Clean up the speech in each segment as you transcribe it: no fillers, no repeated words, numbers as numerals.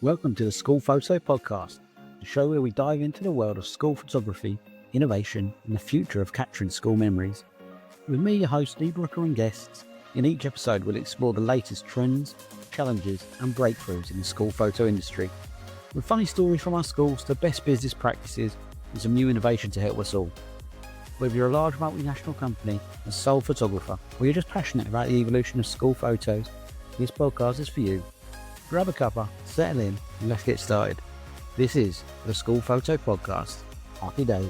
Welcome to the School Photo Podcast, the show where we dive into the world of school photography, innovation, and the future of capturing school memories. With me, your host, Lee Brooker, and guests, in each episode we'll explore the latest trends, challenges, and breakthroughs in the school photo industry. With funny stories from our schools to best business practices and some new innovation to help us all. Whether you're a large multinational company, a sole photographer, or you're just passionate about the evolution of school photos, this podcast is for you. Grab a cuppa, settle in, and let's get started. This is the School Photo Podcast. Happy days.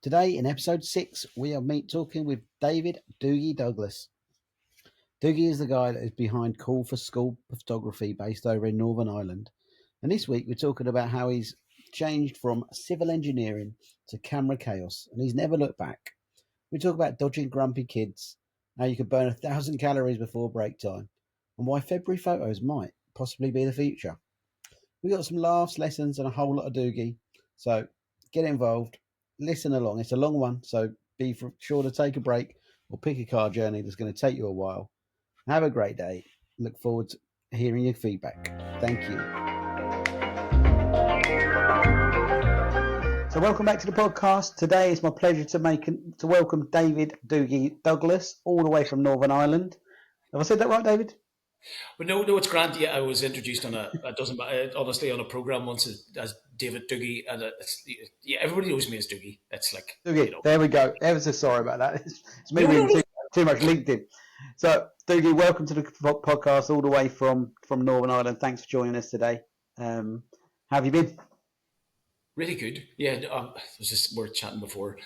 Today, in episode 6, we are talking with David Doogie Douglas. Doogie is the guy that is behind Call for School Photography based over in Northern Ireland. And this week, we're talking about how he's changed from civil engineering to camera chaos, and he's never looked back. We talk about dodging grumpy kids, how you could burn 1,000 calories before break time, and why February photos might possibly be the future. We got some laughs, lessons, and a whole lot of Doogie. So get involved, listen along. It's a long one, so be sure to take a break or pick a car journey that's going to take you a while. Have a great day. Look forward to hearing your feedback. Thank you. So welcome back to the podcast. Today it's my pleasure to welcome David Doogie Douglas, all the way from Northern Ireland. Have I said that right, David? Well, no, it's grand. Yeah, I was introduced on honestly on a program once as David Doogie, and everybody knows me as Doogie. It's like Doogie. There we go. Ever so sorry about that. It's me No. too much LinkedIn. So Doogie, welcome to the podcast, all the way from Northern Ireland. Thanks for joining us today. How have you been? Really good. Yeah, we were chatting before.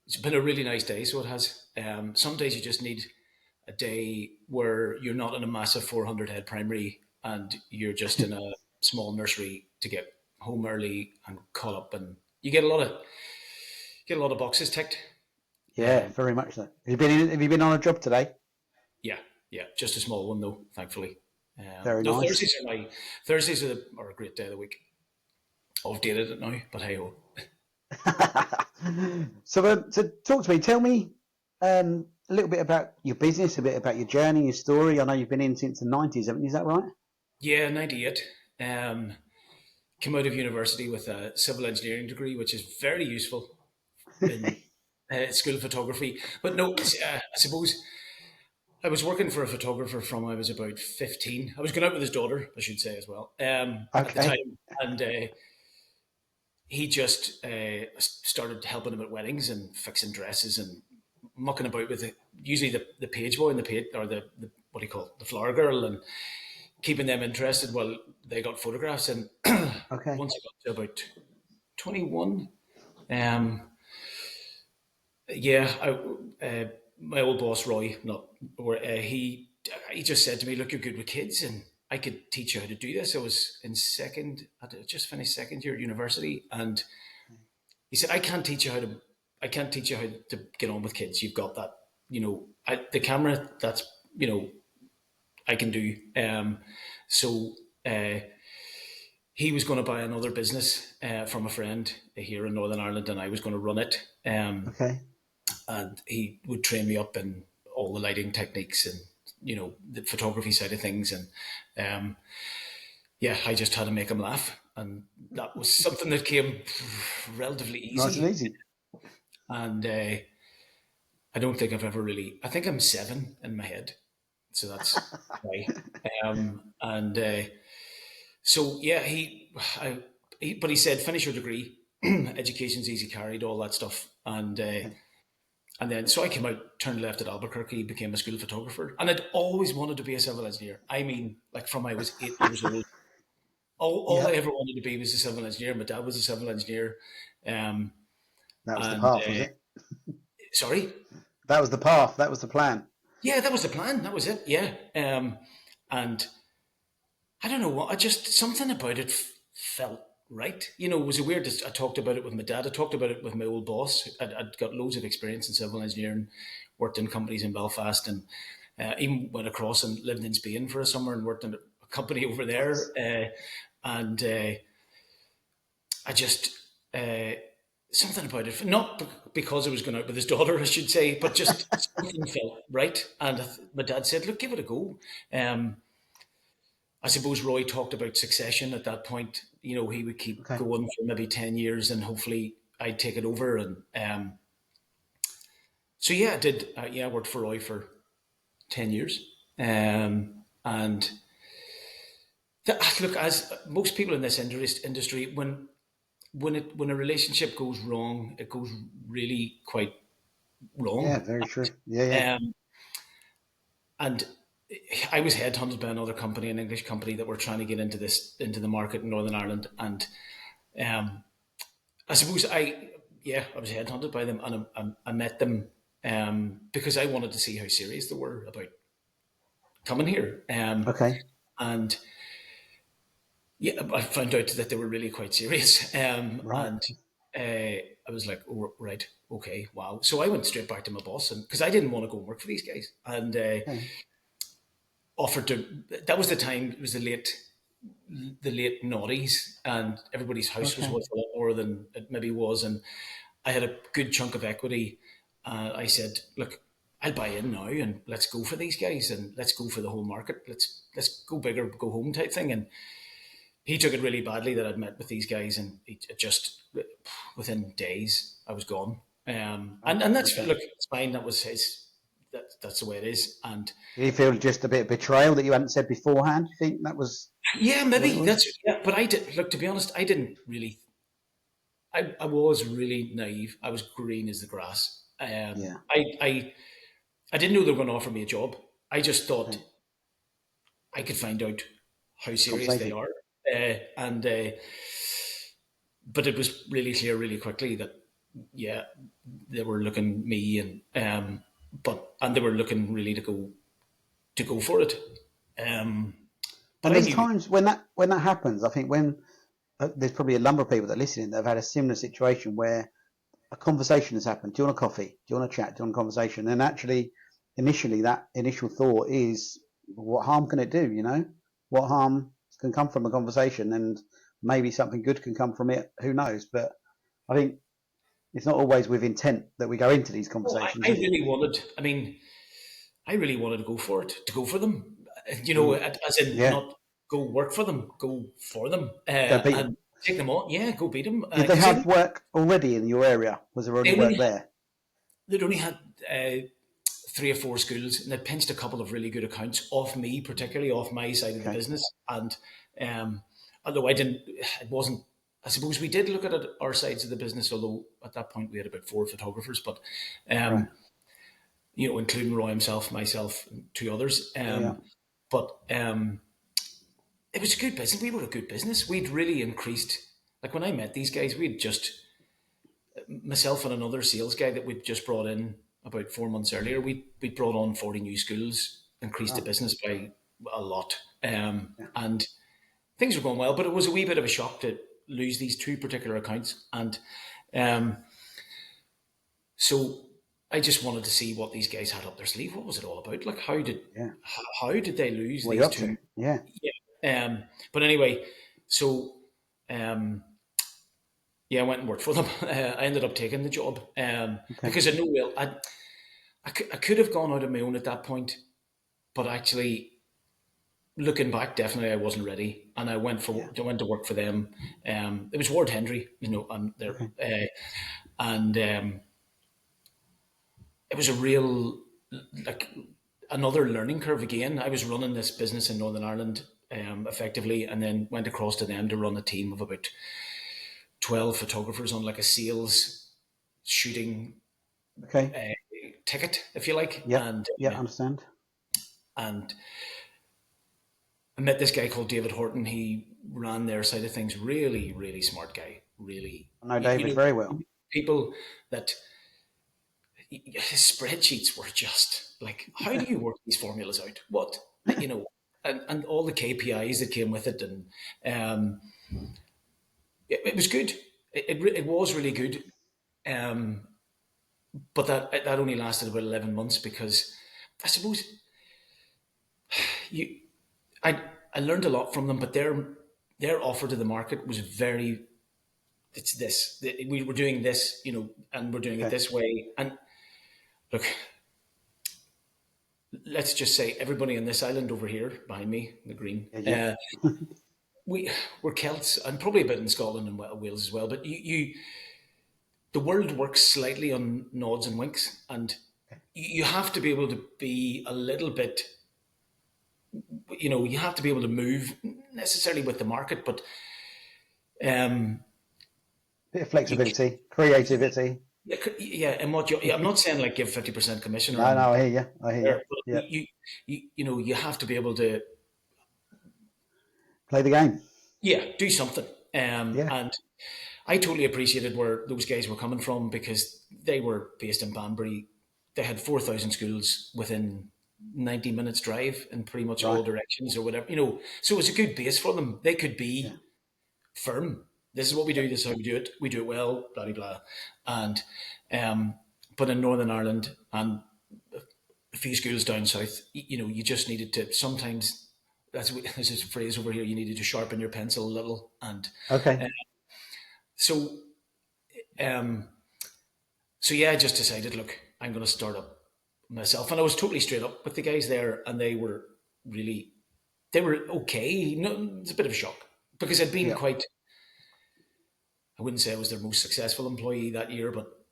It's been a really nice day, so it has. Some days you just need a day where you're not in a massive 400 head primary and you're just in a small nursery to get home early and caught up, and you get a lot of boxes ticked. Yeah, very much so. Have you been on a job today? Yeah, just a small one though, thankfully. Very nice. Thursdays are a great day of the week. I've dated it now, but hey ho. So talk to me. Tell me a little bit about your business, a bit about your journey, your story. I know you've been in since the 90s, haven't you? Is that right? Yeah, 98. Came out of university with a civil engineering degree, which is very useful in school photography. But no, I suppose I was working for a photographer from I was about 15. I was going out with his daughter, I should say, as well, at the time. And he just started helping him at weddings and fixing dresses and mucking about with usually the page boy and the what do you call it, the flower girl, and keeping them interested while they got photographs. And once I got to about 21, my old boss Roy, he just said to me, "Look, you're good with kids, and I could teach you how to do this." I was in I just finished second year at university, and he said, I can't teach you how to get on with kids. You've got that, the camera. That's I can do." So he was going to buy another business from a friend here in Northern Ireland, and I was going to run it. And he would train me up in all the lighting techniques and the photography side of things. And I just had to make him laugh, and that was something that came relatively easy. Nice and easy. And I don't think I've ever really. I think I'm 7 in my head, so that's why. But he said, finish your degree, education's easy carried, all that stuff, and then so I came out, turned left at Albuquerque, became a school photographer, and I'd always wanted to be a civil engineer. I mean, like from I was 8 years old. All I ever wanted to be was a civil engineer. My dad was a civil engineer. That was the path, was it? Sorry? That was the path. That was the plan. Yeah, that was the plan. That was it. Yeah. And I don't know what, something about it felt right. It was weird. I talked about it with my dad. I talked about it with my old boss. I'd got loads of experience in civil engineering, worked in companies in Belfast, and even went across and lived in Spain for a summer and worked in a company over there. I just something about it, not because I was going out with his daughter, I should say, but just something felt right. And my dad said, "Look, give it a go." Um, I suppose Roy talked about succession at that point. He would keep Okay. going for maybe 10 years, and hopefully I'd take it over. And so yeah, I did. Yeah, I worked for Roy for 10 years, and look, as most people in this industry, when a relationship goes wrong, it goes really quite Yeah, wrong. very true. Yeah, yeah. Um, and I was headhunted by another company, an English company, that were trying to get into the market in Northern Ireland, and um, I suppose I was headhunted by them, and I met them because I wanted to see how serious they were about coming here, Okay. and yeah, I found out that they were really quite serious, Right. and I was like, oh, right, okay, wow. So I went straight back to my boss, and because I didn't want to go and work for these guys, and Okay. offered to. That was the time. It was the late noughties, and everybody's house was Okay. worth a lot more than it maybe was, and I had a good chunk of equity. I said, look, I'll buy in now, and let's go for these guys, and let's go for the whole market. Let's go big or go home type thing. And he took it really badly that I'd met with these guys, and it just within days I was gone. Right. And that's Okay. look, it's fine. That was his. That's the way it is. And Did you feel just a bit of betrayal that you hadn't said beforehand? Do you think that was yeah, what it maybe was? that's yeah. But I did look. To be honest, I didn't really. I was really naive. I was green as the grass. Yeah. I didn't know they were going to offer me a job. I just thought Okay. I could find out how serious they Conversation. are, and but it was really clear really quickly that yeah, they were looking me and they were looking really to go for it. Um, but And I there's knew. times when that happens. I think when there's probably a number of people that are listening that have had a similar situation where a conversation has happened. Do you want a coffee? Do you want to chat? Do you want a conversation? And actually, initially, that initial thought is, what harm can it do? What harm can come from a conversation? And maybe something good can come from it. Who knows? But I think it's not always with intent that we go into these Oh, conversations, I is it? really wanted. I mean, I really wanted to go for it, to go for them. Mm. As in Yeah, not go work for them, go for them, go beat them. and take them on. Yeah, go beat them Did they because have work already in your area? Was there already they only work there? they'd only had 3 or 4 schools, and they pinched a couple of really good accounts off me, particularly off my side of the Okay, business. And um, although I didn't, it wasn't. I suppose we did look at it, our sides of the business, although at that point we had about 4 photographers, but right. um, including Roy himself, myself, and 2 others. Yeah, yeah. But it was a good business. We were a good business. We'd really increased. Like when I met these guys, we'd just myself and another sales guy that we'd just brought in about 4 months earlier. We brought on 40 new schools, increased the Wow. business by a lot, Yeah. and things were going well. But it was a wee bit of a shock to lose these 2 particular accounts, and um, so I just wanted to see what these guys had up their sleeve. What was it all about? Like Yeah. how did they lose What are you these up to? two? Yeah. Yeah. But anyway, so um, yeah, I went and worked for them. I ended up taking the job Okay. because I knew well. I could have gone out on my own at that point, but actually, looking back, definitely I wasn't ready, and Yeah. I went to work for them. It was Ward Hendry, and Okay. and it was a real like another learning curve again. I was running this business in Northern Ireland effectively, and then went across to them to run a team of about 12 photographers on like a sales shooting Okay. ticket, if you like, Yep. Yeah. Understand. and I met this guy called David Horton. He ran their side of things. Really, really smart guy. Really, I know David very well. people that his spreadsheets were just like, how do you work these formulas out? What and all the KPIs that came with it, and um, it was good. It was really good. Um, but that only lasted about 11 months because I suppose you I I learned a lot from them, but their offer to the market was very it's this. We were doing this, and we're doing it Okay. this way. And look, let's just say everybody on this island over here behind me, the green, Yeah. we're Celts, and probably a bit in Scotland and Wales as well. But the world works slightly on nods and winks, and you have to be able to be a little bit. You have to be able to move necessarily with the market, but Bit of you, flexibility, creativity. yeah. And I'm not saying like give 50% commission or No, anything, I hear you. I hear you. but Yeah. you have to be able to, Play the game. yeah, do something. Yeah. And I totally appreciated where those guys were coming from, because they were based in Banbury. They had 4,000 schools within 90 minutes drive in pretty much all Right. directions or whatever. So it was a good base for them. They could Yeah. be firm. This is what we do. Yep. This is how we do it. We do it well. Blah blah blah. And but in Northern Ireland and a few schools down south, you just needed to sometimes. There's a phrase over here. You needed to sharpen your pencil a little, and Okay. so um, so yeah, I just decided, look, I'm going to start up myself, and I was totally straight up with the guys there, and really, they were okay. No, it's a bit of a shock because I'd been Yeah. quite. I wouldn't say I was their most successful employee that year, but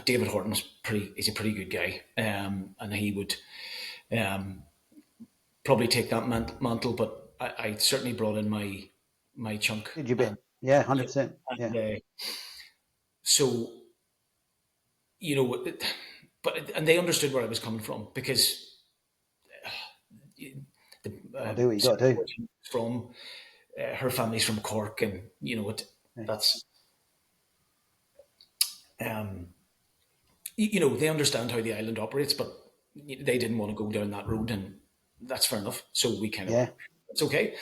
David Horton was he's a pretty good guy, and he would probably take that mantle. But I certainly brought in my chunk, Did you and bit? Yeah. 100%. Yeah. and so but and they understood where I was coming from, because the Gotta do what you got to do. from her family's from Cork, and what Okay. that's um, they understand how the island operates, but they didn't want to go down that road, and that's fair enough. So we kind of Yeah. it's okay.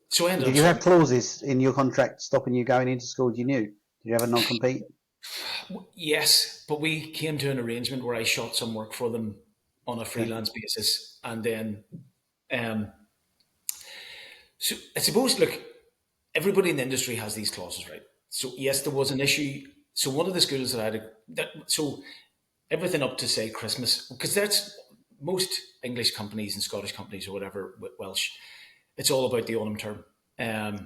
So I ended Did up you have starting. clauses in your contract stopping you going into schools you knew? Did you have a non-compete? Yes, but we came to an arrangement where I shot some work for them on a Okay. freelance basis, and then um, so I suppose, look, everybody in the industry has these clauses, right? So yes, there was an issue. So one of the schools that I had so everything up to say Christmas, because that's most English companies and Scottish companies or whatever with Welsh, it's all about the autumn term. Yeah.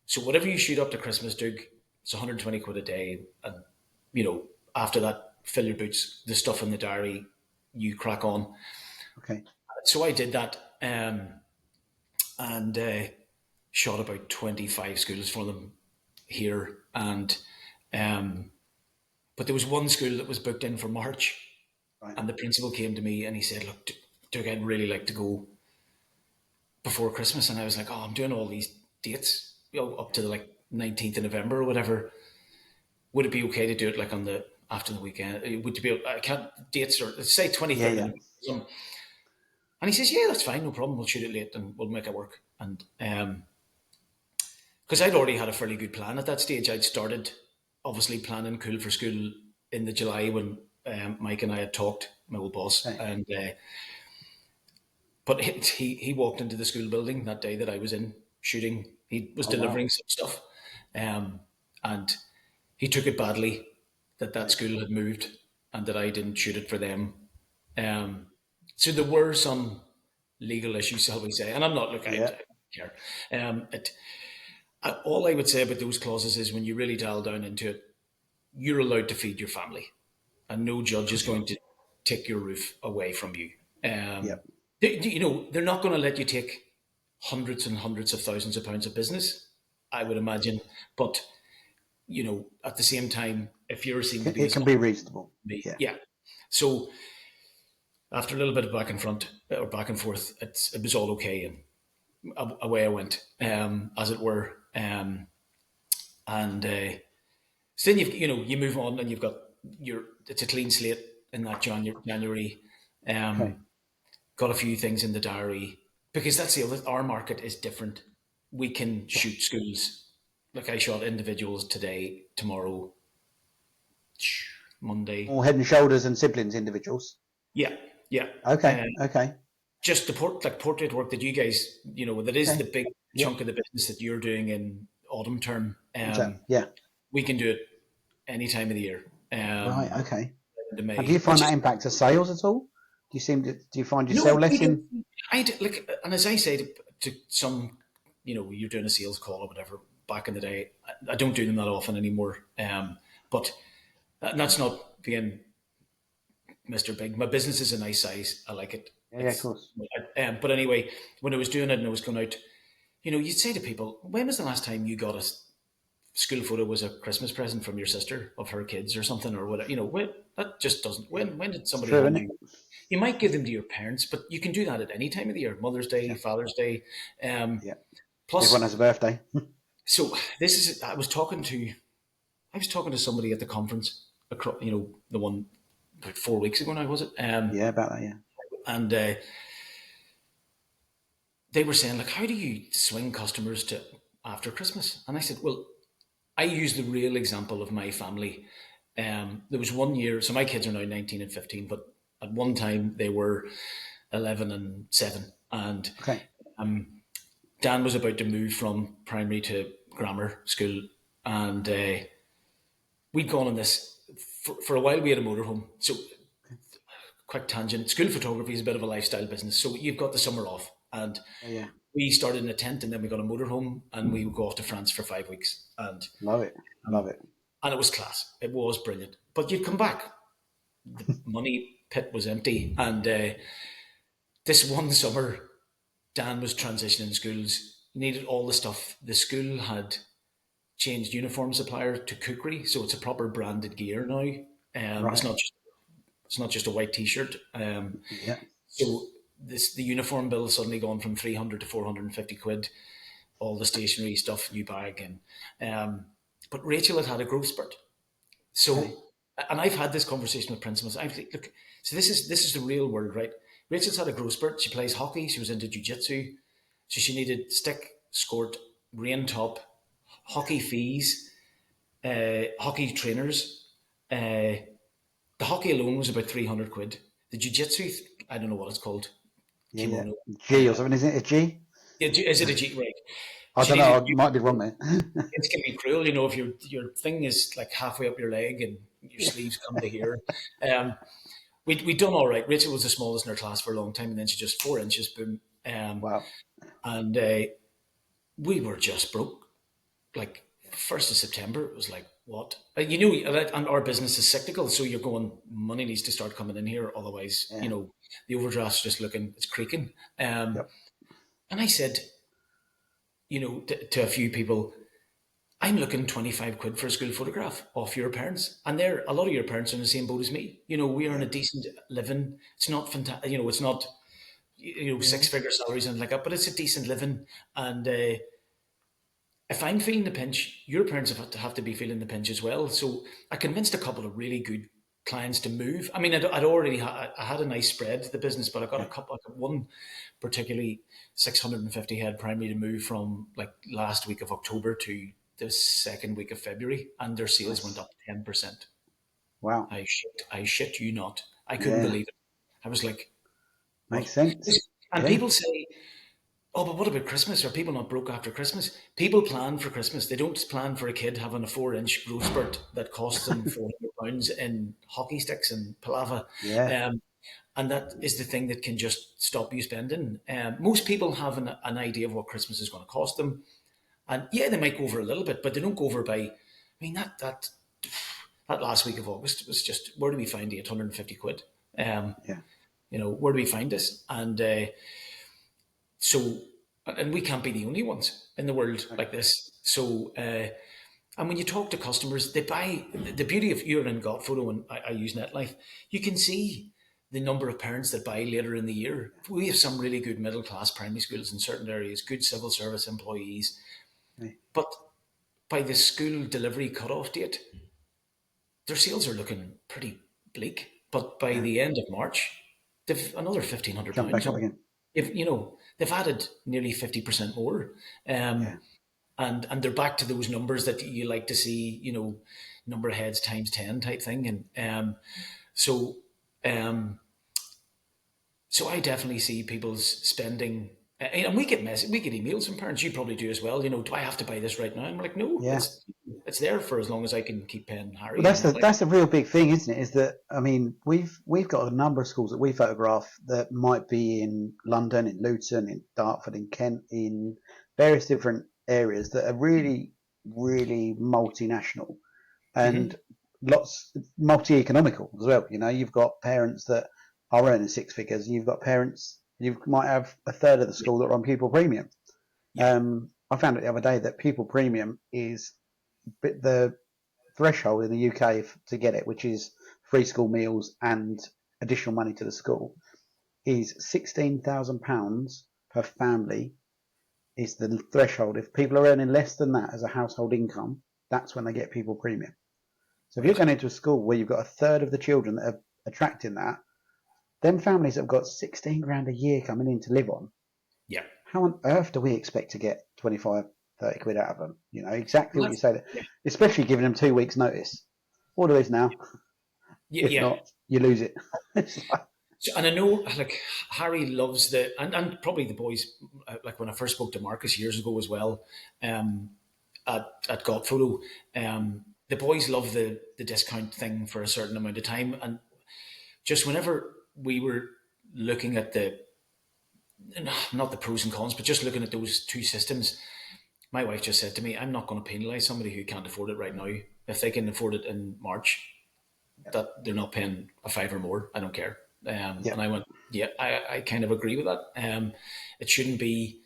So whatever you shoot up to Christmas, Doug, it's 120 quid a day, and after that, fill your boots. The stuff in the diary, you crack on. Okay. So I did that, and shot about 25 schools for them here, and but there was one school that was booked in for March, Right. and the principal came to me and he said, "Look, Doug, I'd really like to go before Christmas," and I was like, "Oh, I'm doing all these dates, up to the 19th of November or whatever. Would it be okay to do it like on the after the weekend? Would you be? I can't dates or let's say Yeah. 23rd Yeah. and." And he says, "Yeah, that's fine, no problem. We'll shoot it late and we'll make it work." And because I'd already had a fairly good plan at that stage, I'd started obviously planning Cool for School in the July when Mike and I had talked, my old boss, Okay. and but he walked into the school building that day that I was in shooting. He was Oh wow. delivering some stuff, and he took it badly that Okay. school had moved and that I didn't shoot it for them. Um, so there were some legal issues, shall we say? And I'm not look, I Yeah. don't care. All I would say about those clauses is when you really dial down into it, you're allowed to feed your family, and no judge is Okay. going to take your roof away from you. Yeah. They're not going to let you take hundreds and hundreds of thousands of pounds of business, I would imagine. But at the same time, if yours seem to be It as can be reasonable. me, Yeah. yeah. So after a little bit of back and front or back and forth, it was all okay, and away I went, as it were. And so then you move on, and you've got it's a clean slate in that January. Okay. Got a few things in the diary, because that's the other. Our market is different. We can shoot schools. Like I shot individuals today, tomorrow, Monday. All head and shoulders and siblings individuals. Yeah, yeah. Okay. Okay. Just the portrait work that you guys, that is Okay. the big. Yep. chunk of the business that you're doing in autumn term, What's that? Yeah. we can do it any time of the year. Right. Okay. To And do you May, find which that is, impacts the sales at all? Do you find you sell we less don't. in? Like, and as I say to some, you're doing a sales call or whatever. Back in the day, I don't do them that often anymore. But that's not being Mr. Big. My business is a nice size. I like it. Yeah, yeah, of It's, course. but anyway, when I was doing it and I was going out, you'd say to people, when was the last time you got a school photo was a Christmas present from your sister of her kids or something or whatever? That just doesn't. When did It's somebody true, isn't hand it? you might give them to your parents, but you can do that at any time of the year, Mother's Day, Yeah, Father's Day. Um, yeah. Everyone plus, has a birthday. so this is, I was talking to somebody at the conference, across, the one about 4 weeks ago now, was it? Yeah, about that. Yeah. And they were saying, like, how do you swing customers to after Christmas? And I said, well, I use the real example of my family. There was one year, so my kids are now 19 and 15, but at one time they were 11 and 7. And Okay. Dan was about to move from primary to grammar school. And we'd gone on this, for a while we had a motorhome. So, quick tangent, school photography is a bit of a lifestyle business. So you've got the summer off. And Yeah, yeah. we started in a tent and then we got a motorhome and we would go off to France for 5 weeks. Love it. Love it. And it was class. It was brilliant. But you'd come back, the money pit was empty. And this one summer, Dan was transitioning schools, needed all the stuff. The school had changed uniform supplier to Kukri, so it's a proper branded gear now. It's Right. not just a white T-shirt. Yeah. So the uniform bill suddenly gone from 300 to 450 quid. All the stationery stuff, new bag, but Rachel had a growth spurt. Okay. So, and I've had this conversation with principals. I think, look, so this is the real world, right? Rachel's had a growth spurt. She plays hockey. She was into jiu-jitsu. So she needed stick, skort, rain top, hockey fees, hockey trainers. The hockey alone was about 300 quid. The jiu-jitsu, I don't know what it's called, Yeah, yeah. kimono. G or something, isn't it? A G? Yeah, is it a G? Right. I She don't know. needed. I might be wrong there. It can be cruel, if your thing is like halfway up your leg and your Yeah. sleeves come to here. Um, we done all right. Rachel was the smallest in her class for a long time, and then she just 4 inches, boom. Wow. And we were just broke. Like 1st of September, it was like what? And our business is cyclical, so you're going. Money needs to start coming in here, otherwise, Yeah. the overdraft's just it's creaking. And Yep. I said, to a few people, I'm looking 25 quid for a school photograph off your parents. And a lot of your parents are in the same boat as me. We earn Yeah. a decent living. It's not fantastic, it's not, Yeah. 6-figure salaries and like that, but it's a decent living. And if I'm feeling the pinch, your parents have to be feeling the pinch as well. So I convinced a couple of really good clients to move. I mean, I'd already I had a nice spread to the business, but I got one particularly 650 head primary to move from like last week of October to the second week of February, and their sales went Nice. up 10%. Wow. I shit you not. I couldn't Yeah. believe it. I was like, what? Makes sense. And Yeah. people say, oh, but what about Christmas? Are people not broke after Christmas? People plan for Christmas. They don't plan for a kid having a 4-inch growth spurt that costs them £400 in hockey sticks and palava. Yeah. Um, and that is the thing that can just stop you spending. Most people have an idea of what Christmas is going to cost them. And yeah, they might go over a little bit, but they don't go over by, I mean, that last week of August was just, where do we find 850 quid? Um, Yeah. where do we find this? And so, and we can't be the only ones in the world Okay. like this. So, and when you talk to customers, they buy the beauty of you're in Got Photo, and I use NetLife. You can see the number of parents that buy later in the year. We have some really good middle class primary schools in certain areas, good civil service employees, Okay. but by the school delivery cutoff date, their sales are looking pretty bleak. But by Yeah. the end of March, they've another fifteen hundred Jump pounds back up on. again. If they've added nearly 50% more. Yeah. Um, and they're back to those numbers that you like to see, number of heads times 10 type thing. And so um, so I definitely see people's spending And we get we get emails from parents. You probably do as well. Do I have to buy this right now? And we're like, no, Yeah. it's there for as long as I can keep paying Well, Harry a monthly. that's the real big thing, isn't it? Is that, I mean, we've got a number of schools that we photograph that might be in London, in Luton, in Dartford, in Kent, in various different areas that are really, really multinational Mm-hmm. and lots multi-economical as well. You've got parents that are earning six figures. You've got parents. You might have a third of the Yeah, school that are on pupil premium. yeah, I found out the other day that pupil premium is the threshold in the UK to get it, which is free school meals and additional money to the school, is £16,000 per family is the threshold. If people are earning less than that as a household income, that's when they get pupil premium. So if you're right. going into a school where you've got a third of the children that are attracting that, them families that have got 16 grand a year coming in to live on, Yeah. how on earth do we expect to get 25, 30 quid out of them? Exactly Well, what you say, yeah, especially giving them 2 weeks notice. Order this now. yeah, If yeah. not, you lose it. So, and I know, like, Harry loves and probably the boys, like when I first spoke to Marcus years ago as well, um, at Got Photo, the boys love the discount thing for a certain amount of time. And just whenever we were looking at not the pros and cons, but just looking at those two systems, my wife just said to me, I'm not going to penalise somebody who can't afford it right now. If they can afford it in March, that they're not paying a five or more. I don't care. Yeah, And I went, yeah, I kind of agree with that. It shouldn't be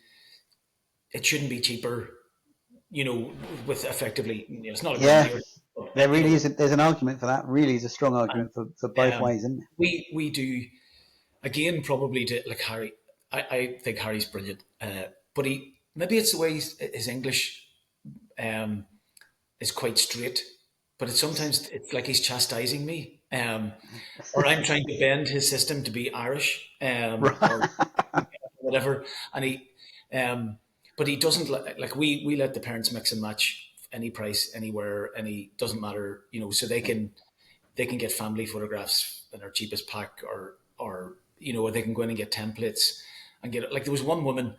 it shouldn't be cheaper. With effectively, it's not a grand yeah. deal. There You really know, is. There's an argument for that. Really, is a strong and argument for both um, ways, isn't it? we do again probably to like Harry. I think Harry's brilliant, but maybe it's the way his English um, is quite straight, but it's like he's chastising me, or I'm trying to bend his system to be Irish, or Right. whatever. And but he doesn't like we let the parents mix and match any price anywhere, any doesn't matter, so they can get family photographs in our cheapest pack, or they can go in and get templates and get it. Like there was one woman,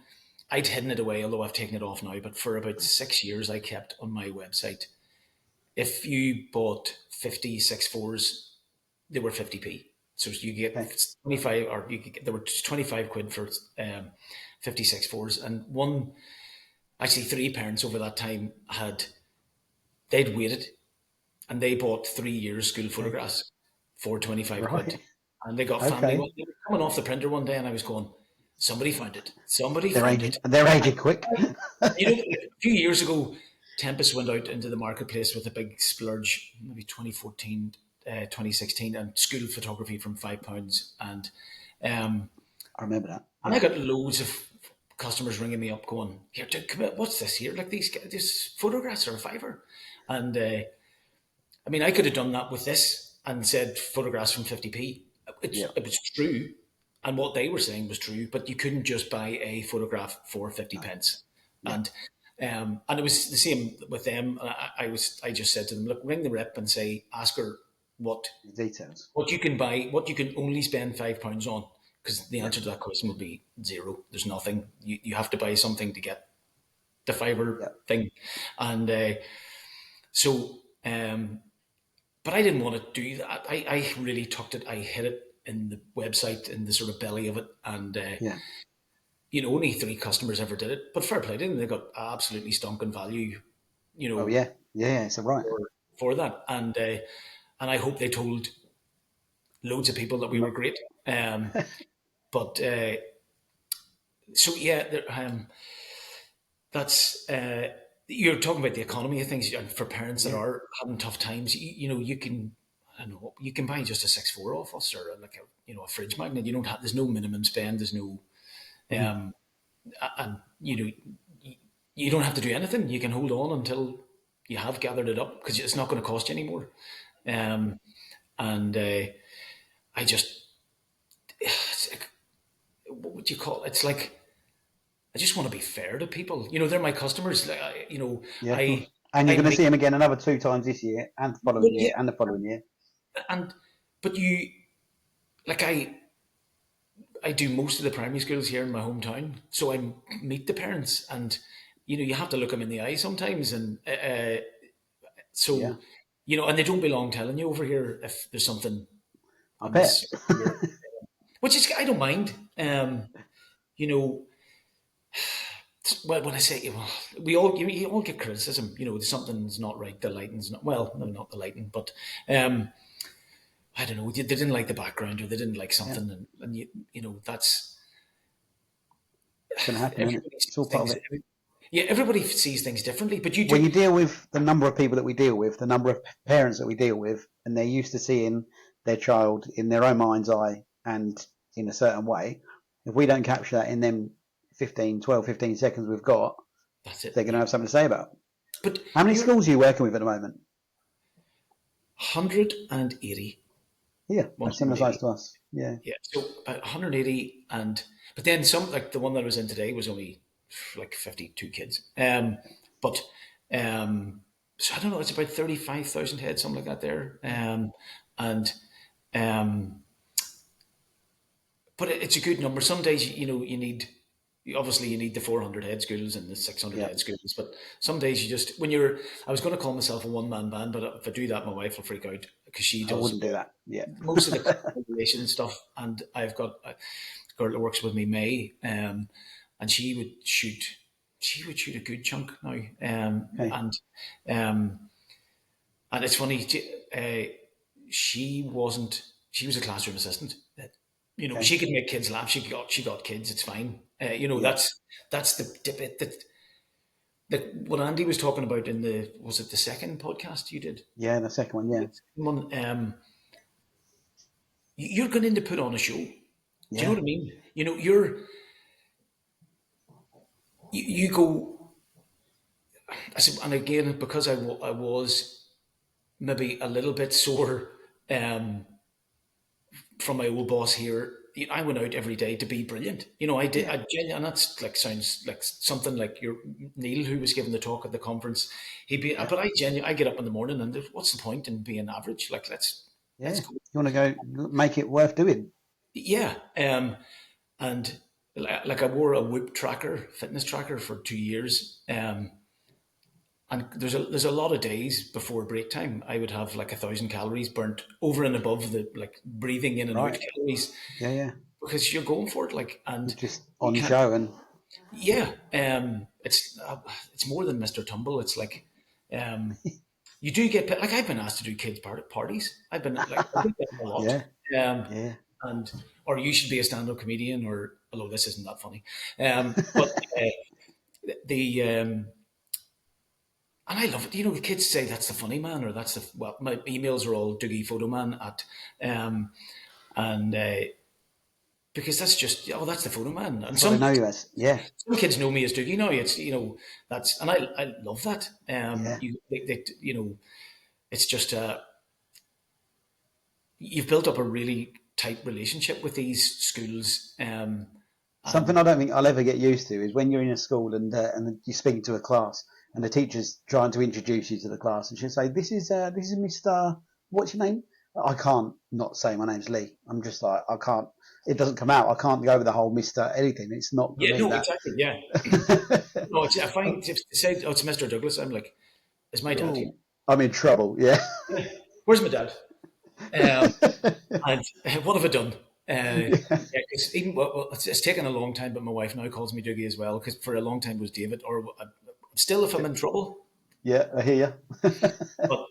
I'd hidden it away, although I've taken it off now. But for about 6 years, I kept on my website. If you bought 56 fours, they were 50p. So you Okay. get 25, or there were 25 quid for 56 fours. And actually, three parents over that time they'd waited and they bought 3 years school Okay. photographs for 25 quid. Right. And they got family. Okay. They were coming off the printer one day and I was going, somebody found it. Somebody They're found aging. it. They're And aging quick. a few years ago, Tempest went out into the marketplace with a big splurge, maybe 2014, 2016, and school photography from £5. Um, I remember that. and I Yeah. got loads of customers ringing me up going, here, dude, come here, what's this here? Like these photographs are a fiver. And I mean, I could have done that with this and said photographs from 50p. Yeah. It was true. And what they were saying was true, but you couldn't just buy a photograph for 50 No. pence. Yeah. And it was the same with them. I just said to them, look, ring the rep and say, ask her what The details. what you can buy, what you can only spend £5 on, because the Yeah. answer to that question will be zero. There's nothing. You have to buy something to get the fiber Yeah. thing, and so. But I didn't want to do that. I really tucked it. I hid it in the website, in the sort of belly of it, and Yeah. only three customers ever did it. But fair play to them; they got absolutely stonking value, you Oh know, yeah. Yeah. It's all right. for, for that. And I hope they told loads of people that we were great. But so yeah, that's you're talking about the economy of things, and for parents that Yeah. are having tough times. You can. I don't know. You can buy just a 6 4 off us, or like a fridge magnet. You don't have. There's no minimum spend. There's no. Mhm. Um, and you don't have to do anything. You can hold on until you have gathered it up because it's not going to cost you anymore. Um, and I just, it's like, what would you call it? It's like I just want to be fair to people. They're my customers. Like, Yeah. Of I course. And you're I going to make see him again another two times this year, and the following well, year, yeah, and the following year. and but like I I do most of the primary schools here in my hometown, so I meet the parents, and you have to look them in the eye sometimes, and Yeah, so and they don't be long telling you over here if there's something I bet. amiss, which is I don't mind. You know, well, when I say we all you all get criticism. Something's not right. The lighting's not well, no, not the lighting, but um, I don't know. They didn't like the background, or they didn't like Yeah, something, and that's it's going to happen, isn't it? everybody It's all sees part of things. it. Yeah, everybody sees things differently, but you When do. you deal with the number of people that we deal with, the number of parents that we deal with, and they're used to seeing their child in their own mind's eye and in a certain way, if we don't capture that in them 15 seconds we've got, That's it. they're going to Yeah, have something to say about it. but How many you're schools are you working with at the moment? 180, Yeah, a similar size 180. to us. Yeah. Yeah, so about 180, but then some like the one that I was in today was only like 52 kids. But so I don't know, it's about 35,000 heads, something like that there. And um, but it's a good number. Some days you need obviously you need the 400 head schools and the 600 Yeah. head schools, but some days you just when you're I was going to call myself a one man band, but if I do that, my wife will freak out because she I does wouldn't do that. Yeah. most of the collaboration stuff, and I've got a girl that works with me, May, and she would shoot a good chunk now, Okay. um, and it's funny, she wasn't, she was a classroom assistant. Okay. She could make kids laugh. She got kids. It's fine. Yeah. That's the bit what Andy was talking about in was it the second podcast you did? Yeah. The second one. Yeah. One, you're going in to put on a show. Do you know Yeah. what I mean? You go, and again, because I was maybe a little bit sore from my old boss here. I went out every day to be brilliant. I did. Yeah. And that's like sounds like something like your Neil, who was giving the talk at the conference. He'd be, Yeah. but I get up in the morning and what's the point in being average? Like let's Yeah. go. You want to go make it worth doing? Yeah. And like I wore a Whoop tracker, fitness tracker for 2 years. And there's a lot of days before break time. I would have like 1,000 calories burnt over and above the like breathing in and out Right. calories Yeah. Yeah. because you're going for it. Like, You're and just you on can't. show and Yeah, it's more than Mr. Tumble. It's like um, you do get like I've been asked to do kids parties. I've been like I do that a lot. yeah. Um, Yeah. and or you should be a stand-up comedian, or although this isn't that funny. But the And I love it. The kids say that's the funny man, or that's the well. My emails are all Doogie Photo Man at, and because that's just that's the photo man. And That's what they know you as. Yeah. some kids know me as Doogie now. It's that's and I love that. Yeah. It's just you've built up a really tight relationship with these schools, and Something I don't think I'll ever get used to is when you're in a school and you're speaking to a class and the teacher's trying to introduce you to the class and she'll say, "This is Mr. What's your name?" I can't not say my name's Lee. I'm just like I can't. It doesn't come out. I can't go over the whole Mr. anything. It's not for yeah, me no, that. exactly, yeah. No, I find if they say, "Oh, it's Mr. Douglas," I'm like, "Is my dad here? Oh, I'm in trouble. Yeah. Where's my dad?" Um, and what have I done? Yeah, because even it's taken a long time, but my wife now calls me Doogie as well. Because for a long time it was David, or still if I'm in trouble. Yeah, I hear you. But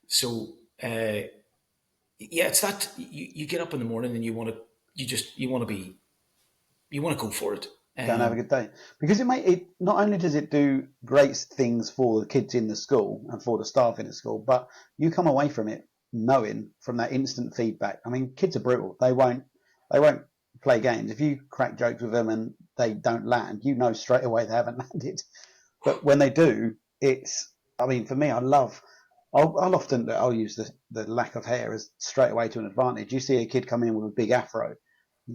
so yeah, it's that you get up in the morning and you want to go for it. Go and have a good day because it not only does it do great things for the kids in the school and for the staff in the school, but you come away from it knowing from that instant feedback. I mean, kids are brutal. They won't play games. If you crack jokes with them and they don't land, you know straight away they haven't landed. But when they do, I mean, for me, I'll use the lack of hair as straight away to an advantage. You see a kid come in with a big afro,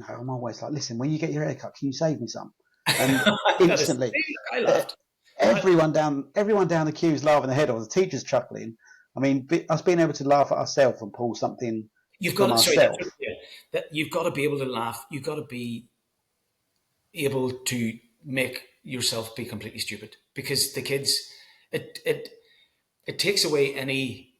I'm always like, listen, when you get your hair cut, can you save me some? And That is, instantly, I laughed. everyone down the queue is laughing their head off. The teacher's chuckling. I mean, us being able to laugh at ourselves and pull something You've for got to, sorry, that's myself. what, yeah, that you've got to be able to laugh. You've got to be able to make yourself be completely stupid because the kids, it takes away any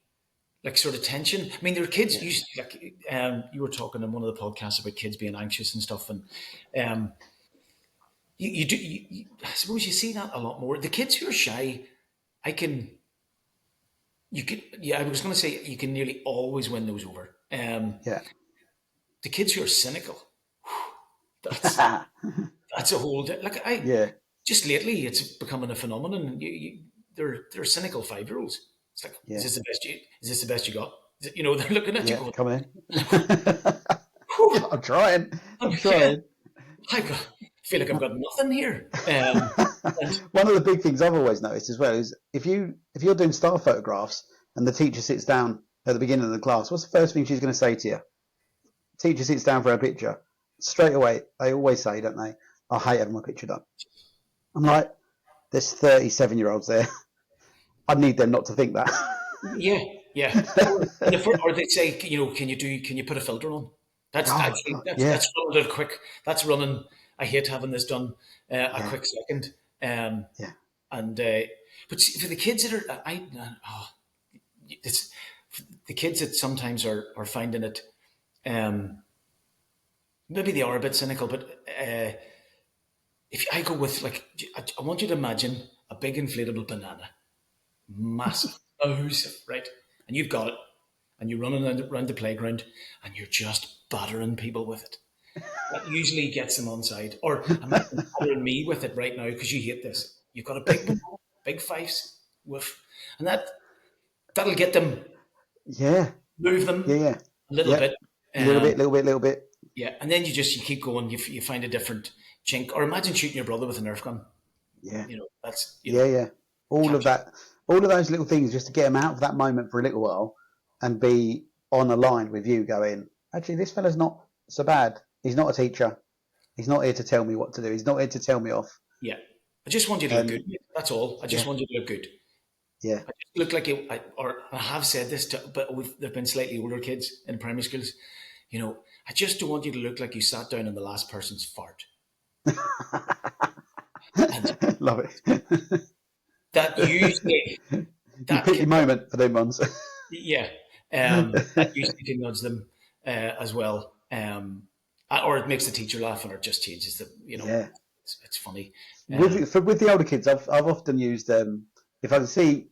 like sort of tension. I mean, there are kids. Yeah, You were talking in one of the podcasts about kids being anxious and stuff, and um, you do. I suppose you see that a lot more. The kids who are shy, I can. You could. Yeah, I was going to say you can nearly always win those over. yeah, The kids who are cynical, that's that's a whole like I yeah, just lately it's becoming a phenomenon. They're cynical 5-year-olds. It's like, yeah, is this the best you got? They're looking at you yeah. going, Come in. whew, I'm trying. I'm yeah, trying. I feel like I've got nothing here. And One of the big things I've always noticed as well is if you're doing star photographs and the teacher sits down at the beginning of the class, what's the first thing she's going to say to you? Teacher sits down for a picture. Straight away, they always say, don't they? I hate having my picture done. I'm yeah, like, there's 37-year-olds there. I need them not to think that. yeah, yeah. Or they say, can you put a filter on? That's Oh actually God, yeah, that's running a quick. That's running. I hate having this done a yeah, quick second. Um, yeah, and but see, for the kids that are, it's the kids that sometimes are finding it. Um, Maybe they are a bit cynical, but if I go with like, I want you to imagine a big inflatable banana, massive, massive, right? And you've got it, and you're running around the playground, and you're just battering people with it. That usually gets them on side. Or imagine battering me with it right now because you hate this. You've got a big banana, big fives, woof, and that'll get them, yeah, move yeah, them yeah, a little yeah. bit. Little Um, bit, little bit, little bit. yeah, and then you keep going. You find a different chink. Or imagine shooting your brother with a Nerf gun. Yeah, That's yeah, yeah. All of catch. that, all of those little things, just to get them out of that moment for a little while, and be on a line with you, going, actually, this fella's not so bad. He's not a teacher. He's not here to tell me what to do. He's not here to tell me off. Yeah, I just want you to look good. And That's all. I just yeah, want you to look good. yeah, I just look like you. Or I have said this to, but there've been slightly older kids in primary schools. I just don't want you to look like you sat down on the last person's fart. And love it. that usually You that pick can, your moment for them ones. yeah, that usually can nudge them as well. Or it makes the teacher laugh, or it just changes the. Yeah. It's funny. Um, With the older kids, I've often used if I can see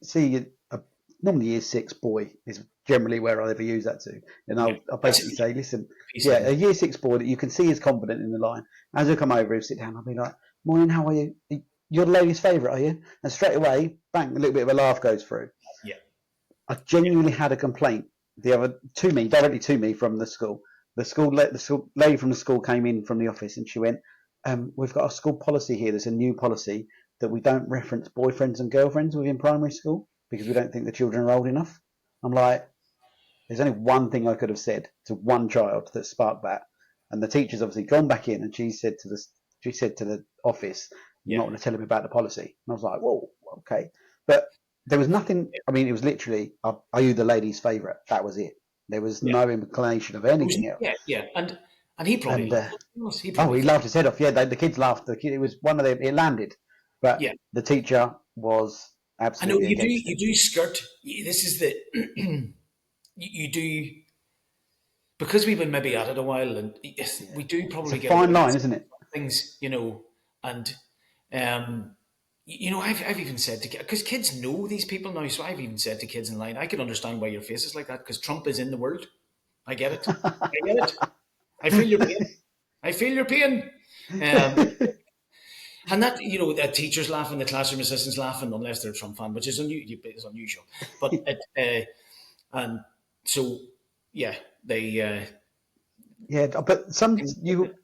normally year six boy is generally where I ever use that to, and yeah, I'll that's basically say, listen, piece of yeah, them. a year six boy that you can see is confident in the line. As he'll come over, he'll sit down. I'll be like, morning, how are you? You're the lady's favourite, are you? And straight away, bang, a little bit of a laugh goes through. Yeah, I genuinely had a complaint directly to me from the school. The school lady from the school came in from the office and she went, "We've got a school policy here. There's a new policy that we don't reference boyfriends and girlfriends within primary school because we don't think the children are old enough." I'm like, there's only one thing I could have said to one child that sparked that, and the teacher's obviously gone back in and she said to the office, "You're yeah, not going to tell him about the policy." And I was like, "Whoa, okay," but there was nothing. I mean, it was literally, "Are you the lady's favourite?" That was it. There was yeah. no inclination of It was, anything else. yeah, yeah, and he probably And laughed. He oh, probably he thought, laughed his head off. Yeah, the kids laughed. It was one of them. It landed, but yeah. the teacher was I know absolutely you do. against You it. do skirt. This is the you do because we've been maybe at it a while, and yes, Yeah, we do it's a probably get fine away with line, isn't it? things, and um, I've even said to because kids know these people now, so I've even said to kids in line, I can understand why your face is like that because Trump is in the world. I get it. I get it. I feel your pain. I feel your pain. Um, and that the teachers laughing, the classroom assistants laughing, unless they're a Trump fan, which is unusual. But and so yeah, they Yeah, but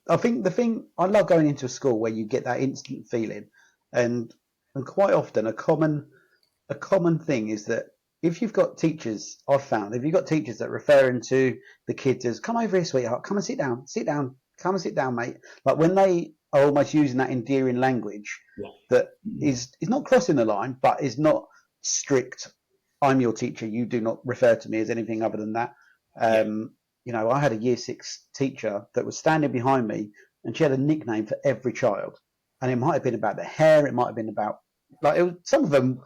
I think the thing I love going into a school where you get that instant feeling, and and quite often a common thing is that if you've got teachers, I've found if you've got teachers that are referring to the kids as "come over here, sweetheart, come and sit down, come and sit down, mate," like when they are almost using that endearing language yeah that is not crossing the line, but is not strict. I'm your teacher. You do not refer to me as anything other than that. yeah Um, I had a year 6 teacher that was standing behind me, and she had a nickname for every child, and it might have been about their hair, it might have been about some of them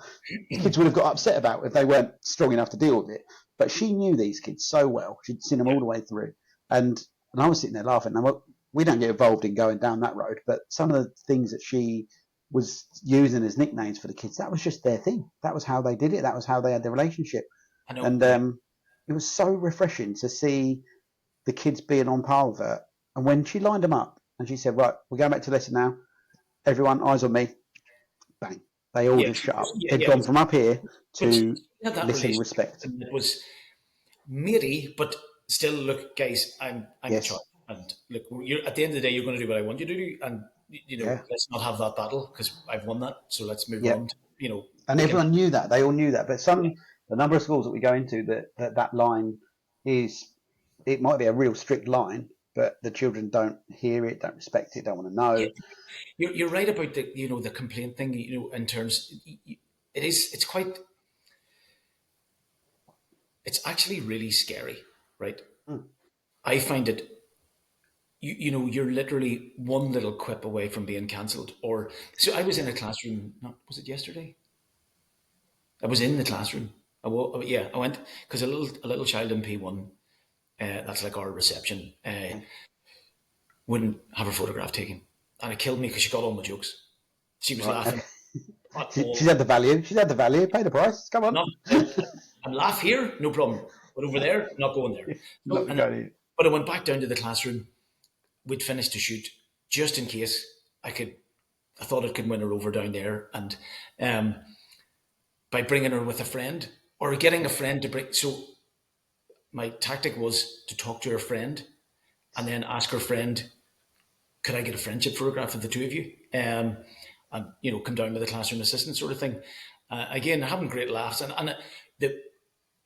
kids would have got upset about if they weren't strong enough to deal with it. But she knew these kids so well; she'd seen them Yeah. all the way through, and I was sitting there laughing. Now we don't get involved in going down that road, but some of the things that she was using as nicknames for the kids, that was just their thing. That was how they did it. That was how they had their relationship. I know. And it was so refreshing to see the kids being on par with her. And when she lined them up and she said, right, we're going back to lesson now. Everyone, eyes on me. Bang. They all Yeah, just shut up. yeah, They'd yeah. gone from up here But she to had that listen, relationship respect. and it was matey, but still, look, guys, I'm a child, Yes. and look, you're at the end of the day, you're going to do what I want you to do, and Yeah. let's not have that battle because I've won that, so let's move Yeah. on. And We can. everyone knew that. They all knew that. But the number of schools that we go into, that line is, it might be a real strict line, but the children don't hear it, don't respect it, don't want to Yeah, know. you're right about the complaint thing. In terms, it's quite, it's actually really scary, right? Mm. I find it. You're literally one little quip away from being cancelled. Or so I was in a classroom. No, was it yesterday? I was in the classroom. I went because a little child in P1. That's like our reception. Wouldn't have her photograph taken, and it killed me because she got all my jokes. She was Right. laughing at She's all. had the value. She's had the value. Pay the price. Come on. Not and laugh here, no problem. But over there, not going there. So, Not going. but I went back down to the classroom. We'd finished to shoot just in case I could. I thought I could win her over down there, and um, by bringing her with a friend or getting a friend to bring. So my tactic was to talk to her friend and then ask her friend, "Could I get a friendship photograph of the two of you?" And come down with the classroom assistant sort of thing. Again, having great laughs, and the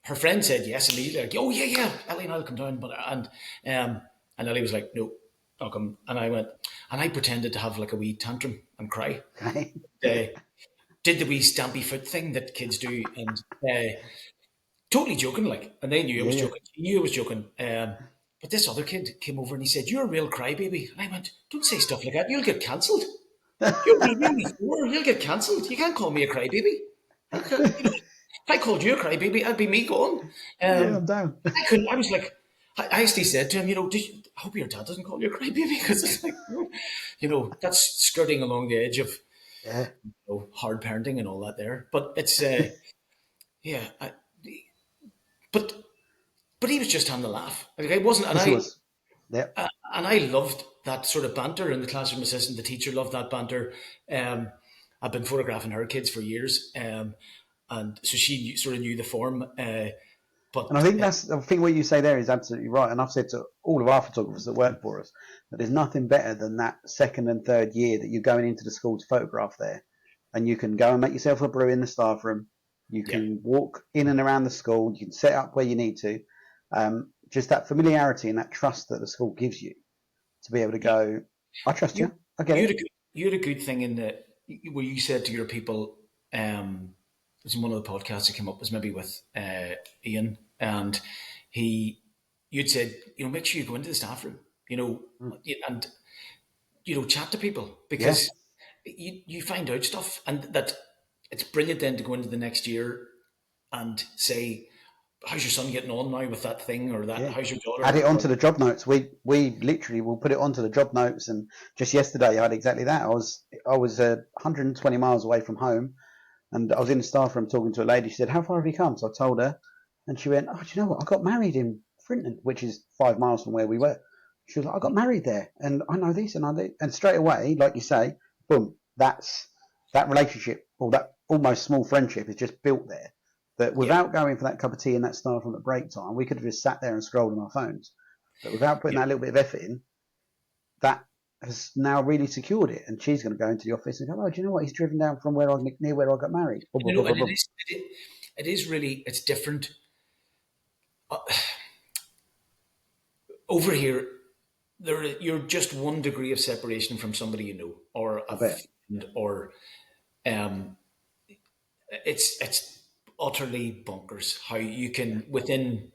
her friend said yes immediately. Like, "Oh yeah, yeah, Ellie and I'll come down." But and Ellie was like, "No, I'll come." And I went, and I pretended to have like a wee tantrum and cry. Okay. Uh, did the wee stampy foot thing that kids do, and totally joking, like, and they knew I Yeah, was yeah. joking. He knew I was joking. But this other kid came over and he said, "You're a real crybaby." And I went, "Don't say stuff like that. You'll get cancelled. You're only 4. You'll get cancelled. You can't call me a crybaby. If I called you a crybaby, that'd be me gone." Yeah, Um, I'm down. I couldn't. I was like, I actually said to him, I hope your dad doesn't call you a crybaby because it's like, that's skirting along the edge of Yeah. hard parenting and all that there. But it's, yeah, but but he was just having a laugh. Like I wasn't, Of course he was. Yeah. and I loved that sort of banter. And the classroom assistant, the teacher, loved that banter. Um, I've been photographing her kids for years, and so she sort of knew the form. And I But think what you say there is absolutely right. And I've said to all of our photographers that work for us that there's nothing better than that second and third year that you're going into the school to photograph there. And you can go and make yourself a brew in the staff room. You yeah, can walk in and around the school. You can set up where you need to. Just that familiarity and that trust that the school gives you to be able to yeah, go, I trust you you. I get you had it. a good thing in the where you said to your people. It was in one of the podcasts that came up was maybe with Ian, and he you'd said make sure you go into the staff room, Mm. and chat to people Yeah. because you find out stuff, and that it's brilliant then to go into the next year and say, "How's your son getting on now with that thing?" or that, Yeah. "How's your Add it daughter?" Or onto the job notes. We literally will put it onto the job notes. And just yesterday, I had exactly that. I was 120 miles away from home, and I was in the staff room talking to a lady. She said, "How far have you come?" So I told her, and she went, "Oh, do you know what? I got married in Frinton, which is 5 miles from where we were." She was like, "I got married there, and I know this, and I know," and straight away, like you say, boom, that relationship or that almost small friendship is just built there. That yeah, without going for that cup of tea in that staff room at break time, we could have just sat there and scrolled on our phones. But without putting yeah. that little bit of effort in, that has now really secured it. And she's going to go into the office and go, "Oh, do you know what? He's driven down from near where I got married." Boom, boom, boom, And boom, it boom. is it is really it's different over here. You're just one degree of separation from somebody or I a bet. friend, or um, it's utterly bonkers how you can within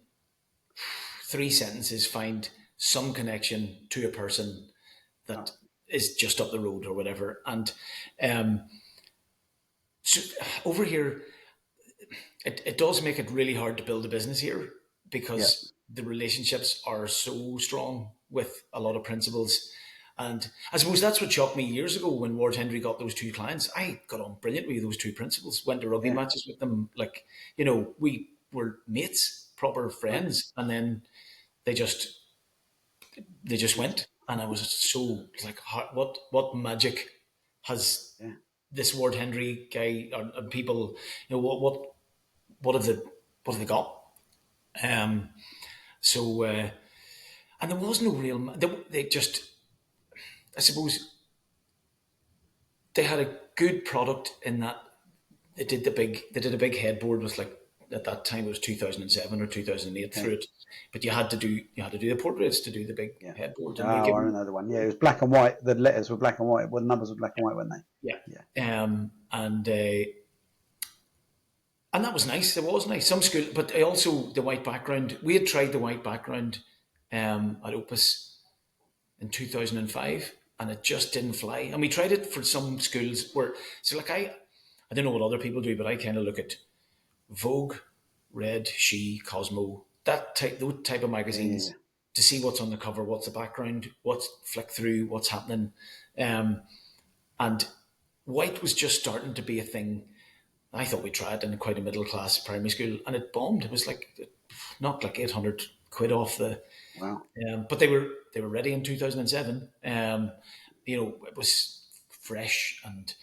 three sentences find some connection to a person that is just up the road or whatever. And um, so over here, it does make it really hard to build a business here Yeah. because the relationships are so strong with a lot of principals. And I suppose that's what shocked me years ago when Ward Henry got those two clients. I got on brilliantly with those two principals, went to rugby Yeah. matches with them. Like, we were mates, proper Right. friends. And then they just they just went. And I was so like, what magic has Yeah. this Ward Henry guy or people, what have they what have they got? Um, so and there was no real. They just, I suppose, they had a good product in that they did a big headboard with, like, at that time it was 2007 or 2008 through Okay. it, but you had to do the portraits to do the big Yeah. headboard, Oh, and they give I them, remember the one. Yeah, it was black and white. The letters were black and white. Well, the numbers were black and white, weren't they? yeah, Yeah. And that was nice. It was nice. Some school, but I also the white background. We had tried the white background at Opus in 2005, and it just didn't fly. And we tried it for some schools where, so like I don't know what other people do, but I kind of look at Vogue, Red, She, Cosmo, those type of Yeah. Yeah. magazines to see what's on the cover, what's the background, what's flick through, what's happening, um, and white was just starting to be a thing. I thought we tried in quite a middle class primary school, and it bombed. It was like, it knocked like 800 quid off the. Wow. But they were ready in 2007. It was fresh and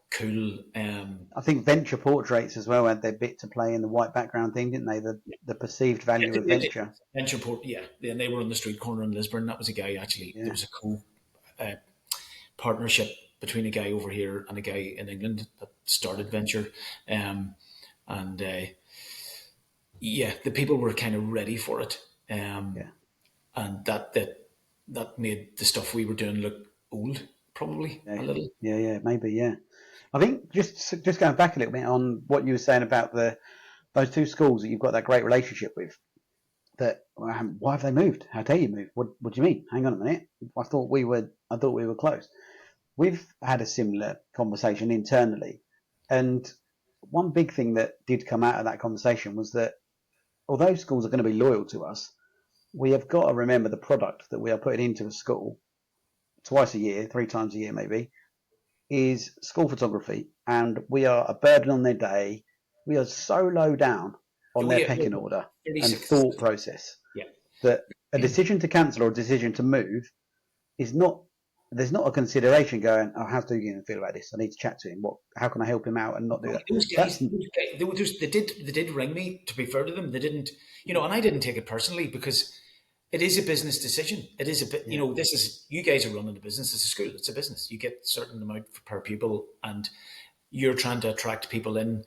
cool. I think venture portraits as well had their bit to play in the white background thing, didn't they? The perceived value of They did. venture. Venture Port, yeah. And they were on the street corner in Lisburn. That was a guy, actually. There Yeah. was a partnership between a guy over here and a guy in England that started Venture. And yeah, the people were kind of ready for it. Yeah. And that made the stuff we were doing look old, probably Yeah. a little. Yeah. Yeah. Maybe. Yeah. I think just going back a little bit on what you were saying about those two schools that you've got that great relationship with. That why have they moved? How dare you move? What do you mean? Hang on a minute. I thought we were close. We've had a similar conversation internally, and one big thing that did come out of that conversation was that although schools are going to be loyal to us, we have got to remember the product that we are putting into a school twice a year, three times a year maybe, is school photography, and we are a burden on their day. We are so low down on Oh their yeah, pecking order and 36. thought process Yeah, that a decision to cancel or a decision to move is not. There's not a consideration going, oh, how's Doogie going to feel about this? I need to chat to him. How can I help him out and not do that? those That's guys, they did ring me. To be fair to them, they didn't, and I didn't take it personally because it is a business decision. It is a bit, yeah, this is, you guys are running a business. It's a school. It's a business. You get a certain amount per pupil, and you're trying to attract people in.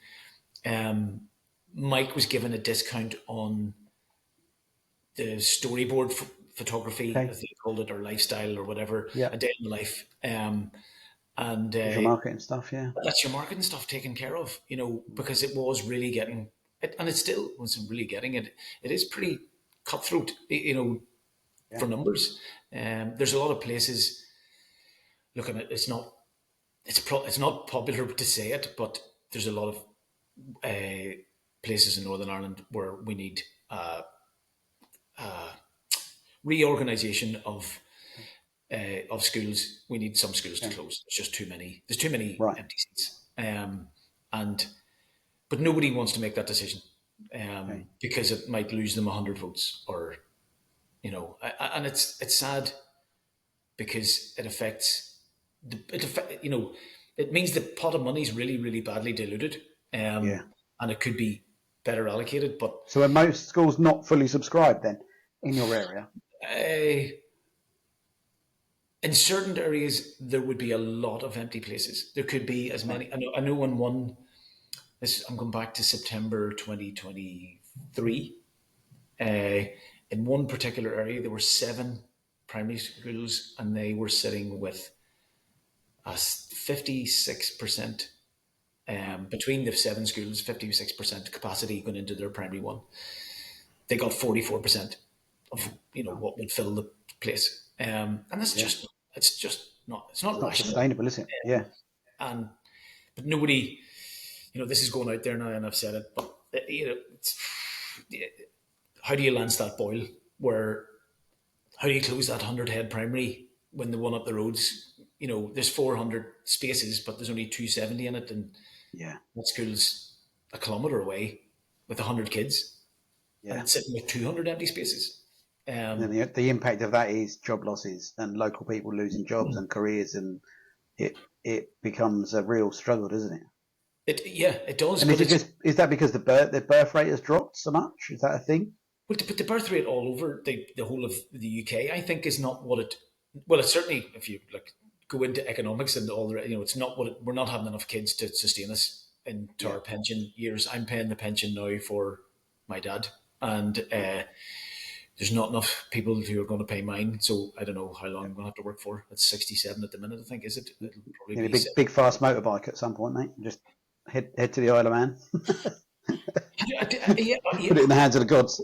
Mike was given a discount on the storyboard photography, okay, as they called it, or lifestyle, or whatever, yeah, a day in the life. And visual marketing stuff, yeah, that's your marketing stuff taken care of, because it was really getting it, and it still wasn't really getting it. It is pretty cutthroat, yeah, for numbers. There's a lot of places. Look, at it, it's not popular to say it, but there's a lot of places in Northern Ireland where we need reorganisation of schools. We need some schools to okay, close. There's just too many. There's too many right, empty seats. And but nobody wants to make that decision, okay, because it might lose them 100 votes, or and it's sad because it affects it means the pot of money is really, really badly diluted, yeah. and it could be better allocated. But So are most schools not fully subscribed then in your area? uh, in certain areas there would be a lot of empty places. There could be as Right, many. I know in one. I'm going back to September 2023. Uh, in one particular area, there were 7 primary schools, and they were sitting with a 56%, between the 7 schools, 56% capacity going into their primary one. They got 44%. of what would fill the place, and that's Yeah. just it's It's not not rational. sustainable, is it? Yeah. And but nobody, this is going out there now, and I've said it, but it's, how do you lance that boil? Where how do you close that 100 head primary when the one up the roads, there's 400 spaces, but there's only 270 in it, and Yeah. that school's a kilometre away with 100 kids, and Yeah. it's sitting with 200 empty spaces. And then Um, the impact of that is job losses and local people losing jobs and careers, and it becomes a real struggle, doesn't it? it does, And but it's is that because the birth rate has dropped so much? Is that a thing? but the birth rate all over the whole of the UK, I think, is not what it. Well, it's certainly, if you like go into economics and all the, it's not what we're not having enough kids to sustain us into Yeah. our pension years. I'm paying the pension now for my dad, and there's not enough people who are going to pay mine. So I don't know how long I'm going to have to work for. It's 67 at the minute, I think. Is it? It'll probably Need a be big fast motorbike at some point, mate. Just head to the Isle of Man. yeah, yeah. Put it in the hands of the gods.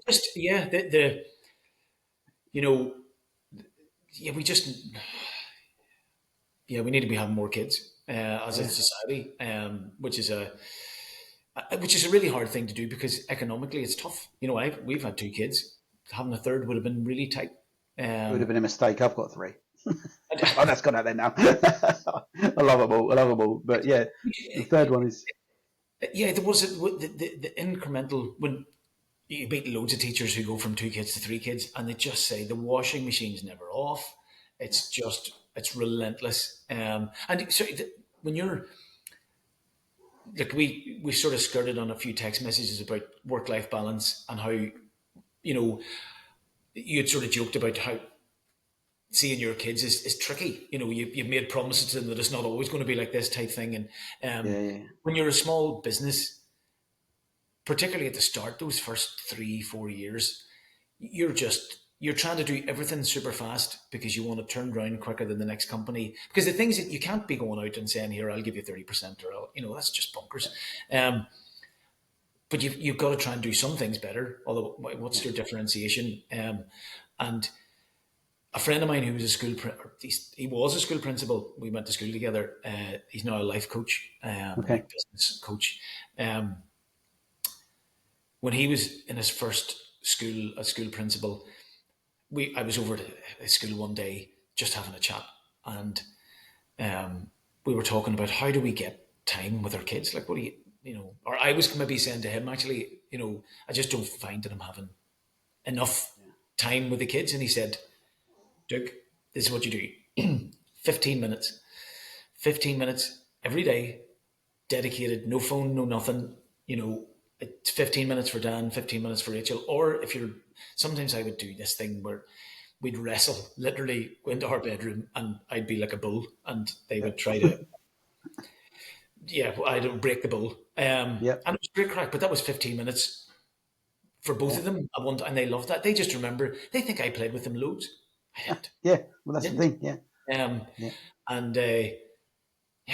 Just the you know yeah we just we need to be having more kids as a Yeah. society, which is a really hard thing to do because economically it's tough. We've had two kids. Having a third would have been really tight. It would have Um, been a mistake. I've got three. Oh, that's gone out there now. I love them all. I love them all. But yeah, the third one is yeah, there was the incremental when you meet loads of teachers who go from two kids to three kids, and they just say the washing machine's never off. yeah, It's relentless. And so when you're like we sort of skirted on a few text messages about work life balance and how you had sort of joked about how seeing your kids is tricky. You've made promises to them that it's not always going to be like this type thing. And yeah, yeah, when you're a small business, particularly at the start, those first 3-4 years, you're trying to do everything super fast because you want to turn around quicker than the next company. Because the things that you can't be going out and saying, "Here, I'll give you 30%," or that's just bonkers. Um, but you've got to try and do some things better. Although, what's your differentiation? And a friend of mine who was he was a school principal. We went to school together. He's now a life coach, Okay. like business coach. Um, when he was in his first school, a school principal, I was over at school one day just having a chat, and we were talking about how do we get time with our kids. Like, what do or I was maybe saying to him, actually, I just don't find that I'm having enough Yeah. time with the kids. And he said, Duke, this is what you do: 15 minutes, 15 minutes every day, dedicated, no phone, no nothing. It's 15 minutes for Dan, 15 minutes for Rachel. Or if you're, sometimes I would do this thing where we'd wrestle, literally go into our bedroom and I'd be like a bull and they would try to, I'd break the bull. Yep. And it was great crack, but that was 15 minutes for both Yeah. of them. And they loved that. They just remember, they think I played with them loads. I didn't. Yeah. Well, I that's the didn't. thing. Yeah. Um, Yeah. and I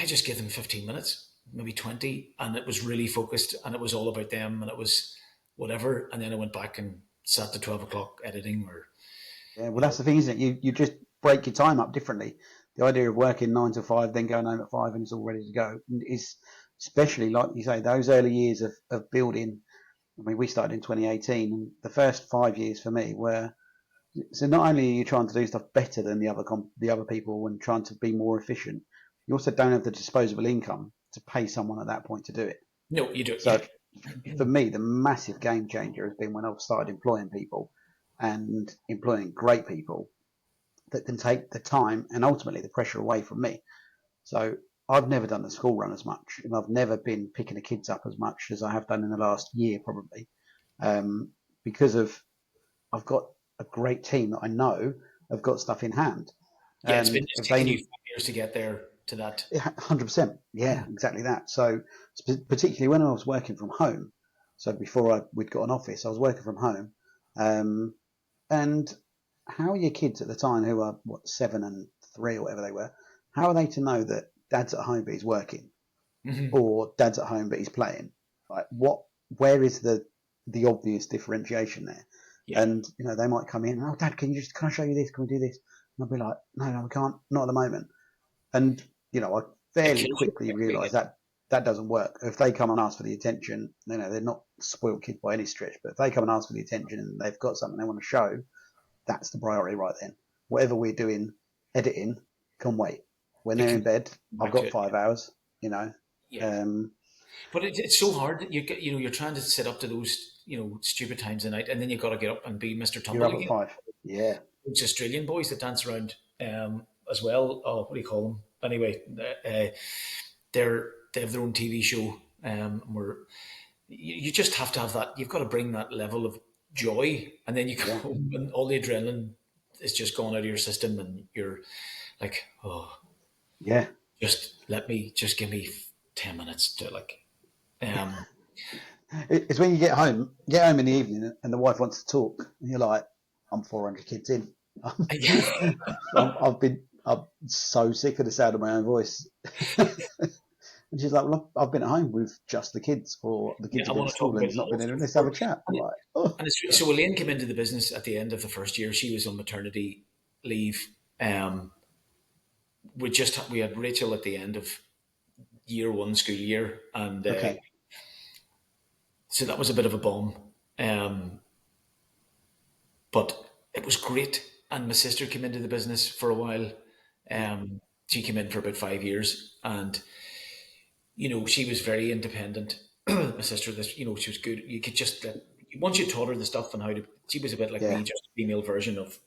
just give them 15 minutes, maybe 20. And it was really focused and it was all about them and it was whatever. And then I went back and sat to 12 o'clock editing or, Yeah. Well, you that's know, the thing, isn't it? You just break your time up differently. The idea of working 9 to 5, then going home at 5, and it's all ready to go is, especially like you say, those early years of building. I mean, we started in 2018, and the first 5 years for me were, so not only are you trying to do stuff better than the other people and trying to be more efficient, you also don't have the disposable income to pay someone at that point to do it. no, you do. Yeah. So for me, the massive game changer has been when I've started employing people and employing great people that can take the time and ultimately the pressure away from me. So I've never done the school run as much, and I've never been picking the kids up as much as I have done in the last year, probably, um, because of I've got a great team that I know have got stuff in hand, Yeah. and It's if taken you they 5 years to get there to that. 100%, yeah, exactly that. So particularly when I was working from home, so before we'd got an office, I was working from home, um, and how are your kids at the time who are 7 and 3 or whatever they were? How are they to know that dad's at home but he's working, Mhm. or dad's at home but he's playing? Like what? Where is the the obvious differentiation there. Yeah. And they might come in. Oh, Dad, can I show you this? Can we do this? And I'll be like, no, we can't. Not at the moment. And I It fairly kills you. quickly realise that doesn't work. If they come and ask for the attention, they're not spoiled kids by any stretch. But if they come and ask for the attention and they've got something they want to show, that's the priority right then. Whatever we're doing, editing, can wait. When They they're can in bed, I've back to got it. 5 hours. Yeah. Um, But it's so hard that you're trying to set up to those stupid times of night, and then you've got to get up and be Mr. you're Tumble up at again. 5. Yeah, Those Australian boys that dance around as well. Oh, what do you call them? Anyway, they have their own TV show. Where you just have to have that. You've got to bring that level of joy, and then you come yeah, home and all the adrenaline is just gone out of your system, and you're like, oh, yeah. just give me 10 minutes to um, It's when you get home in the evening, and the wife wants to talk, and you're like, I'm 400 kids in. I'm so sick of the sound of my own voice. And she's like, well, I've been at home with just the kids, or the yeah, kids I have been want to to talk school about and it's not been in. love. Let's have a chat. I'm like, oh, And so Elaine came into the business at the end of the first year. She was on maternity leave. We had Rachel at the end of year one school year, and okay, so that was a bit of a bomb. Um, but it was great. And my sister came into the business for a while. yeah, She came in for about 5 years, and she was very independent. My sister, she was good. You could just once you taught her the stuff and how to. She was a bit like yeah, me, just a female version of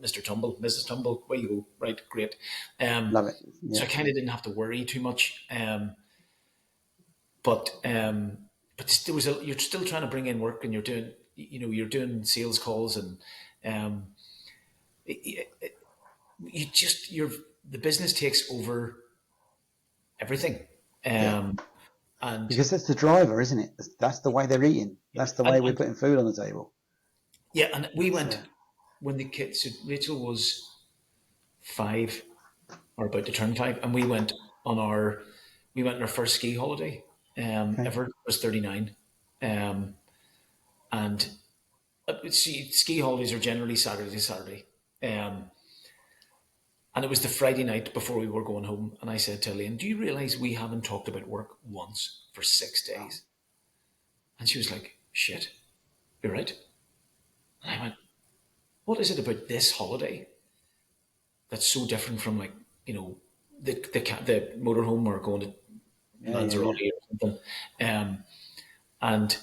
Mr. Tumble, Mrs. Tumble. Where you go, right? Great. Um, love it. so Yeah, I kind of didn't have to worry too much. But there was you're still trying to bring in work, and you're doing sales calls, and um, the business takes over everything. yeah. Um, and Because that's the driver, isn't it? That's the way they're eating. That's the and, way we're and putting food on the table. yeah, and we It's went when the kids. So Rachel was 5 or about to turn 5, and we went on our first ski holiday. okay. Ever was 39, and ski holidays are generally Saturday to Saturday. Um, and it was the Friday night before we were going home, and I said to Elaine, "Do you realise we haven't talked about work once for 6 days?" And she was like, "Shit, you're right." And I went, "What is it about this holiday that's so different from the motorhome or going to Yeah, yeah, Lanzarote yeah. or something?" Um, and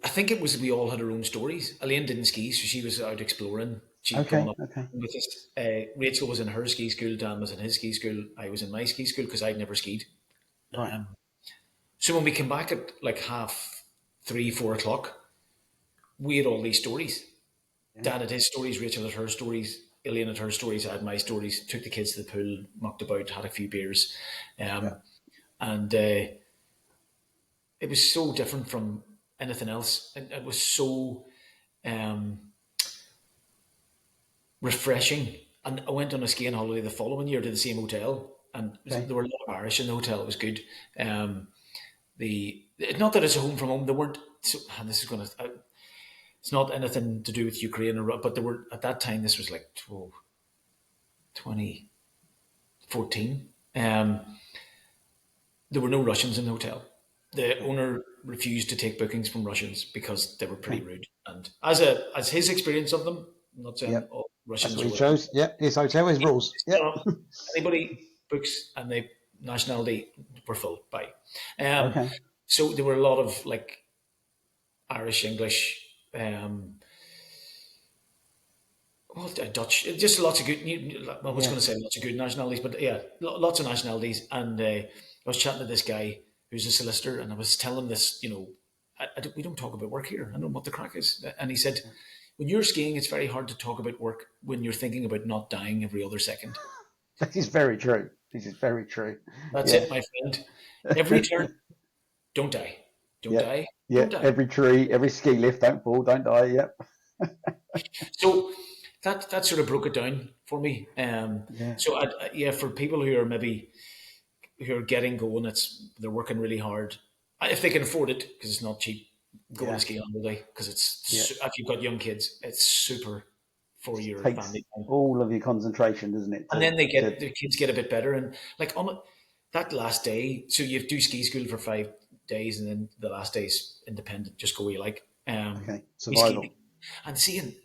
I think it was we all had our own stories. Elaine didn't ski, so she was out exploring. She'd gone Okay, up okay. with us. Rachel was in her ski school. Dan was in his ski school. I was in my ski school because I'd never skied. Right. So when we came back at like 3, 4 o'clock, we had all these stories. Yeah, Dan had his stories, Rachel had her stories, Elaine had her stories, I had my stories. Took the kids to the pool, mucked about, had a few beers, yeah, um, and it was so different from anything else. It was so um, refreshing. And I went on a skiing holiday the following year to the same hotel, and okay. there were a lot of Irish in the hotel. It was good. Um, the Not that it's a home from home. There weren't. So, and this is going to. It's not anything to do with Ukraine but there were at that time. This was like 2014. There were no Russians in the hotel. The Okay, owner refused to take bookings from Russians because they were pretty okay. rude. And as his experience of them, I'm not saying Yep. all That's Russians what are he whatever. chose. Yep. His hotel, his rules. Yep. Anybody books and they nationality were full by. Um, Okay. so there were a lot of like Irish, English, Dutch, just lots of good. I was Yeah. going to say lots of good nationalities, but yeah, lots of nationalities. And I was chatting to this guy who's a solicitor, and I was telling him this. We don't talk about work here. I don't know what the crack is. And he said, when you're skiing, it's very hard to talk about work when you're thinking about not dying every other second. That is very true. This is very true. That's Yeah. it, my friend. Every turn, don't die. Don't Yeah. die. Yeah. Don't die. Every tree, every ski lift, don't fall, don't die. Yep. So that sort of broke it down for me. Yeah. So yeah, for people who are maybe who are getting going, they're working really hard if they can afford it because it's not cheap. going to ski on holiday, because if you've got young kids, it's super for your Takes family time. all of your concentration, doesn't it? And then the kids get a bit better, and like on that last day, so you do ski school for 5 days, and then the last day's independent, just go where you like. okay, We survival. ski, and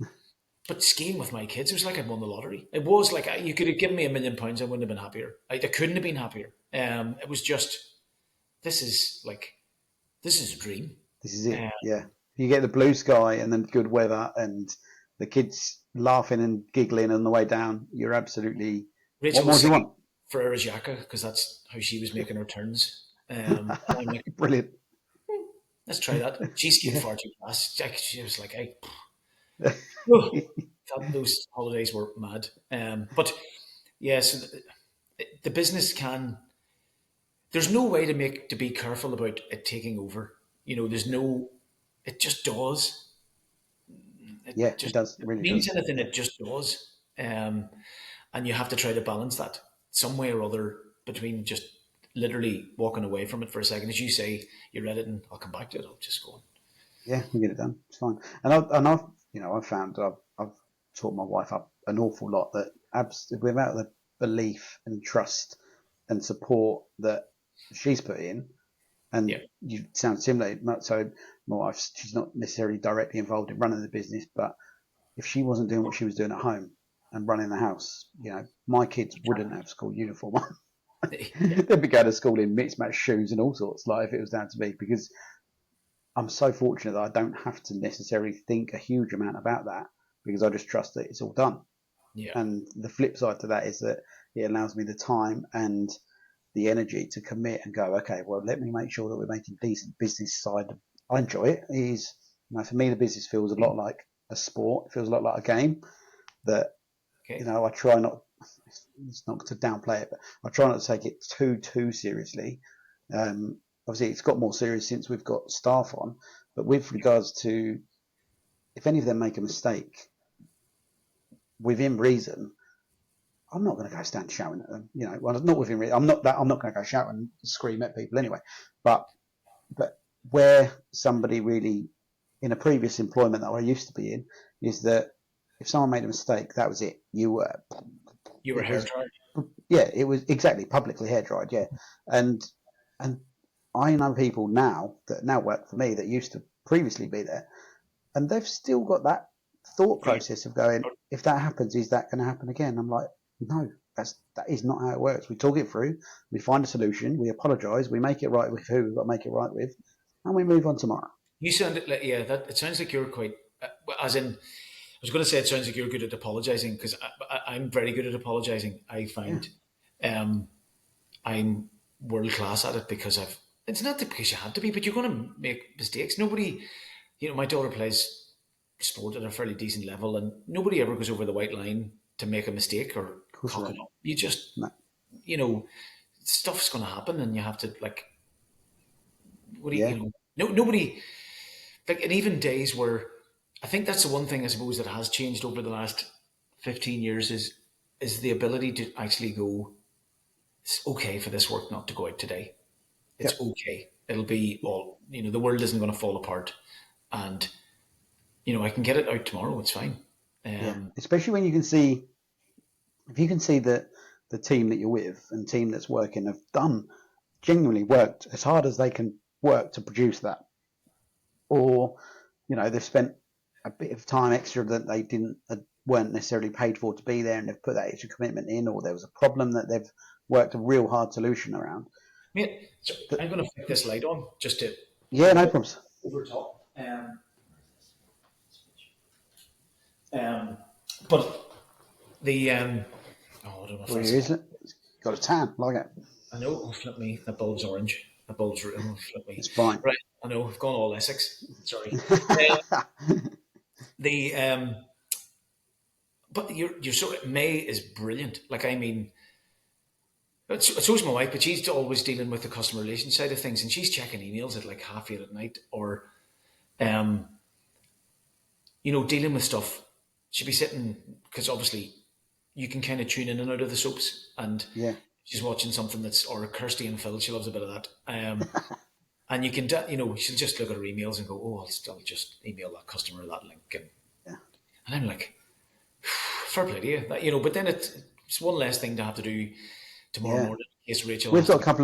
but skiing with my kids, it was like I'd won the lottery. It was like you could have given me £1 million, I wouldn't have been happier. I couldn't have been happier. It was just, this is a dream. This is it. Yeah, you get the blue sky and then good weather and the kids laughing and giggling on the way down. You're absolutely. Rachel What more was do you singing want? Ferrera's Jacka, because that's how she was making her turns. And I'm like, Brilliant. let's try that. She skied Yeah. far too fast. She was like, Yeah. those holidays were mad. But yeah, so the business can. There's no way to be careful about it taking over. There's no. It just does. Yeah, it Just does. It if it really means does. anything, Yeah. it just does. And you have to try to balance that some way or other between just literally walking away from it for a second. As you say, you're editing. I'll come back to it. I'll just go on. Yeah, we get it done. It's fine. I've found I've taught my wife up an awful lot that without the belief and trust and support that she's put in, and Yeah. you sound similar. So my wife, she's not necessarily directly involved in running the business, but if she wasn't doing what she was doing at home and running the house, my kids wouldn't have school uniform. Yeah. They'd be going to school in mixed match shoes and all sorts, like if it was down to me, because I'm so fortunate that I don't have to necessarily think a huge amount about that because I just trust that it's all done. Yeah. And the flip side to that is that it allows me the time and the energy to commit and go, okay, well, let me make sure that we're making decent business side. I enjoy it. It is, for me, the business feels a lot like a sport. It feels a lot like a game that, Okay. I try not, it's not to downplay it, but I try not to take it too seriously. Obviously, it's got more serious since we've got staff on, but with regards to if any of them make a mistake within reason, I'm not going to go stand shouting at them. Well, not within reason. I'm not going to go shout and scream at people anyway. But where somebody really in a previous employment that I used to be in is that if someone made a mistake, that was it. You were. You were It hair was. dried. Yeah, it was exactly publicly hair dried. Yeah, and I know people now that now work for me that used to previously be there, and they've still got that thought process of going, if that happens, is that going to happen again? I'm like, no, that is not how it works. We talk it through, we find a solution, we apologise, we make it right with who we've got to make it right with, and we move on tomorrow. You sounded like, yeah, that it sounds like you're quite, as in, I was going to say it sounds like you're good at apologising, because I'm very good at apologising. I Yeah, find I'm world class at it because it's not that because you have to be, but you're going to make mistakes. Nobody, my daughter plays sport at a fairly decent level, and nobody ever goes over the white line to make a mistake or of course we cock it don't. up. You just, No. stuff's going to happen, and you have to what do Yeah, no, nobody, and even days where, I think that's the one thing I suppose that has changed over the last 15 years is the ability to actually go, it's okay for this work not to go out today. It's yep, okay. It'll be all, the world isn't going to fall apart, and I can get it out tomorrow. It's fine. yeah. Um, Especially when you can see, if you can see that the team that you're with and team that's working have genuinely worked as hard as they can work to produce that, or they've spent a bit of time extra that they weren't necessarily paid for to be there, and they've put that extra commitment in, or there was a problem that they've worked a real hard solution around. mate, so I'm going to flick this light on just to Yeah, no problems. over top. But the oh, I don't know if Well, that's. here is it. It's got a tan, like it. I know. Oh, flip me. The bulb's orange. The bulb's oh, flip me. It's fine. Right. I know. I've gone all Essex. Sorry. The but you're so May is brilliant. Like, I mean, so's my wife, but she's always dealing with the customer relations side of things, and she's checking emails at like 8:30 at night, or um, dealing with stuff. She'd be sitting, because obviously you can kind of tune in and out of the soaps, and Yeah, she's watching something that's, or Kirsty and Phil. She loves a bit of that. And you can, she'll just look at her emails and go, oh, I'll just email that customer that link. Yeah. And I'm like, fair play to you. But then it's one less thing to have to do tomorrow Yeah. morning in case Rachel We've has got to a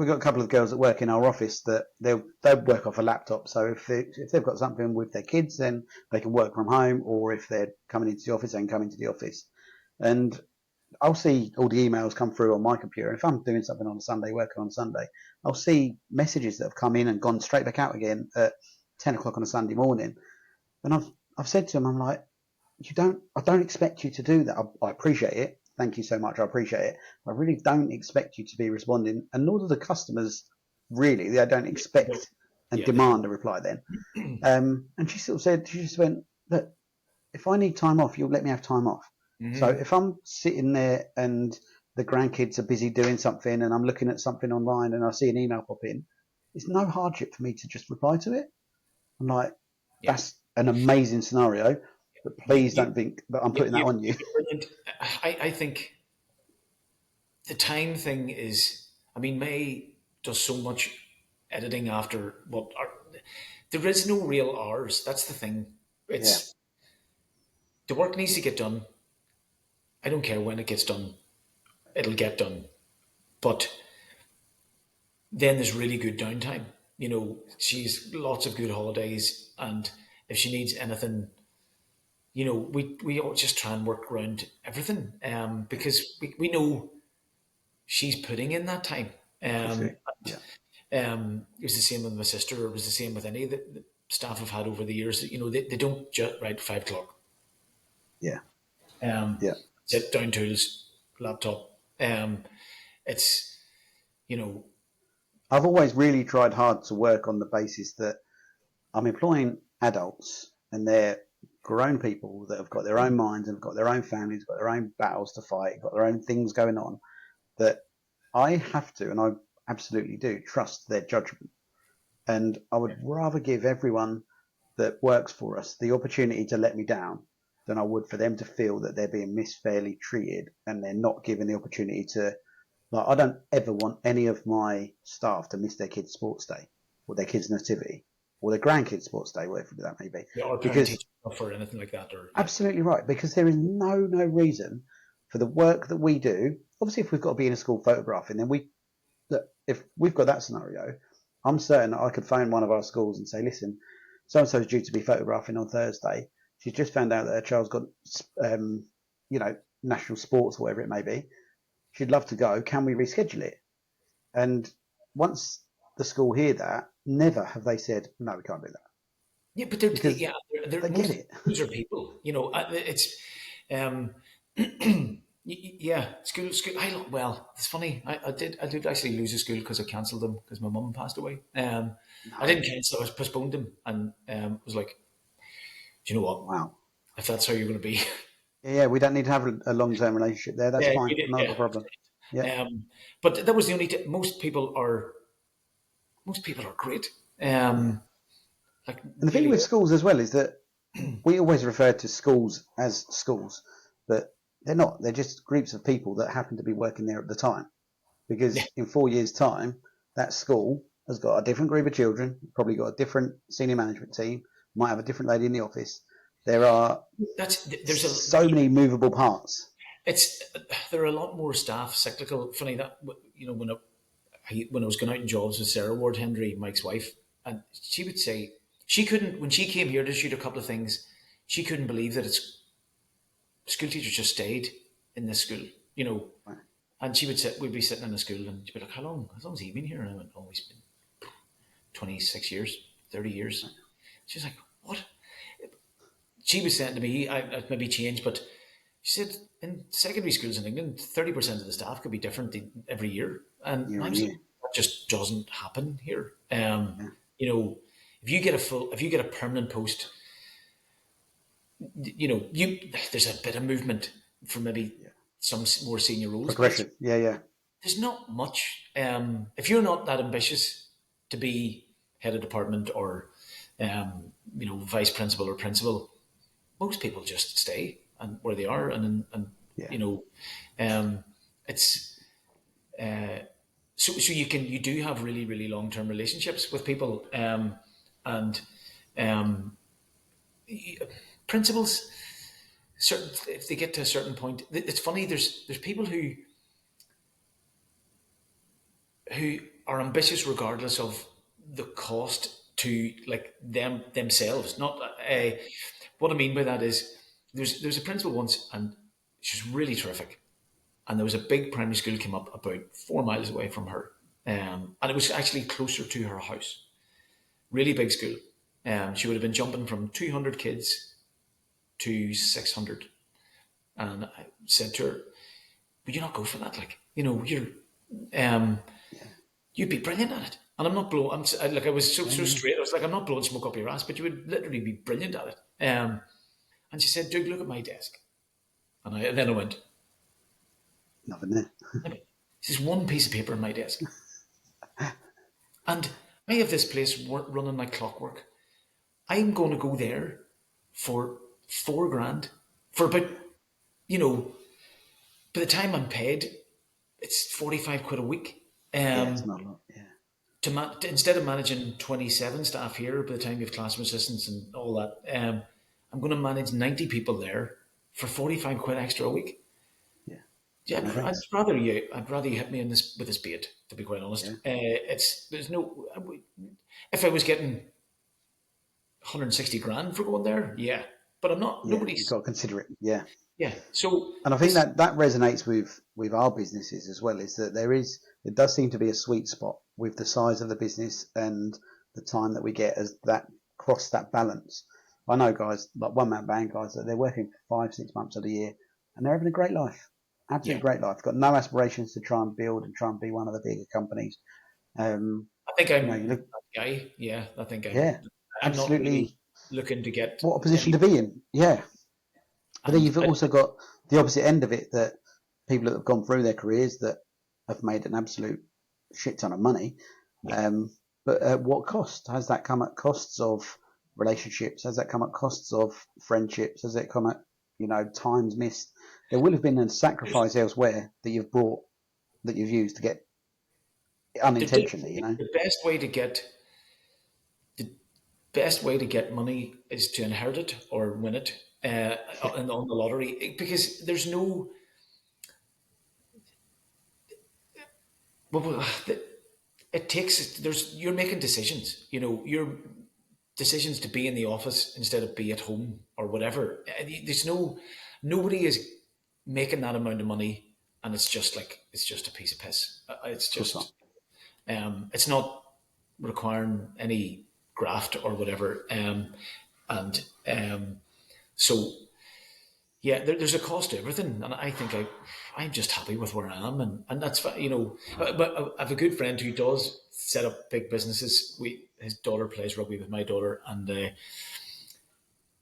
go. couple of girls that work in our office that they work off a laptop. So if they've got something with their kids, then they can work from home, or if they're coming into the office, they can come into the office. And I'll see all the emails come through on my computer. If I'm doing something on a Sunday, working on a Sunday, I'll see messages that have come in and gone straight back out again at 10 o'clock on a Sunday morning. And I've said to them, I'm like, I don't expect you to do that. I appreciate it. Thank you so much. I appreciate it. I really don't expect you to be responding, and nor do the customers really. They don't No, expect and yeah, they don't. demand a reply then. And she sort of said, she just went, look, if I need time off, you'll let me have time off. So Mm-hmm. if I'm sitting there and the grandkids are busy doing something and I'm looking at something online and I see an email pop in, it's no hardship for me to just reply to it. I'm like, Yeah. that's an amazing scenario, but You, please you, don't think that I'm you, putting that you've, on you. you've been brilliant. I think the time thing is, I mean, May does so much editing after there is no real hours. That's the thing. Yeah, It's the work needs to get done. I don't care when it gets done. It'll get done. But then there's really good downtime. She's lots of good holidays, and if she needs anything, we all just try and work around everything, because we know she's putting in that time. of course you. Um, Yeah, it was the same with my sister. It was the same with any of the staff I've had over the years. They don't just write 5 o'clock. yeah, Um, yeah. Sit down tools, laptop. It's you know, I've always really tried hard to work on the basis that I'm employing adults and they're grown people that have got their own minds and have got their own families, got their own battles to fight, got their own things going on, that I have to, and I absolutely do, trust their judgment. And I would rather give everyone that works for us the opportunity to let me down than I would for them to feel that they're being misfairly treated and they're not given the opportunity to. Like, I don't ever want any of my staff to miss their kids' sports day or their kids' nativity or their grandkids' sports day, whatever that may be. or parent Because teacher stuff or anything like that. Or yeah, absolutely right, because there is no reason for the work that we do. Obviously, if we've got to be in a school photographing, then if we've got that scenario, I'm certain that I could phone one of our schools and say, listen, so and so is due to be photographing on Thursday. She's just found out that her child's got, um, national sports, whatever it may be. She'd love to go. Can we reschedule it? And once the school hear that, never have they said, no, we can't do that. yeah, but Because they get most it. schools are people. It's um, yeah, school. Well, it's funny. I did actually lose a school because I cancelled them because my mum passed away. I No. didn't cancel. I was postponed them, and was like, do you know what? Wow. If that's how you're going to be, Yeah, we don't need to have a long-term relationship there. That's yeah, fine. you did, Not yeah. a problem. Yeah. But that was the only. Most people are great. Yeah. Like And the thing nearly with all. schools as well is that we always refer to schools as schools, but they're not. They're just groups of people that happen to be working there at the time. Yeah, Because in 4 years' time, that school has got a different group of children, probably got a different senior management team, might have a different lady in the office. There are there's a so many movable parts. it's there are a lot more staff cyclical. Funny that when I was going out in jobs with Sarah Ward Hendry, Mike's wife, and she would say she couldn't when she came here to shoot a couple of things. She couldn't believe that it's school teachers just stayed in this school, you know. Right. And we'd be sitting in the school, and she'd be like, "How long? How long has he been here?" And I went, "Oh, he's been 26 years, 30 years." She's like, "What?" She was saying to me, I've maybe changed, but she said in secondary schools in England, 30% of the staff could be different every year. And Year I on was like, year. that just doesn't happen here. Yeah. You know, if you get a permanent post, there's a bit of movement for maybe Yeah. some more senior roles, but Progression. Yeah, yeah. there's not much. If you're not that ambitious to be head of department or, vice principal or principal, most people just stay and where they are, and Yeah. you know, um, it's so you do have really, really long term relationships with people, and um, principals. Certain, if they get to a certain point, it's funny. There's people who are ambitious regardless of the cost to like themselves. Not what I mean by that is there's a principal once, and she's really terrific. And there was a big primary school came up about 4 miles away from her, and it was actually closer to her house. Really big school. She would have been jumping from 200 kids to 600, and I said to her, "Would you not go for that? Like, um, you'd be brilliant at it." And I'm not blowing. Like I was so straight. I was like, "I'm not blowing smoke up your ass, but you would literally be brilliant at it." And she said, "Doug, look at my desk." And then I went, Nothing there. "This is one piece of paper on my desk, and I have this place running like clockwork. I'm going to go there for 4 grand for about, you know, by the time I'm paid, it's 45 quid a week. Yeah, it's not a lot. Yeah. Instead of managing 27 staff here, by the time you have classroom assistants and all that, I'm going to manage 90 people there for 45 quid extra a week. Yeah. Yeah, No I'd thanks. rather you hit me in this with this bait. To be quite honest, Yeah. there's no. If I was getting 160 grand for going there, yeah, but I'm not. Yeah. You've Nobody's. got to consider it. Yeah. Yeah, so And I think this. that resonates with our businesses as well. Is that there does seem to be a sweet spot with the size of the business and the time that we get as that cross that balance. I know guys like one man band guys that they're working for 5-6 months of the year and they're having a great life, Yeah, absolutely great life. Got no aspirations to try and build and try and be one of the bigger companies. Um, I think you I'm look, that guy. Yeah, I think yeah, I'm not really absolutely. looking to get What a position any. to be in. Yeah, but then And you've also got the opposite end of it that people that have gone through their careers that have made an absolute shit ton of money. yeah, Um, but at what cost? Has that come at costs of relationships? Has that come at costs of friendships? Has it come at, times missed? There will have been a sacrifice elsewhere that that you've used to get unintentionally. the best way to get money is to inherit it or win it Yeah, on the lottery because there's no. Well, it takes you're making decisions. Your decisions to be in the office instead of be at home or whatever. There's nobody is making that amount of money, and it's just a piece of piss. It's of course not. just it's not requiring any graft or whatever. And so yeah, there's a cost to everything, and I think I'm just happy with where I am, and that's fine, But I have a good friend who does set up big businesses. His daughter plays rugby with my daughter, and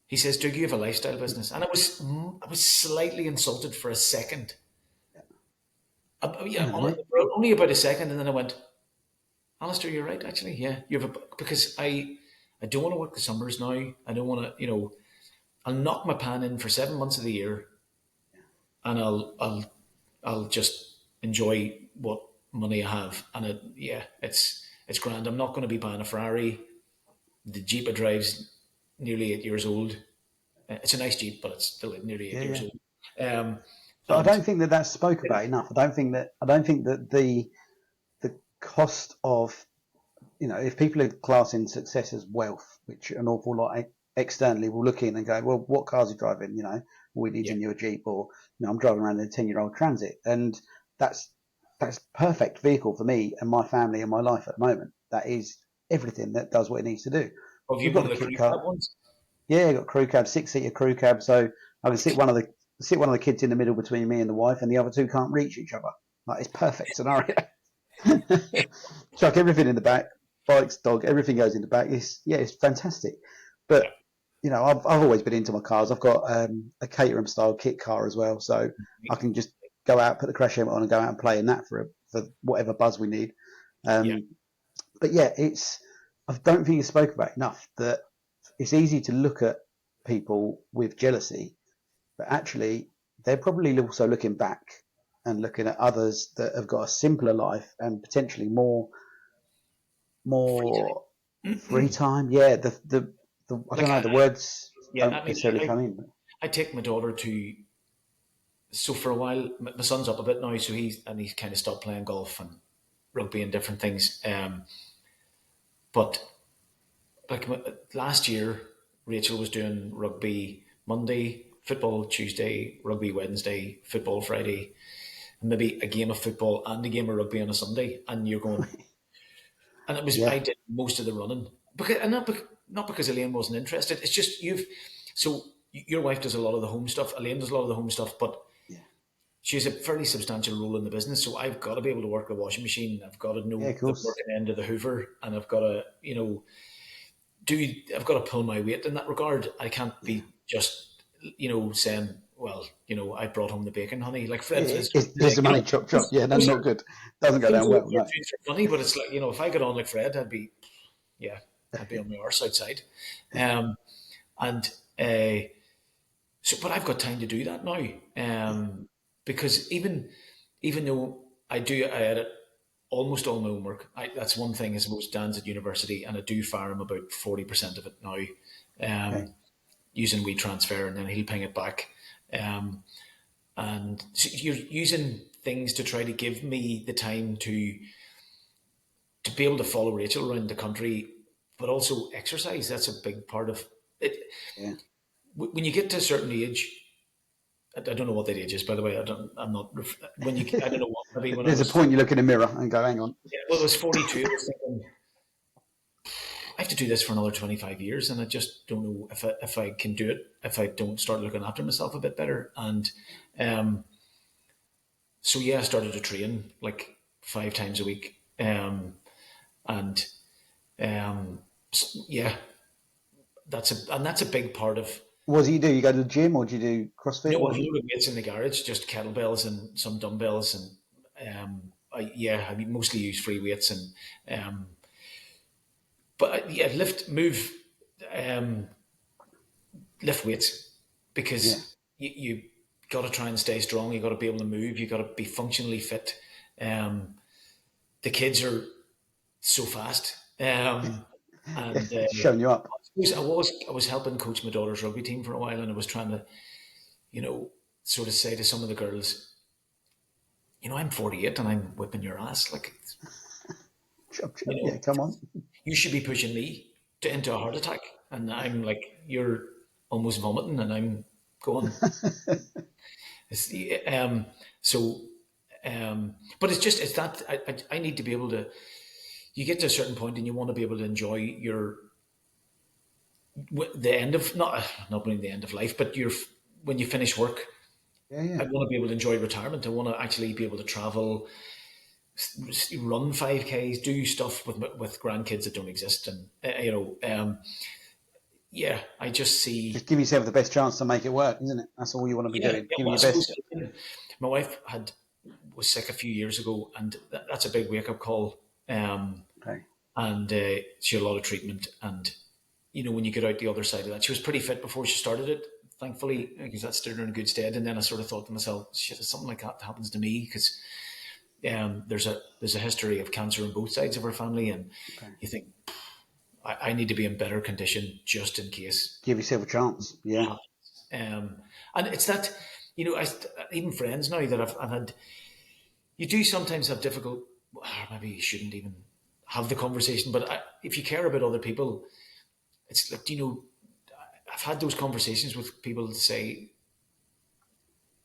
he says, "Do you have a lifestyle business?" And I was slightly insulted for a second. I Yeah, know, mate. only about a second, and then I went, "Alistair, you're right. Actually, yeah, you have a because I don't want to work the summers now. I don't want to, I'll knock my pan in for 7 months of the year, and I'll just enjoy what money I have. And yeah, it's grand. I'm not going to be buying a Ferrari. The Jeep I drive's nearly 8 years old. It's a nice Jeep, but it's still nearly eight Yeah, years yeah. old. Um, But I and don't think that that's spoke about enough. I don't think that the cost of if people are classing success as wealth, which an awful lot externally will look in and go, well, what cars are you driving? We need yeah, a newer Jeep, or I'm driving around in a 10-year-old Transit, and that's perfect vehicle for me and my family and my life at the moment. That is everything that does what it needs to do. have We've you got one of the the kit crew car. cab ones? Yeah, got crew cab, 6-seater crew cab, so I can sit one of the kids in the middle between me and the wife, and the other two can't reach each other. Like it's perfect scenario. Chuck everything in the back, bikes, dog, everything goes in the back. It's fantastic. Yeah, But I've always been into my cars. I've got a Caterham style kit car as well, so I can just go out, put the crash helmet on, and go out and play in that for whatever buzz we need. yeah, Um, but yeah, I don't think it's spoke about enough that it's easy to look at people with jealousy, but actually they're probably also looking back and looking at others that have got a simpler life and potentially more free time. Yeah, the I don't Like know, the words yeah, don't I mean, necessarily come in. But I take my daughter to. So for a while, my son's up a bit now, so he's kind of stopped playing golf and rugby and different things. But like last year, Rachel was doing rugby Monday, football Tuesday, rugby Wednesday, football Friday, and maybe a game of football and a game of rugby on a Sunday. And you're going, and it was yeah, I did most of the running because and not because Elaine wasn't interested. It's just so your wife does a lot of the home stuff. Elaine does a lot of the home stuff, but yeah, she has a fairly substantial role in the business. So I've got to be able to work the washing machine. I've got to yeah, know of the course. working end of the Hoover, and I've got to I've got to pull my weight in that regard. I can't Yeah, be just saying, well, I brought home the bacon, honey. Like Fred, yeah. it's Here's the money, chop chop. Yeah, no, those not are good. Doesn't go those down are well. No. cartoons are funny, but it's like if I got on like Fred, yeah, I'd be on my arse outside. Um, and but I've got time to do that now. Yeah, Because even though I edit almost all my homework. That's one thing. I suppose Dan's at university, and I do fire him about 40% of it now, okay. using WeTransfer, and then he'll ping it back. And so you're using things to try to give me the time to be able to follow Rachel around the country, but also exercise. That's a big part of it. Yeah. When you get to a certain age, I don't know what that age is, by the way. I'm not. When you, I don't know what. Maybe when I There's a was, point you look in the mirror and go, hang on. yeah, well, I was 42. I was thinking, I have to do this for another 25 years, and I just don't know if I can do it if I don't start looking after myself a bit better. And um, so yeah, I started to train like 5 times a week, and um, yeah, that's a big part of. What do? You go to the gym or do you do CrossFit? No, What I've do you? loaded weights in the garage, just kettlebells and some dumbbells, and I mostly use free weights um, but yeah, um, lift weights Yeah. because you got to try and stay strong. You got to be able to move. You got to be functionally fit. Um, the kids are so fast, and Showing you up. I was helping coach my daughter's rugby team for a while, and I was trying to sort of say to some of the girls, I'm 48 and I'm whipping your ass. Like, Chop, chop. you Yeah, know, come on. you should be pushing me into a heart attack, and I'm like, you're almost vomiting, and I'm going. It's, so, but it's that I need to be able to. You get to a certain point, and you want to be able to enjoy the end of not really the end of life, but when you finish work. Yeah, yeah. I want to be able to enjoy retirement. I want to actually be able to travel, run 5Ks, do stuff with grandkids that don't exist, and yeah, I just see. Just give yourself the best chance to make it work, isn't it? That's all you want to be Yeah, doing. yeah, Giving well, I your suppose best. my wife was sick a few years ago, and that's a big wake up call. Okay. And she had a lot of treatment, and when you get out the other side of that, she was pretty fit before she started it, thankfully, because that stood her in good stead. And then I sort of thought to myself, shit, if something like that happens to me, because there's a history of cancer on both sides of our family, and Okay. you think I need to be in better condition just in case. Give yourself a chance. Yeah. And it's that, even friends now that I've had, you do sometimes have difficult, or maybe you shouldn't even have the conversation, but if you care about other people, it's like, I've had those conversations with people to say,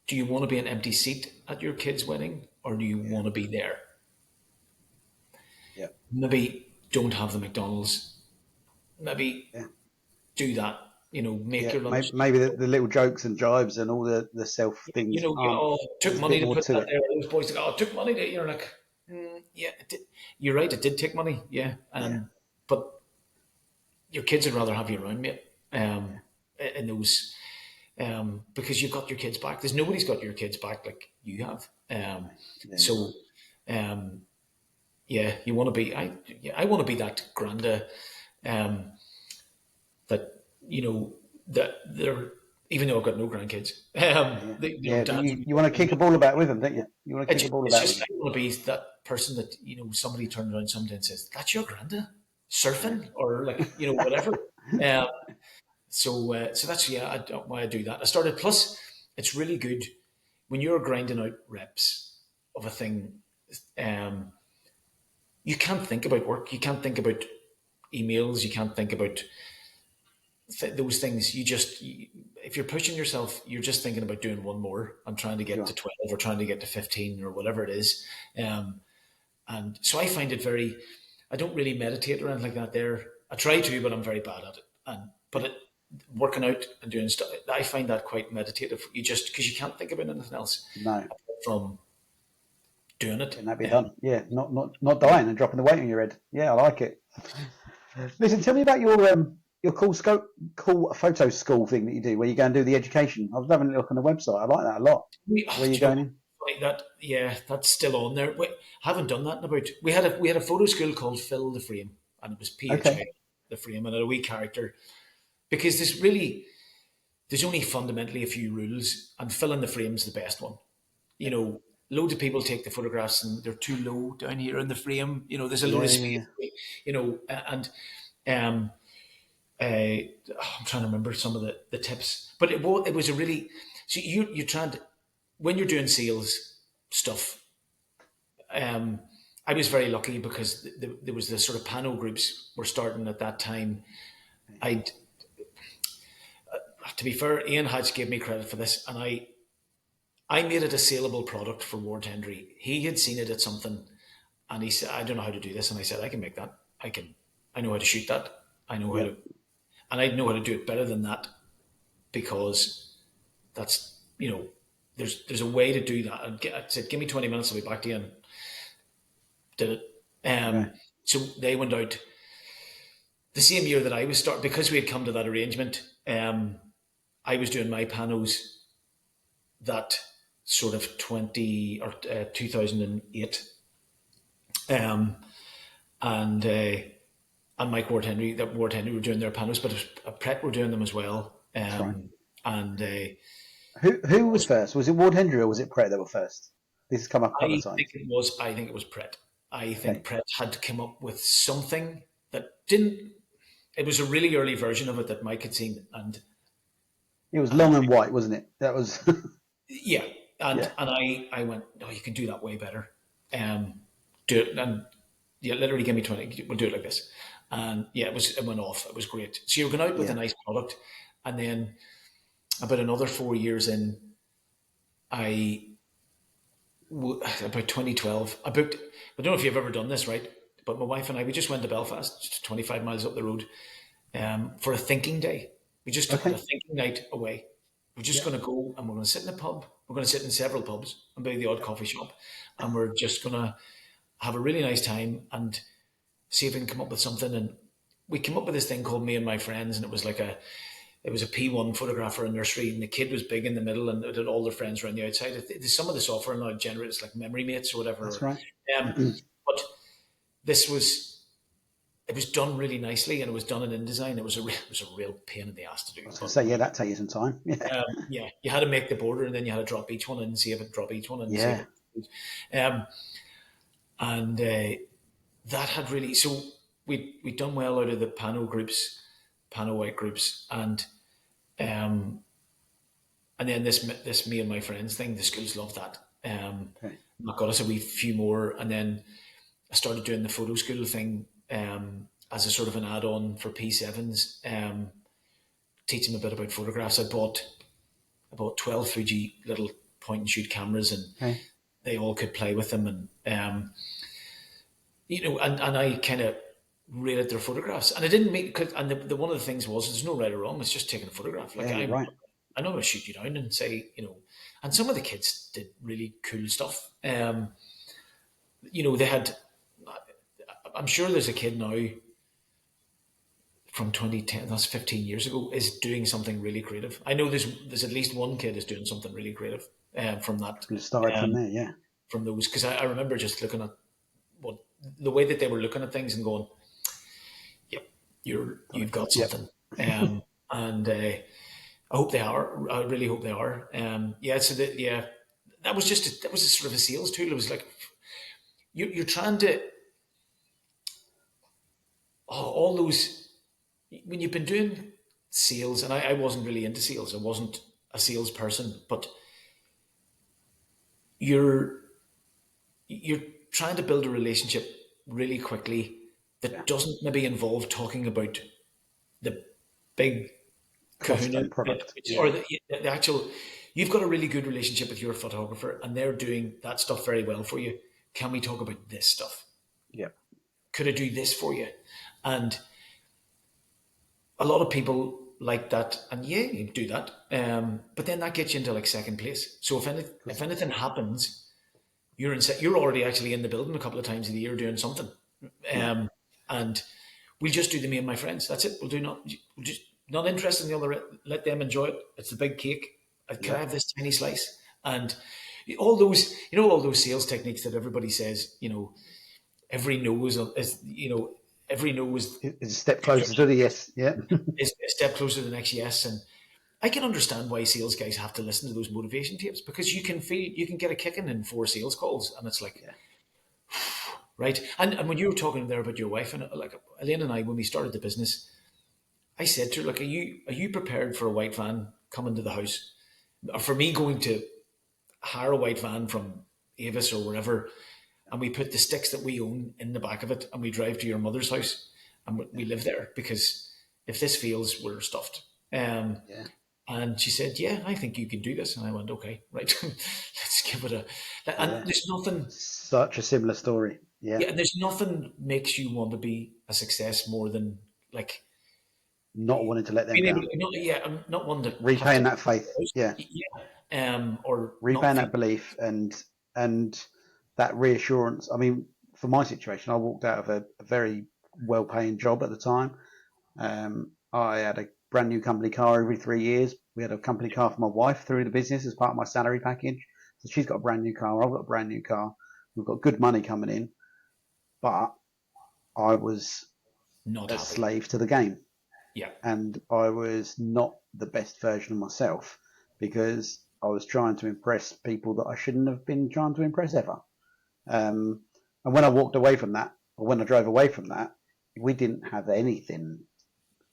do you want to be an empty seat at your kid's wedding, or do you Yeah. want to be there? Yeah. Maybe don't have the McDonald's. Maybe Yeah. do that. Make Yeah. your lunch. Maybe the little jokes and jibes and all the self things aren't. Took There's a money bit to more put to that it. there. Those boys think, it took money to. You're like, yeah, you're right. It did take money. Yeah, Yeah. but your kids would rather have you around, mate. Yeah. In those, because you've got your kids back. There's nobody's got your kids back like you have. Yeah. So, um, yeah, you want to be. I want to be that granda, um, that that they're even though I've got no grandkids. Yeah, Dads but would you want to be kick a ball about with them, don't you? You want to kick a ball it's about with just them. I want to be that person that somebody turns around someday and says, "That's your granda surfing," or like whatever. Um, so that's why I do that. I started. Plus, it's really good when you're grinding out reps of a thing. Um, you can't think about work. You can't think about emails. You can't think about those things. If you're pushing yourself, you're just thinking about doing one more and trying to get to Sure. 12 or trying to get to 15 or whatever it is. Um, and so I find it very, I don't really meditate around like that there. I try to, but I'm very bad at it. Working out and doing stuff, I find that quite meditative. Because you can't think about anything else No, apart from doing it. getting that be done. Yeah, not dying and dropping the weight on your head. Yeah, I like it. Listen, tell me about your cool photo school thing that you do, where you go and do the education. I was having a look on the website. I like that a lot. Where Do you you know going in? like that? Yeah, that's still on there. We haven't done that in about. We had a photo school called Fill the Frame, and it was Okay. PHI the frame, and had a wee character because there's only fundamentally a few rules, and filling the frame's the best one. Loads of people take the photographs and they're too low down here in the frame. There's a load Yeah, of yeah, space. yeah. And um, I'm trying to remember some of the tips, but it was a really so you trying to when you're doing sales stuff. Um, I was very lucky because there was the sort of panel groups were starting at that time. I, to be fair, Ian Hodge gave me credit for this, and I made it a saleable product for Ward Henry. He had seen it at something, and he said, "I don't know how to do this," and I said, "I can make that. I know how to shoot that. I know how Yep. to, and I know how to do it better than that because that's there's a way to do that." I said, "Give me 20 minutes, I'll be back to you," and did it. Right. So they went out the same year that I was start because we had come to that arrangement. I was doing my panos that sort of 2008, um, and Mike Ward Henry that Ward Henry were doing their panos, but Pret were doing them as well. That's right. And Who was first? Was it Ward Hendry or was it Pret that were first? This has come up a couple of times. I think it was Pret. I think Okay. Pret had to come up with something that didn't. It was a really early version of it that Mike had seen, and It was and long and white, wasn't it? That was. yeah, and Yeah. and I went, "Oh, you can do that way better. Do it." And yeah, literally give me 20. We'll do it like this. And yeah, it went off. It was great. So you're going out with a Yeah. nice product, and then about another 4 years in, I about 2012, I booked. I don't know if you've ever done this, right? But my wife and I, we just went to Belfast, just 25 miles up the road, for a thinking day. We just took a Okay. thinking night away. We're just Yeah. going to go and we're going to sit in a pub. We're going to sit in several pubs and maybe the odd coffee shop, and we're just going to have a really nice time and see if we can come up with something. And we came up with this thing called Me and My Friends, and it was a P1 photographer in nursery, and the kid was big in the middle, and it had all their friends around the outside. Some of the software now generates like memory mates or That's whatever. right. Um, but this was it was done really nicely, and it was done in InDesign. It was a real pain in the ass to do, I was going but to say, yeah, that take you some time. Yeah. yeah, you had to make the border, and then you had to drop each one in and see if it drop each one in and see if Yeah. it. Um, and that had really so we'd done well out of the pano white groups, um, and then this Me and My Friends thing. The schools loved that. Okay. That got us a wee few more, and then I started doing the photo school thing as a sort of an add-on for P7s, teaching them a bit about photographs. I bought 12 Fuji little point and shoot cameras, and Okay. they all could play with them, and and I kind of rated their photographs, and I didn't make. And the one of the things was, there's no right or wrong. It's just taking a photograph. Like Yeah, you're right. I know how to shoot you down and say, and some of the kids did really cool stuff. They had. I'm sure there's a kid now from 2010. That's 15 years ago. Is doing something really creative. I know there's at least one kid is doing something really creative from that. Could have started from Um, there. Yeah. from those because I remember just looking at what the way that they were looking at things and going, "Yep, you've got Yep. something." And I hope they are. I really hope they are. Yeah. So that was that was a sort of a sales tool. It was like you're trying to all those when you've been doing sales, and I wasn't really into sales. I wasn't a salesperson, but you're you're trying to build a relationship really quickly Yeah. that doesn't maybe involve talking about the big Cost kahuna and product. or Yeah. the actual. You've got a really good relationship with your photographer, and they're doing that stuff very well for you. Can we talk about this stuff? Yeah. Could I do this for you? And a lot of people like that, and yeah, you do that. But then that gets you into like second place. So if anything happens, you're already actually in the building a couple of times a year doing something, Yeah. and we'll just do the me and my friends. That's it. We'll just not interested in the other. Let them enjoy it. It's the big cake. Can I Yeah. have this tiny slice? And all those, all those sales techniques that everybody says, every no is every no It's a step closer to the yes. Yeah. is a step closer to the next yes. And I can understand why sales guys have to listen to those motivation tapes because you can get a kicking in 4 sales calls, and it's like, Yeah. right. And when you were talking there about your wife, and like Elaine and I, when we started the business, I said to her, like, are you prepared for a white van coming to the house? Or for me going to hire a white van from Avis or wherever, and we put the sticks that we own in the back of it, and we drive to your mother's house, and we live there because if this fails, we're stuffed. Yeah. And she said, "Yeah, I think you can do this." And I went, "Okay, right, let's give it a." And Yeah. there's nothing, Such a similar story. Yeah. yeah, and there's nothing makes you want to be a success more than like Not wanting to let them being able down. to. Not, yeah, I'm not one to have Repaying to. that faith. Yeah. Yeah, or not Repaying feel. that belief and that reassurance. I mean, for my situation, I walked out of a very well paying job at the time. I had a brand new company car every 3 years. We had a company car for my wife through the business as part of my salary package. So she's got a brand new car. I've got a brand new car. We've got good money coming in, but I was Not a happy. slave to the game, Yeah, and I was not the best version of myself because I was trying to impress people that I shouldn't have been trying to impress ever. And when I walked away from that, or when I drove away from that, we didn't have anything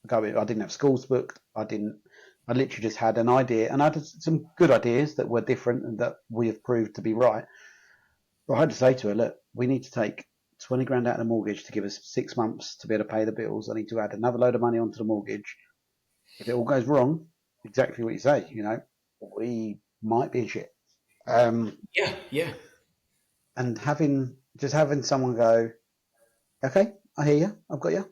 going. I didn't have schools booked. I didn't. I literally just had an idea, and I had some good ideas that were different and that we have proved to be right. But I had to say to her, look, we need to take 20 grand out of the mortgage to give us 6 months to be able to pay the bills. I need to add another load of money onto the mortgage. If it all goes wrong, exactly what you say, we might be in shit. Um, yeah, yeah. and having someone go, okay, I hear you, I've got you.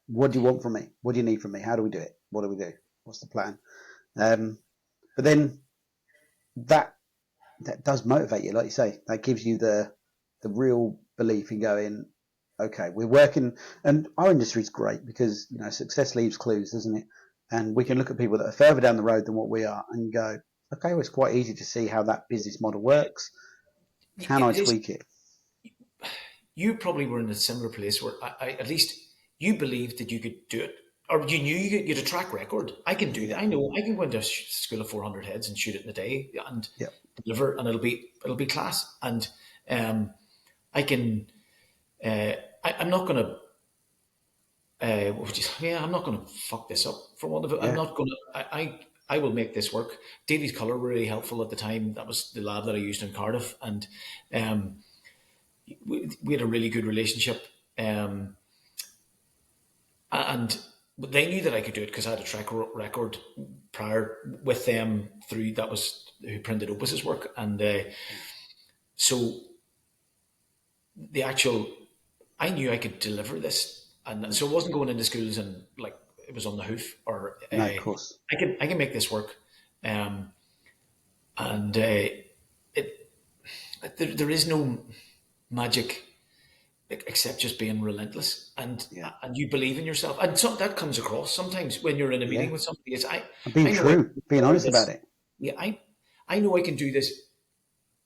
What do you want from me? What do you need from me? How do we do it? What do we do? What's the plan? Um, but then that that does motivate you, like you say. That gives you the real belief in going, okay, we're working, and our industry is great because success leaves clues, doesn't it? And we can look at people that are further down the road than what we are, and go, okay, well, it's quite easy to see how that business model works. Can I It is. tweak it? You probably were in a similar place where at least you believed that you could do it, or you knew you had a track record. I can do that. Yeah, I know I can go into a school of 400 heads and shoot it in a day and yeah, deliver, and it'll be class. And I can. I'm not going to. Yeah, I'm not going to fuck this up for one of it. I'm yeah, not going to. I will make this work. Davies Colour were really helpful at the time. That was the lab that I used in Cardiff, and um, we had a really good relationship. And they knew that I could do it because I had a track record prior with them through that was who printed Opus's work, and so the actual I knew I could deliver this, and mm. so I wasn't going into schools and like it was on the hoof or No, of course, I can make this work, um, and it there is no magic except just being relentless yeah, and you believe in yourself, and so that comes across sometimes when you're in a yeah. meeting with somebody. It's And being I know I true, can being deliver honest about this. it. Yeah, I know I can do this.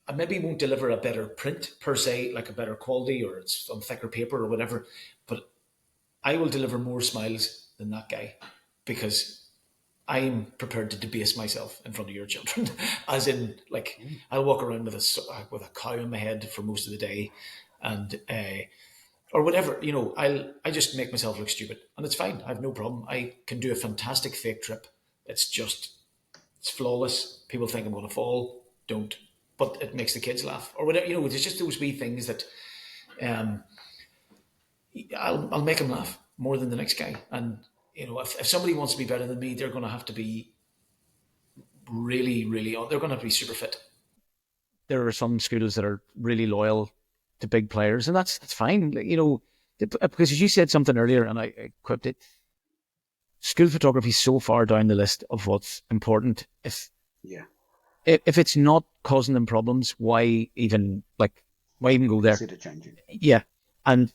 I maybe won't deliver a better print per se, like a better quality, or it's on thicker paper or whatever, but I will deliver more smiles than that guy because I'm prepared to debase myself in front of your children, as in, like, I'll walk around with a cow in my head for most of the day, and or whatever, I just make myself look stupid, and it's fine. I have no problem. I can do a fantastic fake trip. It's flawless. People think I'm going to fall. Don't. But it makes the kids laugh or whatever. There's just those wee things that um, I'll make them laugh more than the next guy. And if somebody wants to be better than me, they're going to have to be really, really. They're going to have to be super fit. There are some schools that are really loyal to big players, and that's fine. Because as you said something earlier, and I quipped it. School photography is so far down the list of what's important. If it's not causing them problems, why even go there? Consider changing. Yeah, and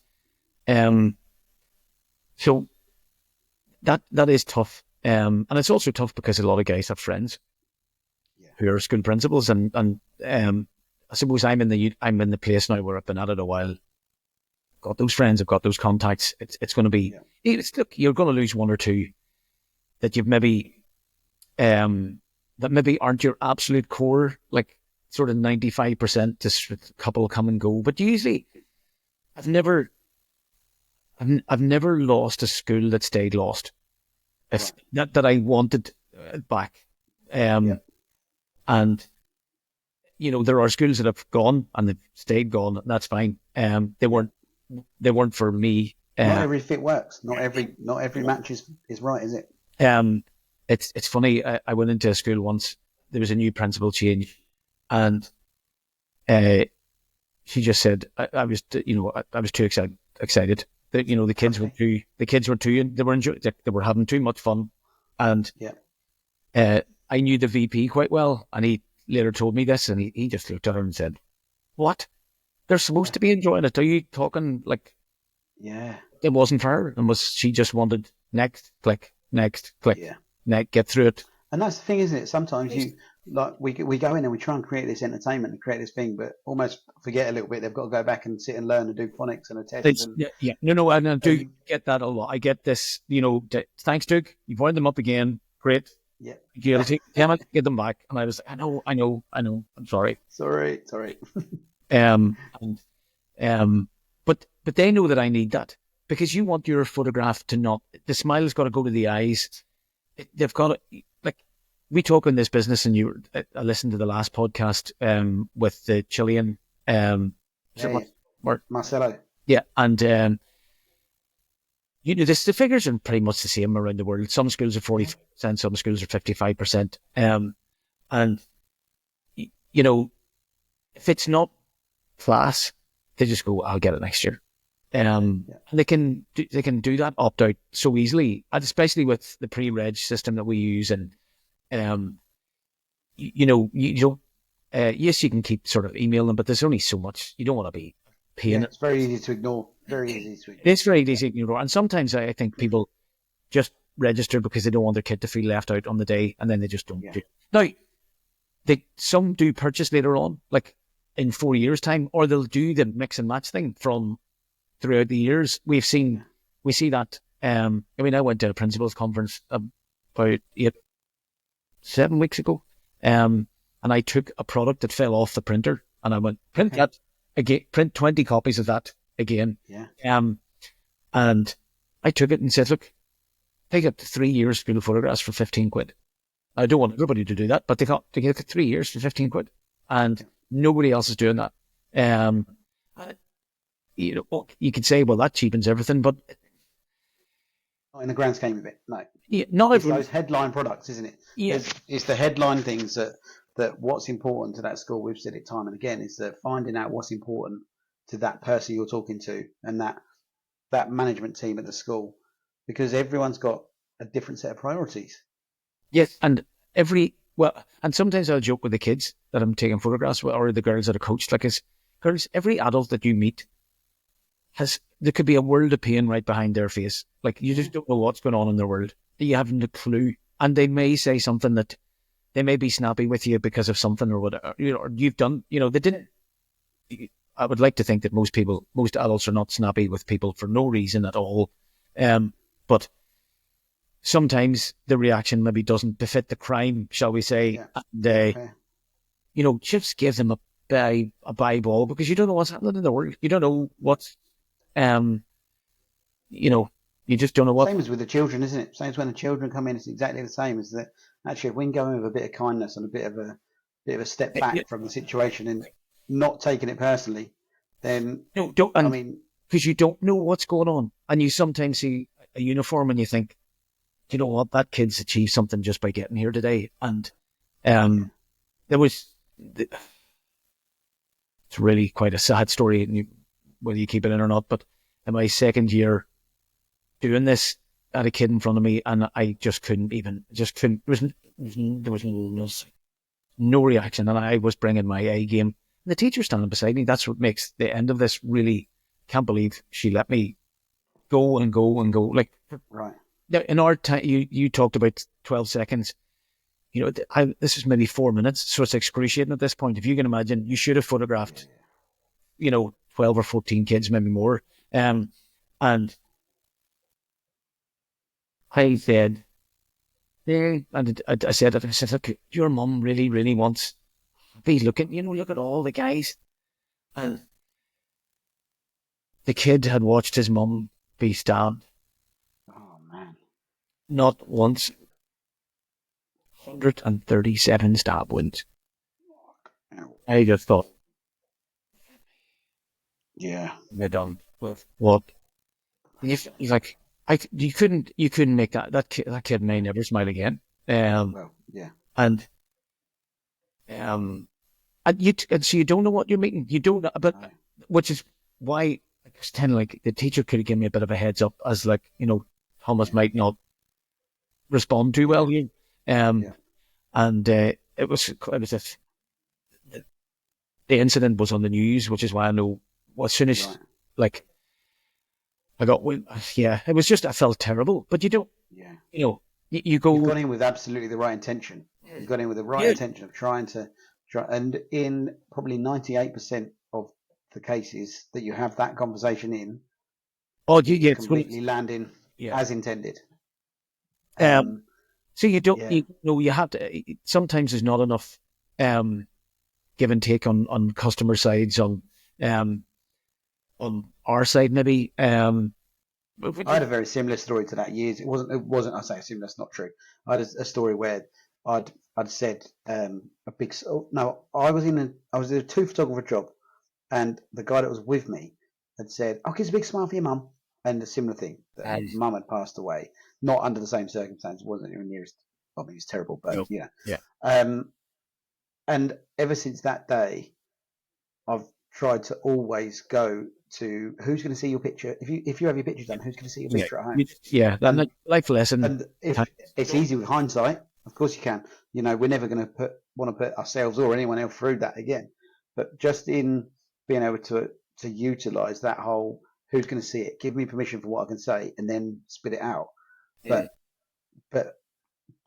so that is tough. And it's also tough because a lot of guys have friends who are school principals, and I suppose I'm in the place now where I've been at it a while. Got those friends, I've got those contacts. It's going to be. Look, you're going to lose one or two that you've maybe that maybe aren't your absolute core, like sort of 95%. Just a couple come and go, but usually I've never lost a school that stayed lost. If that I wanted back, and there are schools that have gone and they've stayed gone, and that's fine. They weren't for me. Not every fit works. Not every match is right, is it? It's funny. I went into a school once. There was a new principal change, and she just said I was too excited. That the kids were too. They were having too much fun, and I knew the VP quite well, and he later told me this, and he just looked at her and said, "What? They're supposed to be enjoying it. Are you talking like?" Yeah. It wasn't for her, and she just wanted next click, get through it. And that's the thing, isn't it? Sometimes we go in and we try and create this entertainment and create this thing, but almost forget a little bit. They've got to go back and sit and learn and do phonics and a test. No, and I do get that a lot. I get this. Thanks, Doug. You've wound them up again. Great. Yeah. Guilty. Damn it, get them back. And I was like, I know. I'm sorry. Sorry. But they know that I need that, because you want your photograph to not. The smile has got to go to the eyes. They've got to, like, we talk in this business, and I listened to the last podcast with the Chilean Marcelo. Yeah, and the figures are pretty much the same around the world. Some schools are 40%, some schools are 55%. And if it's not class, they just go, "I'll get it next year." And they can do that opt out so easily, and especially with the pre-reg system that we use. And you don't. Yes, you can keep sort of emailing them, but there's only so much. You don't want to be paying. It's very easy to ignore. It's very easy to ignore, and sometimes I think people just register because they don't want their kid to feel left out on the day, and then they just don't do it. Now, some do purchase later on, like in 4 years' time, or they'll do the mix and match thing from throughout the years. We see that. I went to a principal's conference about 7 weeks ago, and I took a product that fell off the printer, and I went, print that again, print 20 copies of that again. And I took it and said, look, they got 3 years school photographs for 15 quid. I don't want everybody to do that, but they get 3 years for 15 quid, and nobody else is doing that. You could say, well, that cheapens everything, but not in the grand scheme of it. No, not it's those headline products, isn't it? Yeah, it's the headline things that what's important to that school. We've said it time and again, is that finding out what's important to that person you're talking to, and that management team at the school, because everyone's got a different set of priorities. Yes, and sometimes I'll joke with the kids that I'm taking photographs with, or the girls that are coached. Like, girls, every adult that you meet there could be a world of pain right behind their face. Like, you just don't know what's going on in their world. You haven't a clue, and they may say something that they may be snappy with you because of something or whatever. Or you've done. They didn't. I would like to think that most adults are not snappy with people for no reason at all. But sometimes the reaction maybe doesn't befit the crime, shall we say. Yeah. And, Fair. you know, just give them a bye ball, because you don't know what's happening in the world. You don't know what's, you know, you just don't know what. Same as with the children, isn't it? Same as when the children come in, it's exactly the same. As that actually, if we can go in with a bit of kindness and a bit of a step back from the situation and not taking it personally, then No, don't. I And mean, because you don't know what's going on, and you sometimes see a uniform and you think, you know what, that kid's achieved something just by getting here today. And there was, it's really quite a sad story, and whether you keep it in or not. But in my second year doing this, I had a kid in front of me, and I just couldn't even, there was no reaction, and I was bringing my A game. And the teacher standing beside me, that's what makes the end of this really, can't believe she let me go and go and go. Like, right. now, in our time, you talked about 12 seconds. You know, this is maybe 4 minutes, so it's excruciating at this point. If you can imagine, you should have photographed, you know, 12 or 14 kids, maybe more. And I said, yeah, and I said, look, your mum really, really wants to be looking, you know, look at all the guys. And the kid had watched his mum be stabbed, Oh man. not once, 137 stab wounds. Ow. I just thought, Yeah. they're done with what? He's like, you couldn't make that kid may never smile again. Well, yeah. And so you don't know what you're meeting. You don't know, but No. which is why it's kind of like the teacher could have given me a bit of a heads up, as like, you know, Thomas might not respond too well here. And it was the incident was on the news, which is why I know, well, as soon as like I got, yeah, it was just, I felt terrible, but you don't, you know, you go. You've gone in with absolutely the right intention. You've gone in with the right intention of trying to and in probably 98% of the cases that you have that conversation in, Oh, it's completely landing as intended. So you don't, you know, you have to, sometimes there's not enough give and take on customer sides, on our side, maybe. I had a very similar story to that years. It wasn't, I say similar, that's not true. I had a story where I'd said, I was in a two photographer job, and the guy that was with me had said, "I'll give a big smile for your mum," and a similar thing, that his mum had passed away, not under the same circumstances, wasn't even nearest. I mean, it's terrible, but and ever since that day, I've tried to always go to who's going to see your picture. If you have your picture done, who's going to see your picture at home? That life lesson. And if it's easy with hindsight, of course you can. You know, we're never going to want to put ourselves or anyone else through that again. But just in being able to utilize that whole who's going to see it, give me permission for what I can say, and then spit it out. But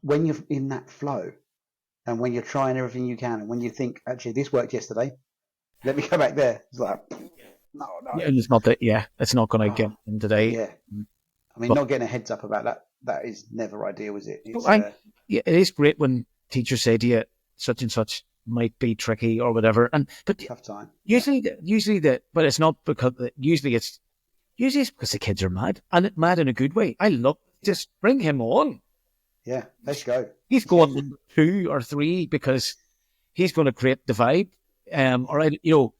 when you're in that flow, and when you're trying everything you can, and when you think, actually, this worked yesterday, let me go back there. It's like, no. It's not that, it's not going to get in today. Yeah. I mean, not getting a heads up about that is never ideal, is it? It is great when teachers say to you, such and such might be tricky or whatever. But tough time. Usually but it's not because, usually it's because the kids are mad, and mad in a good way. I love, just bring him on. Yeah, let's go. He's going 2 or 3 because he's going to create the vibe. You know,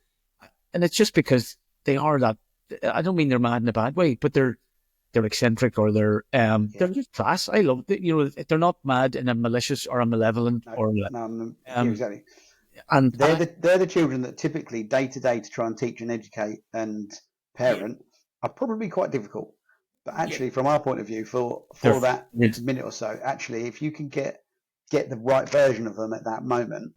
and it's just because they are that. I don't mean they're mad in a bad way, but they're eccentric, or they're just class. I love it. You know, they're not mad in a malicious or a malevolent exactly. And they're the children that typically day to day to try and teach and educate and parent are probably quite difficult. But actually, from our point of view, for that minute or so, actually, if you can get the right version of them at that moment,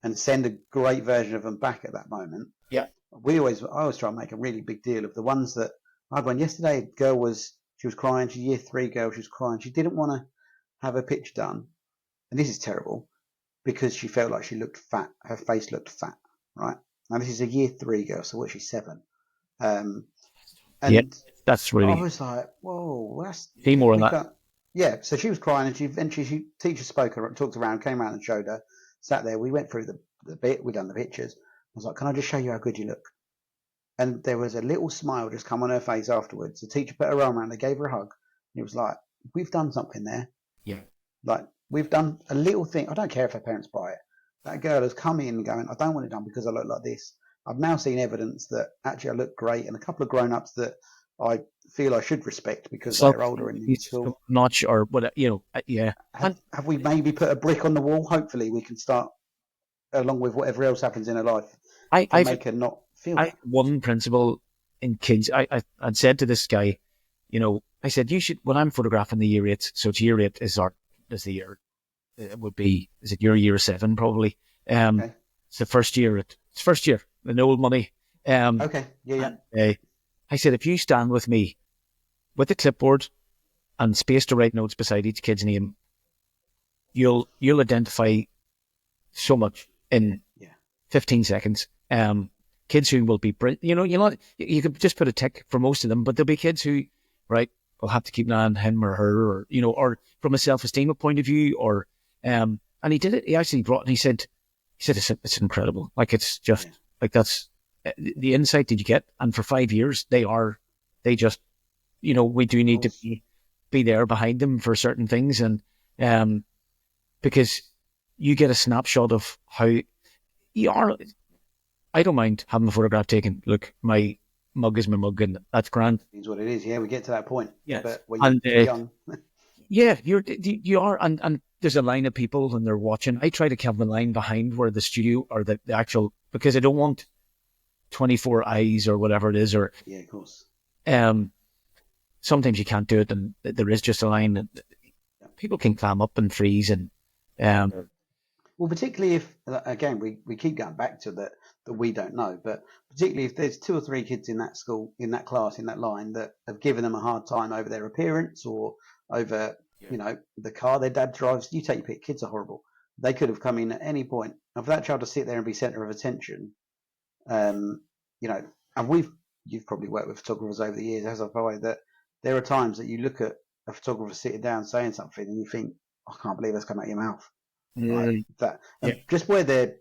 and send a great version of them back at that moment, I always try and make a really big deal of the ones that I had one yesterday. Girl was crying. She's year 3 girl. She was crying. She didn't want to have her picture done, and this is terrible because she felt like she looked fat. Her face looked fat. Right now, this is a year 3 girl. So what? She's 7. And that's really. I was like, whoa, that's see more on that. Yeah, so she was crying, and she teacher spoke her, talked around, came around and showed her, sat there. We went through the bit, we done the pictures. I was like, "Can I just show you how good you look?" And there was a little smile just come on her face afterwards. The teacher put her arm around, they gave her a hug, and it was like, "We've done something there. Yeah. Like we've done a little thing. I don't care if her parents buy it. That girl has come in going, I don't want it done because I look like this. I've now seen evidence that actually I look great, and a couple of grown-ups that I feel I should respect because So they're older and in he's school. notch or what, yeah. And Have we maybe put a brick on the wall? Hopefully, we can start, along with whatever else happens in her life, I, to I've make her not feel I that. one principle in kids. I'd said to this guy, I said you should when I'm photographing the year 8. So it's year 8 is the year. It would be is it year 7 probably. Okay. It's the first year. It's first year. The old money. Okay. Yeah. And, I said if you stand with me with a clipboard and space to write notes beside each kid's name, you'll identify so much in Yeah. 15 seconds. Kids who will be brilliant. You could just put a tick for most of them, but there'll be kids who, right, will have to keep an eye on him or her, or or from a self-esteem point of view, or and he did it. He actually brought, and he said it's incredible. Like it's just Yeah. like that's the insight that you get. And for 5 years, they just, we do need to Course. be there behind them for certain things, and because you get a snapshot of how you are. I don't mind having a photograph taken. Look, my mug is my mug, and that's grand. Is what it is. Yeah, we get to that point. Yes, But when and you're young, yeah, you are, and there's a line of people and they're watching. I try to keep the line behind where the studio or the actual, because I don't want 24 eyes or whatever it is, or yeah, of course. sometimes you can't do it, and there is just a line that people can climb up and freeze, and Well, particularly if, again, we keep going back to that we don't know, but particularly if there's 2 or 3 kids in that school, in that class, in that line that have given them a hard time over their appearance or over, the car their dad drives. You take your pick. Kids are horrible. They could have come in at any point, and for that child to sit there and be centre of attention, um, and you've probably worked with photographers over the years, as have I, that there are times that you look at a photographer sitting down saying something and you think, I can't believe that's come out of your mouth like that. yeah, And just where they're,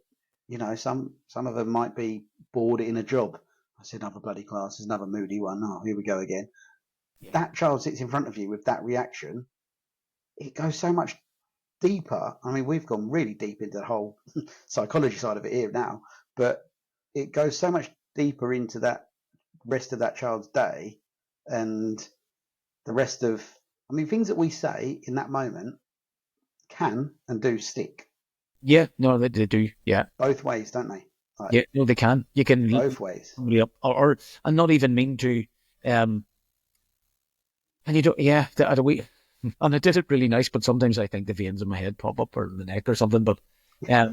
some of them might be bored in a job. I said another bloody class, there's another moody one. Oh, here we go again. That child sits in front of you with that reaction. It goes so much deeper. I mean, we've gone really deep into the whole psychology side of it here now, but it goes so much deeper into that rest of that child's day and the rest of, I mean, things that we say in that moment can and do stick yeah, no, they do, yeah, both ways, don't they? Like, yeah, no, they can. You can both ways. somebody up, or and not even mean to, and you don't, yeah, we, and I did it really nice, but sometimes I think the veins in my head pop up or the neck or something. But there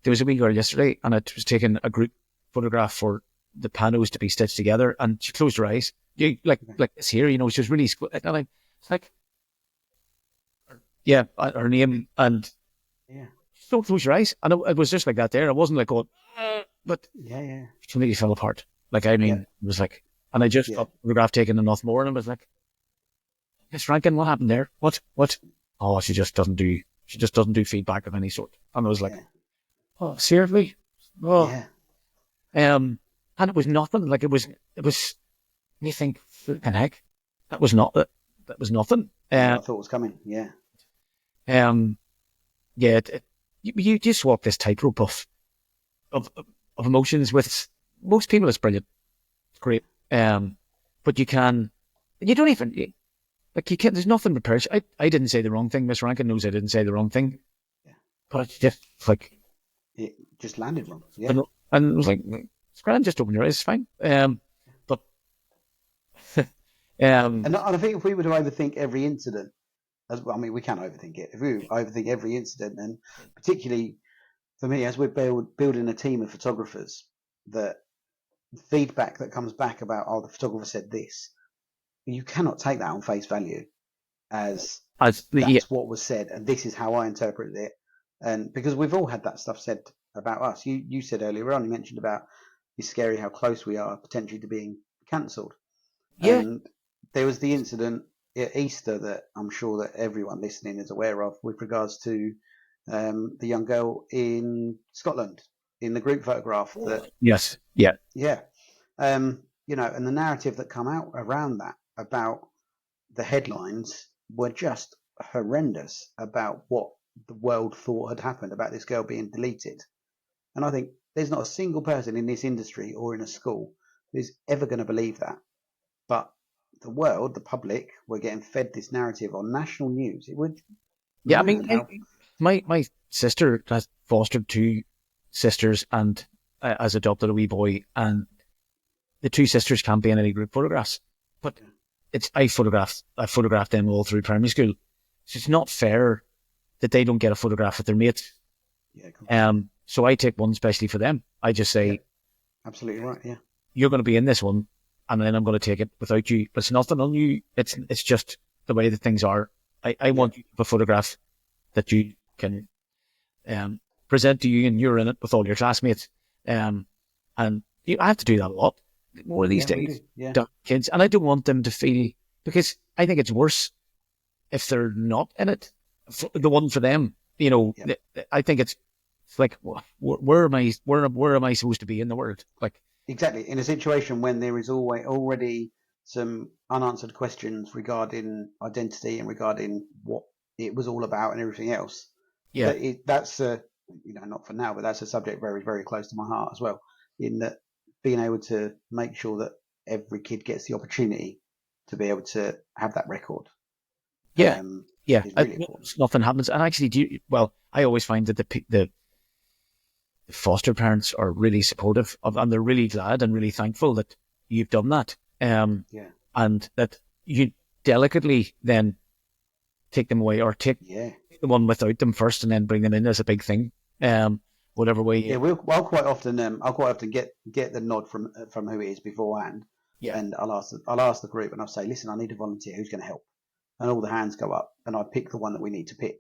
was a wee girl yesterday, and I was taking a group photograph for the panos to be stitched together, and she closed her eyes. You like this here, she was really and it's like, yeah, her name, and Yeah. don't close your eyes, and it was just like that. There, I wasn't like going, but Yeah. she completely fell apart. Like I mean, Yeah. it was like, and I just Yeah. got the photograph taken enough more, and I was like, Miss Rankin, what happened there? What? Oh, she just doesn't do feedback of any sort. And I was like, Yeah. oh, seriously? Oh, Yeah. and it was nothing. Like it was, you think, flipping heck, that was not it. That was nothing. I thought it was coming. Yeah. Yeah, you just walk this tightrope of emotions with most people. It's brilliant. It's great. But you don't even, like you can't, there's nothing repairs. I didn't say the wrong thing. Miss Rankin knows I didn't say the wrong thing. Yeah. But it's just like, It just landed wrong. Yeah. and it was like, it's grand, just open your eyes, it's fine. But, And I think if we were to overthink every incident, I mean, we can overthink it. If we overthink every incident, and particularly for me, as we're building a team of photographers, the feedback that comes back about, oh, the photographer said this, you cannot take that on face value as as yeah, that's what was said and this is how I interpreted it. And because we've all had that stuff said about us. You said earlier on, you mentioned about it's scary how close we are potentially to being cancelled. yeah, And there was the incident Easter that I'm sure that everyone listening is aware of with regards to the young girl in Scotland in the group photograph that, Yes. Yeah. yeah, and the narrative that come out around that about the headlines were just horrendous about what the world thought had happened about this girl being deleted. And I think there's not a single person in this industry or in a school who's ever going to believe that. But the world, the public, were getting fed this narrative on national news. It would Yeah. I mad mean, how my sister has fostered two sisters and has adopted a wee boy, and the two sisters can't be in any group photographs. But I photographed them all through primary school. So it's not fair that they don't get a photograph with their mates. yeah, So I take one especially for them. I just say, absolutely right. Yeah, you're going to be in this one, and then I'm going to take it without you. But it's nothing on you. It's just the way that things are. I want you to have a photograph that you can present to you, and you're in it with all your classmates. And I have to do that a lot more these yeah, we days. do. Yeah, To kids, and I don't want them to feel, because I think it's worse if they're not in it. The one for them, yeah. I think it's like, where am I? Where am I supposed to be in the world? Like, Exactly. In a situation when there is already some unanswered questions regarding identity and regarding what it was all about and everything else, yeah, that's not for now, but that's a subject very, very close to my heart as well. In that, being able to make sure that every kid gets the opportunity to be able to have that record yeah, yeah. is really important. Nothing happens, and actually, I always find that the foster parents are really supportive of, and they're really glad and really thankful that you've done that. Yeah, And that you delicately then take them away, or take yeah. the one without them first and then bring them in as a big thing. Whatever way. Yeah, I'll quite often get the nod from who it is beforehand, Yeah. and I'll ask the group and I'll say, listen, I need a volunteer. Who's going to help? And all the hands go up, and I pick the one that we need to pick,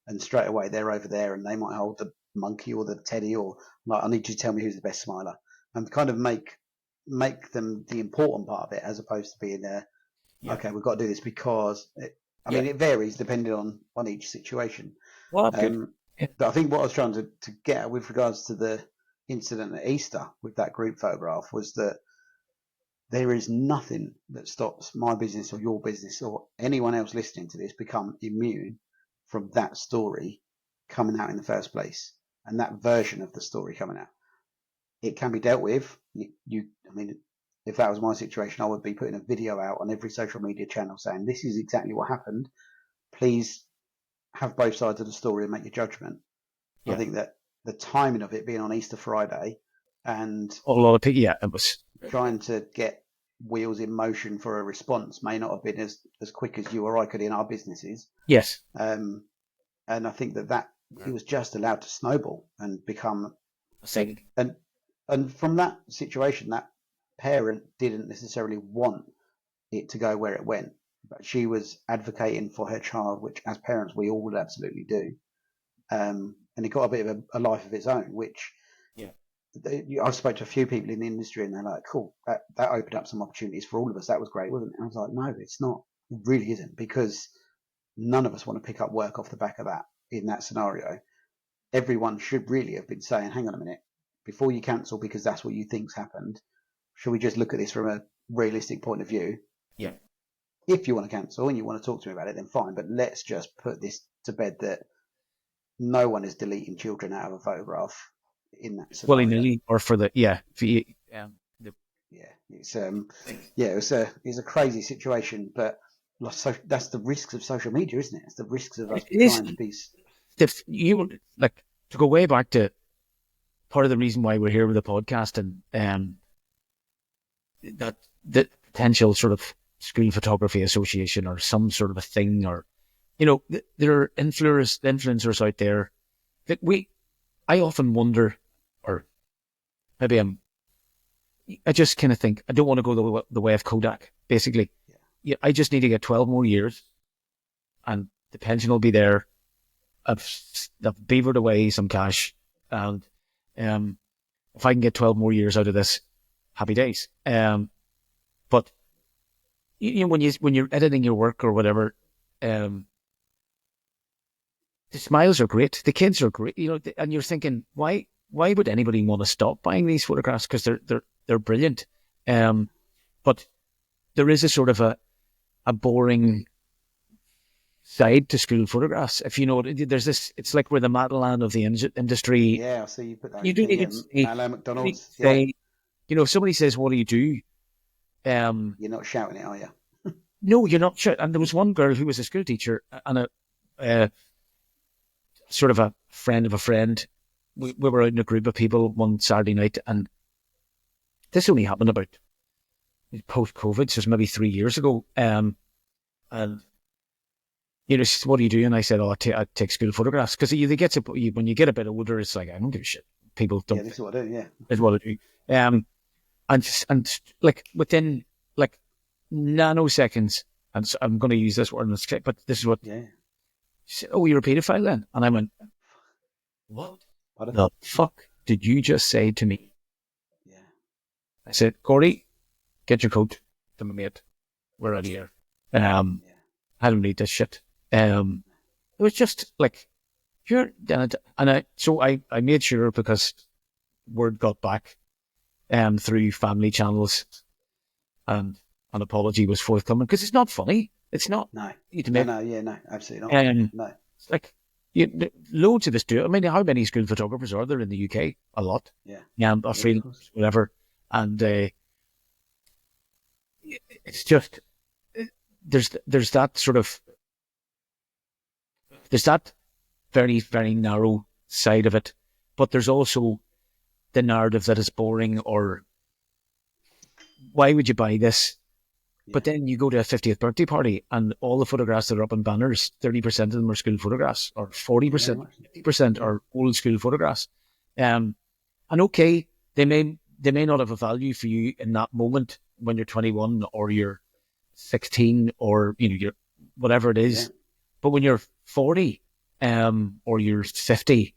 and straight away they're over there, and they might hold the monkey or the teddy, or like, I need you to tell me who's the best smiler, and kind of make them the important part of it, as opposed to being Yeah. okay, we've got to do this because I Yeah. mean, it varies depending on each situation. Well, that's good. Yeah. But I think what I was trying to get at with regards to the incident at Easter with that group photograph was that there is nothing that stops my business or your business or anyone else listening to this become immune from that story coming out in the first place, and that version of the story coming out. It can be dealt with. I mean, if that was my situation, I would be putting a video out on every social media channel saying this is exactly what happened. Please have both sides of the story and make your judgment. Yeah. I think that the timing of it being on Easter Friday and A lot of people. Yeah, it was. trying to get wheels in motion for a response may not have been as quick as you or I could in our businesses. Yes. And I think that it was just allowed to snowball and become I think. and from that situation, that parent didn't necessarily want it to go where it went, but she was advocating for her child, which as parents we all would absolutely do. And it got a bit of a life of its own, which Yeah. I've spoke to a few people in the industry, and they're like, "Cool, that opened up some opportunities for all of us. That was great, wasn't it?" And I was like, "No, it's not. It really isn't, because none of us want to pick up work off the back of that in that scenario. Everyone should really have been saying, hang on a minute, before you cancel because that's what you think's happened, should we just look at this from a realistic point of view? Yeah. If you want to cancel and you want to talk to me about it, then fine, but let's just put this to bed that no one is deleting children out of a photograph in that Willy scenario." nilly, or for the for you, the, Yeah, it's a crazy situation, but so that's the risks of social media, isn't it? It's the risks of us it is. trying to be. If you were, like, to go way back to part of the reason why we're here with the podcast, and that the potential sort of school photography association or some sort of a thing, or there are influencers out there that I often wonder, or maybe I just kind of think I don't want to go the way of Kodak. Basically, yeah, I just need to get 12 more years, and the pension will be there. I've beavered away some cash, and if I can get 12 more years out of this, happy days. But when you're editing your work or whatever, the smiles are great, the kids are great, and you're thinking, why would anybody want to stop buying these photographs? Because they're brilliant. But there is a sort of a boring side to school photographs. If you know, there's this. It's like we're the Madeline of the industry. Yeah, so you put that You in don't the even say, Mallow McDonald's. say, if somebody says, "What do you do?" You're not shouting it, are you? No, you're not sure. And there was one girl who was a school teacher and a sort of a friend of a friend. We were out in a group of people one Saturday night, and this only happened about post-COVID, so it's maybe 3 years ago. And she said, "What do you do?" And I said, "Oh, I take school photographs." Because when you get a bit older, it's like, I don't give a shit. People don't. Yeah, this is what I do. Yeah, Is what I do. And like within like nanoseconds, and so I'm going to use this word, but this is what. Yeah. She said, "Oh, you're a paedophile then?" And I went, "What the fuck did you just say to me?" Yeah. I said, "Corey, get your coat to my mate. We're out of here. I don't need this shit." It was just like, I made sure, because word got back through family channels, and an apology was forthcoming, because it's not funny. It's not. No, absolutely not. No. It's like, loads of us do it. I mean, how many school photographers are there in the UK? A lot. Yeah. Freelance, whatever. And it's just, there's that sort of, there's that very, very narrow side of it, but there's also the narrative that is boring, or why would you buy this? Yeah. But then you go to a 50th birthday party, and all the photographs that are up on banners, 30% of them are school photographs, or 40%, 50% are old school photographs. And okay, they may not have a value for you in that moment when you're 21 or you're 16 or you're whatever it is. Yeah. But when you're 40 or you're 50,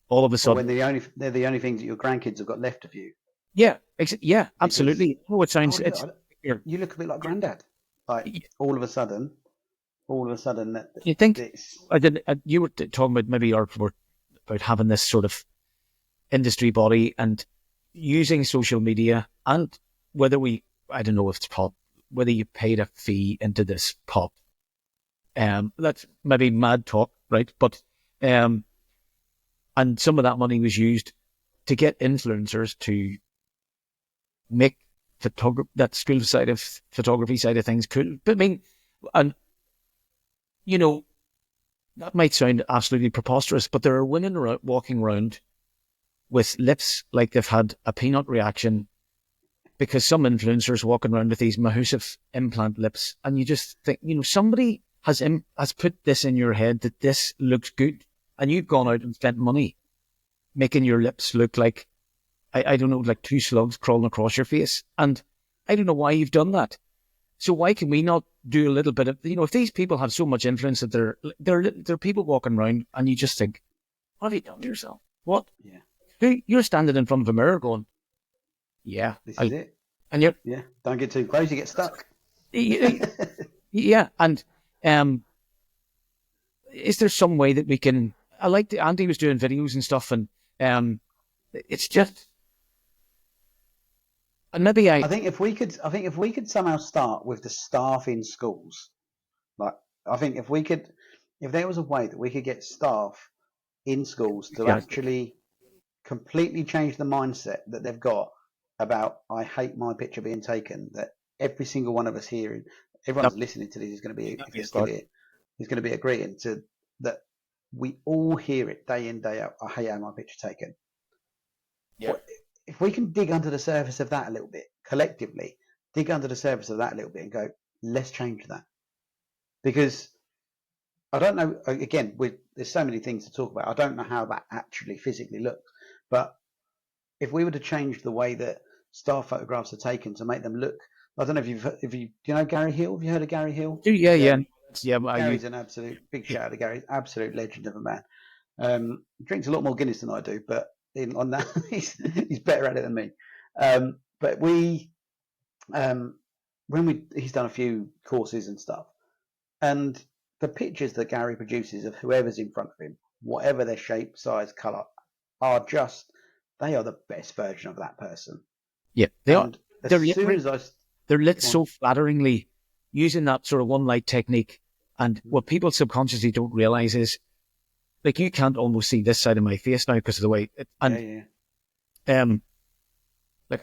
all of a sudden, when they're the only things that your grandkids have got left of you. Yeah, absolutely. It sounds. You look a bit like Granddad. Like all of a sudden, that you think you were talking about maybe about having this sort of industry body and using social media, and I don't know if it's whether you paid a fee into this pot. That's maybe mad talk, right? But and some of that money was used to get influencers to make that school side of photography side of things cool. But I mean, and that might sound absolutely preposterous, but there are women walking around with lips like they've had a peanut reaction, because some influencers walking around with these massive implant lips, and you just think, somebody has put this in your head that this looks good, and you've gone out and spent money making your lips look like, I don't know, like two slugs crawling across your face. And I don't know why you've done that. So why can we not do a little bit of, if these people have so much influence that they're people walking around, and you just think, what have you done to yourself? What? Yeah. You're standing in front of a mirror going, yeah. This is it. And you're... Yeah, don't get too close, you get stuck. Yeah, and is there some way that we can... I like Andy was doing videos and stuff, and it's just... And maybe I think if we could somehow start with the staff in schools, like I think if there was a way that we could get staff in schools to actually completely change the mindset that they've got about, I hate my picture being taken, that every single one of us here, everyone's listening to this is going to be, if you're still here, is going to be agreeing to that. We all hear it day in, day out. I hate having my picture taken. Yeah. If we can dig under the surface of that a little bit, collectively, dig under the surface of that a little bit and go, let's change that. Because I don't know, again, there's so many things to talk about. I don't know how that actually physically looks. But if we were to change the way that staff photographs are taken to make them look, I don't know if you do you know Gary Hill? Have you heard of Gary Hill? Yeah. Gary's an absolute big shout out to Gary, absolute legend of a man. Drinks a lot more Guinness than I do, but on that he's better at it than me. But we he's done a few courses and stuff, and the pictures that Gary produces of whoever's in front of him, whatever their shape, size, colour, they are the best version of that person. Yeah, they are. And as soon as they're lit so flatteringly, using that sort of one light technique. And what people subconsciously don't realize is, like, you can't almost see this side of my face now because of the way. Like,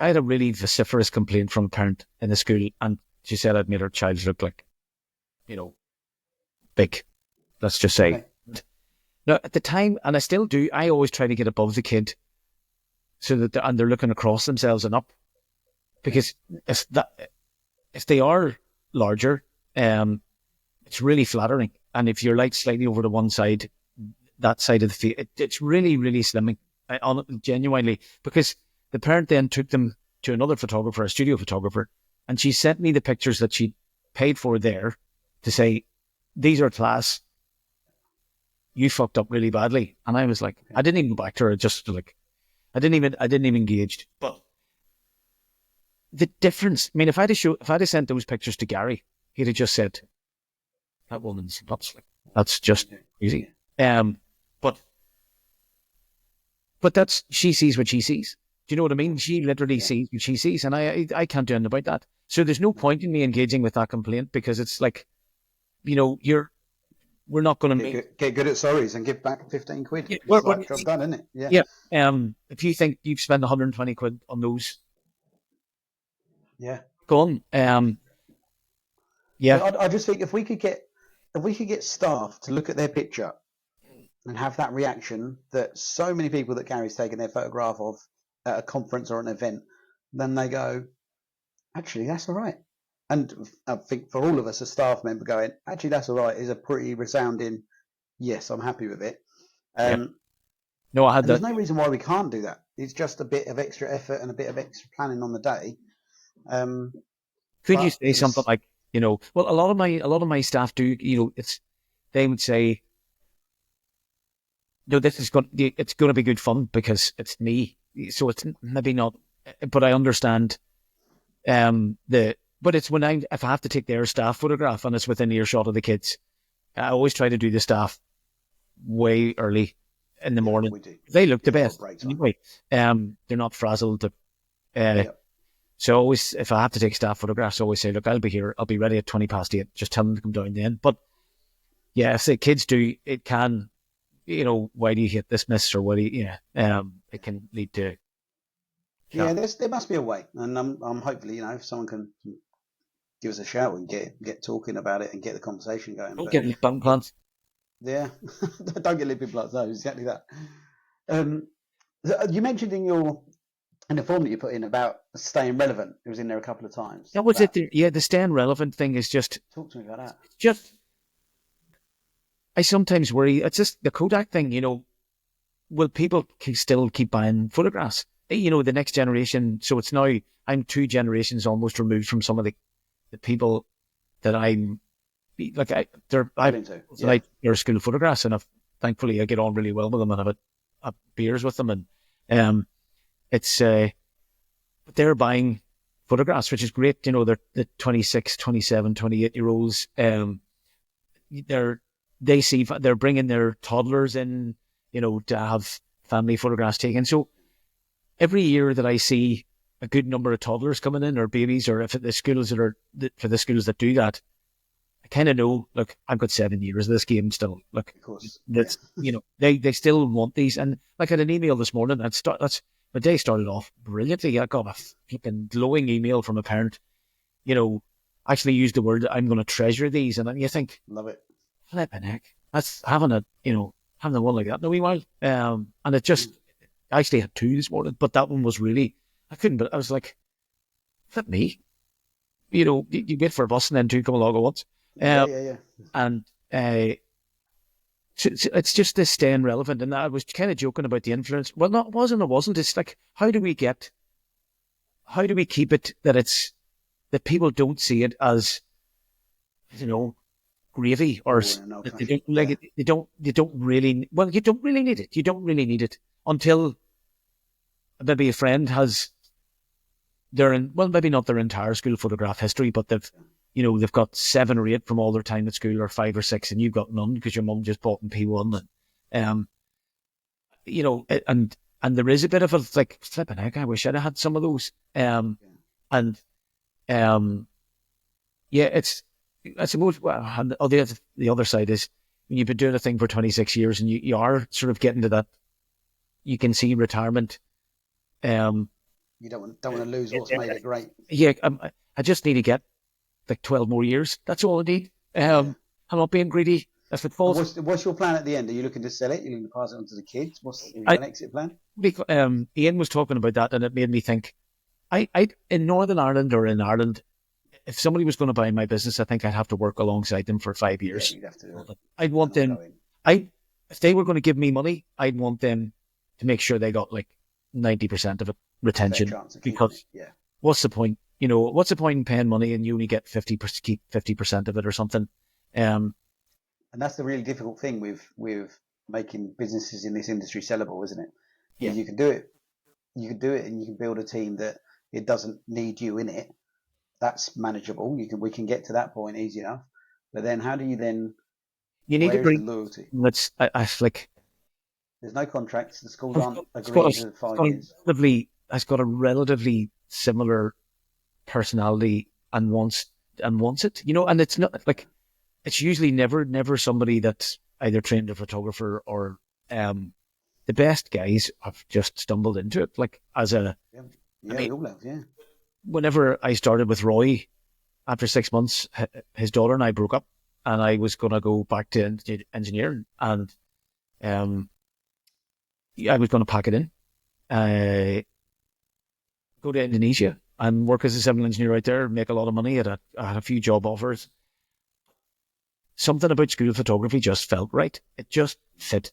I had a really vociferous complaint from a parent in the school, and she said I'd made her child look like, big. Let's just say. Okay. Now, at the time, and I still do, I always try to get above the kid, so that they're looking across themselves and up, because if they are larger, it's really flattering. And if you're like slightly over to one side, that side of the face, it's really, really slimming, genuinely, because the parent then took them to another photographer, a studio photographer, and she sent me the pictures that she paid for there to say, these are class. You fucked up really badly. And I was like, I didn't even go back to her, just like, I didn't even engage. But the difference, I mean, if I'd have sent those pictures to Gary, he'd have just said, that woman's nuts. Like, that's just crazy. But she sees what she sees. Do you know what I mean? She literally sees what she sees, and I can't do anything about that. So there's no point in me engaging with that complaint, because it's like, we're not going to get good at sorries and give back 15 quid. Yeah, it's job done, isn't it? Yeah. Yeah. If you think you've spent 120 quid on those, go on. Yeah. I just think if we could get staff to look at their picture and have that reaction that so many people that Gary's taken their photograph of at a conference or an event, then they go, actually, that's all right. And I think for all of us, a staff member going, actually, that's all right, is a pretty resounding, yes, I'm happy with it. No, I had that. There's no reason why we can't do that. It's just a bit of extra effort and a bit of extra planning on the day. Could you say something like, well, a lot of my staff do, they would say, no, it's going to be good fun because it's me. So it's maybe not, but I understand but it's if I have to take their staff photograph and it's within earshot of the kids, I always try to do the staff way early in the morning. We do. They look the best anyway. They're not frazzled. So always, if I have to take staff photographs, I always say, look, I'll be here. I'll be ready at 8:20. Just tell them to come down then. But yeah, if the kids do, it can, why do you hit this miss, or what do you, it can lead to. Yeah, there must be a way, and I'm hopefully, if someone can give us a shout and get talking about it and get the conversation going. Don't get lip implants. Yeah, don't get lip implants. No, exactly that. You mentioned in the form that you put in about staying relevant. It was in there a couple of times. That was it. The staying relevant thing is just. Talk to me about that. Just, I sometimes worry. It's just the Kodak thing. Will people still keep buying photographs? The next generation. So it's now, I'm 2 generations almost removed from some of the people that I'm like. They're school photographs, and thankfully I get on really well with them and have beers with them, and it's but they're buying photographs, which is great. They're the 26, 27, 28-year-olds. They're bringing their toddlers in, to have family photographs taken. So every year that I see a good number of toddlers coming in, or babies, or if the schools for the schools that do that, I kind of know, look, I've got 7 years of this game still. Look, of course, that's they still want these. And like, I had an email this morning. My day started off brilliantly. I got a flipping glowing email from a parent. Actually used the word, I'm going to treasure these, and then you think, love it. Flipping heck, that's having a one like that in a wee while. And it just. I actually had 2 this morning, but that one was really, I couldn't, but I was like, flip me. You wait for a bus and then 2 come along at once. Yeah. And it's just this staying relevant. And I was kind of joking about the influence. Well, it wasn't. It's like, how do we keep it that people don't see it as, gravy, or you don't really need it. You don't really need it until maybe a friend has they're in, well, maybe not their entire school photograph history, but they've got 7 or 8 from all their time at school, or 5 or 6, and you've got none because your mum just bought in P1. And, and there is a bit of a, like, flipping heck, I wish I'd have had some of those. And, it's, I suppose, well, and the other side is, when you've been doing a thing for 26 years and you are sort of getting to that, you can see retirement. You don't want to lose what's made it great. Yeah, I just need to get like 12 more years. That's all I need. I'm not being greedy. If it falls, What's your plan at the end? Are you looking to sell it? You're looking to pass it on to the kids? What's an exit plan? Ian was talking about that, and it made me think. I in Northern Ireland or in Ireland, if somebody was going to buy my business, I think I'd have to work alongside them for 5 years. Yeah, you'd have to. I'd want them. If they were going to give me money, I'd want them to make sure they got like 90% of it retention. Because what's the point? What's the point in paying money and you only get 50%, keep 50% of it or something? And that's the really difficult thing with making businesses in this industry sellable, isn't it? Yeah. You can do it. You can do it, and you can build a team that it doesn't need you in it. That's manageable. We can get to that point easy enough. But then, how do you then? You need to bring the loyalty. I like. There's no contracts. The schools aren't agreeing to 5 years. It's got a relatively similar personality and wants it. And it's not like, it's usually never somebody that's either trained a photographer or the best guys have just stumbled into it. Like as a we all have, yeah. Whenever I started with Roy, after 6 months, his daughter and I broke up, and I was going to go back to engineering, and I was going to pack it in, go to Indonesia and work as a civil engineer right there, make a lot of money. I had a few job offers. Something about school photography just felt right. It just fit.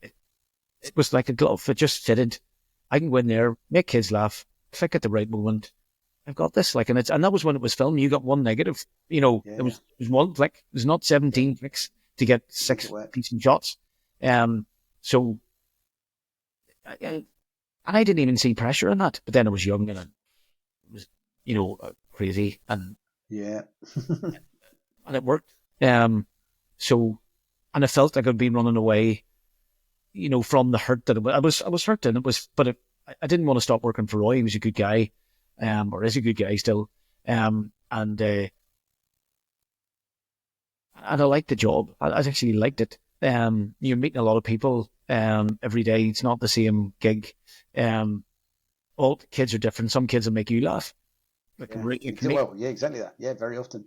It was like a glove. It just fitted. I can go in there, make kids laugh, click at the right moment. I've got this, and that was when it was filmed. You got one negative, it was one click. There's not 17 clicks to get 6 decent shots. So I didn't even see pressure in that. But then I was young and it was, crazy, and and it worked. So, and I felt like I'd been running away, from the hurt that I was hurt, and I didn't want to stop working for Roy. He was a good guy. Or is a good guy still, and I liked the job. I actually liked it. You're meeting a lot of people every day. It's not the same gig. All kids are different. Some kids will make you laugh. Exactly that. Yeah, very often.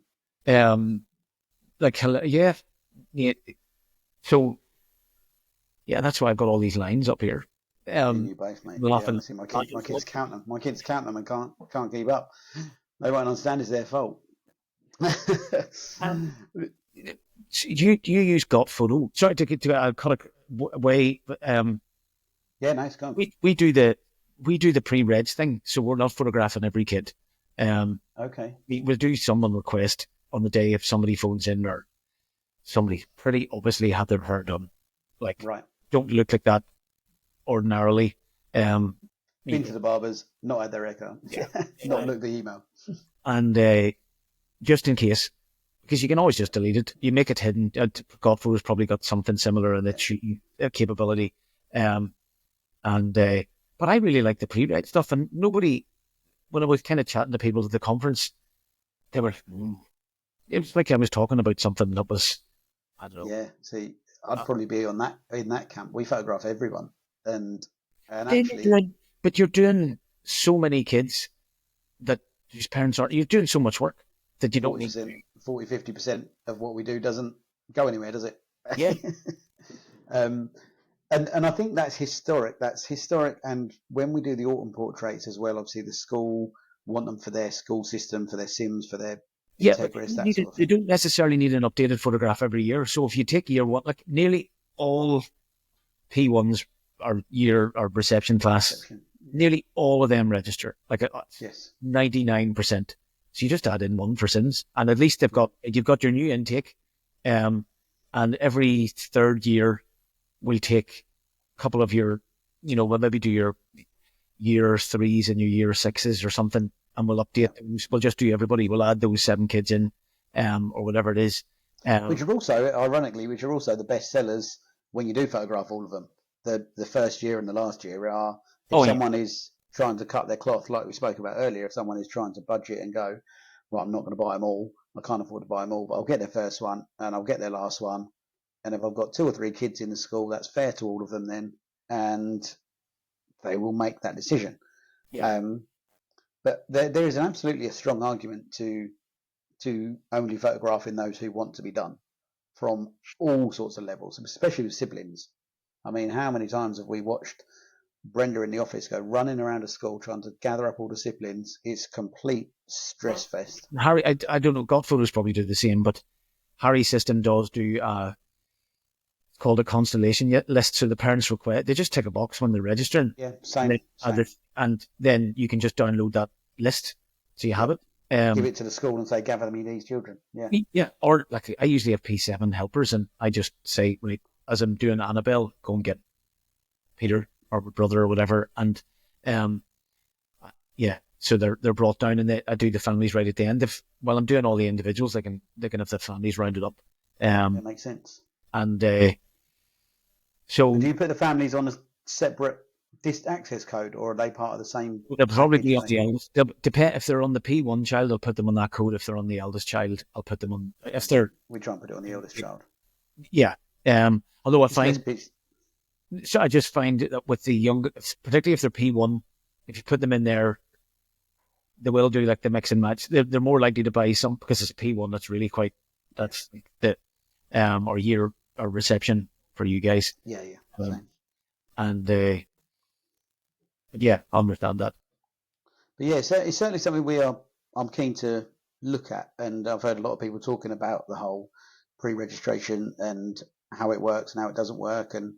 So that's why I've got all these lines up here. You both, mate. Laughing. My kids count them. My kids count them and can't keep up. They won't understand it's their fault. Do you use Got Photo? Sorry to cut away. Nice. Go on. We do the pre-reg thing, so we're not photographing every kid. Okay. We'll do some on request on the day if somebody phones in or somebody pretty obviously had their hair done. Don't look like that ordinarily. Been to the barbers, not had their haircut. Not look the email. And just in case, because you can always just delete it. You make it hidden. Godfrey's probably got something similar in its shooting capability. But I really like the pre-reg stuff, and nobody, when I was kind of chatting to people at the conference, they were, it was like I was talking about something that was, I don't know. Yeah, see, I'd probably be in that camp. We photograph everyone. And actually, but you're doing so many kids that whose parents aren't. You're doing so much work that you don't need. 40-50% of what we do doesn't go anywhere, does it? Yeah. And I think that's historic. And when we do the autumn portraits as well, obviously the school want them for their school system, for their Sims, for their Integris, that sort of thing. You don't necessarily need an updated photograph every year. So if you take year one, like nearly all P1s or reception class, nearly all of them register, 99%. So you just add in one for Sims, and at least you've got your new intake, and every third year we'll take a couple of your, we'll maybe do your year 3s and your year 6s or something, and we'll update those. We'll just do everybody. We'll add those 7 kids in, or whatever it is. Which are also, ironically, the best sellers when you do photograph all of them. The first year and the last year are, if someone is trying to cut their cloth, like we spoke about earlier, if someone is trying to budget and go, well, I'm not going to buy them all, I can't afford to buy them all, but I'll get their first one and I'll get their last one. And if I've got 2 or 3 kids in the school, that's fair to all of them then, and they will make that decision. Yeah. But there is absolutely a strong argument to only photographing those who want to be done from all sorts of levels, especially with siblings. I mean, how many times have we watched Brenda in the office go running around a school trying to gather up all the siblings? It's complete stress fest. Harry, I don't know, Godphotos probably do the same, but Harry's system does do called a constellation list. So the parents request, they just tick a box when they're registering. Yeah, same. And then you can just download that list, so you have it. Give it to the school and say, gather me these children. Yeah. Yeah. Or like I usually have P7 helpers, and I just say, right, as I'm doing Annabelle, go and get Peter or my brother or whatever, and so they're brought down, and I do the families right at the end. While I'm doing all the individuals, they can have the families rounded up. That makes sense. And so do you put the families on a separate access code, or are they part of the same? They'll probably be on the eldest. Depend if they're on the P1 child, I'll put them on that code. If they're on the eldest child, I'll put them on. If they're, we try and put it on the eldest child. Yeah. Although I just find that with the younger, particularly if they're P1, if you put them in there, they will do like the mix and match. They're more likely to buy some because it's a P1. That's really that's the or year or reception for you guys. Yeah. And yeah, I understand that. But yeah, it's certainly something I'm keen to look at, and I've heard a lot of people talking about the whole pre-registration and how it works and how it doesn't work, and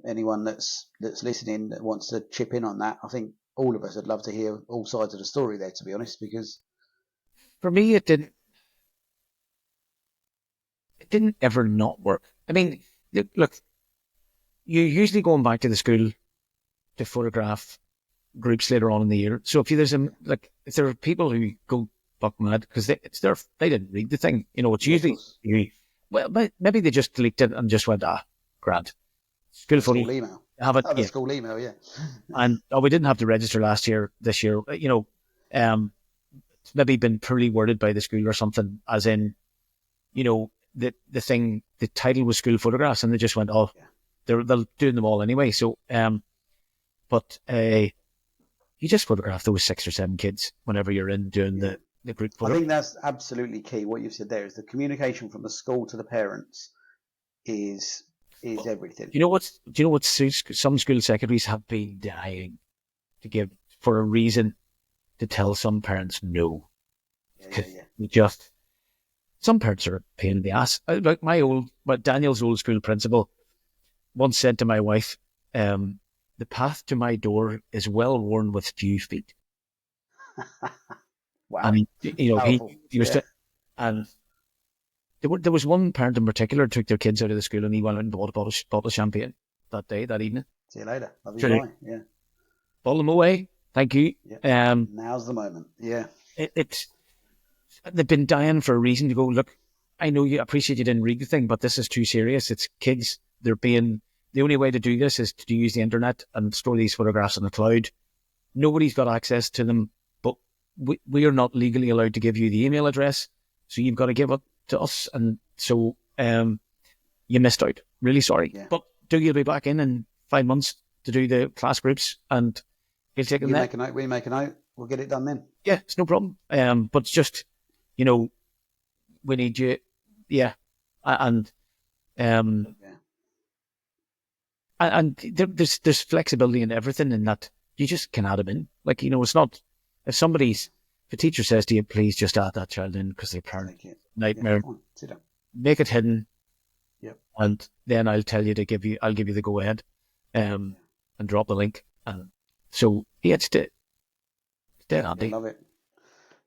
anyone that's listening that wants to chip in on that, I think all of us would love to hear all sides of the story there, to be honest, because for me it didn't ever not work. I mean, look, you're usually going back to the school to photograph groups later on in the year. So if there are people who go buck mad because they didn't read the thing, it's usually maybe they just leaked it and just went grand. School email. Have it. A school email, yeah. And we didn't have to register this year. It's maybe been poorly worded by the school or something, as in, the title was school photographs, and they just went, they're doing them all anyway. So, but you just photograph those 6 or 7 kids whenever you're in doing the group photo. I think that's absolutely key. What you've said there is the communication from the school to the parents is everything. Do you know what some school secretaries have been dying to give for a reason to tell some parents no? Just some parents are a pain in the ass. Like Daniel's old school principal once said to my wife, "The path to my door is well worn with few feet." Wow. And he used to, and there was one parent in particular who took their kids out of the school, and he went out and bought a bottle of champagne that evening. See you later. Love you, bye. Yeah. Bottle them away. Thank you. Yeah. Now's the moment. Yeah. They've been dying for a reason to go, look, I know you appreciate you didn't read the thing, but this is too serious. It's kids. The only way to do this is to use the internet and store these photographs on the cloud. Nobody's got access to them, but we are not legally allowed to give you the email address. So you've got to give it to us. And so you missed out. Really sorry. Yeah. But Doogie will be back in 5 months to do the class groups, and he'll take it there. Make a note, we make a note. We'll get it done then. Yeah, it's no problem. But it's just, we need you. Yeah. And there's flexibility in everything, in that you just can add them in. Like, it's not, if a teacher says to you, please just add that child in because they're parent nightmare, make it hidden. Yep. And then I'll tell you I'll give you the go ahead, and drop the link. And so it's dead handy.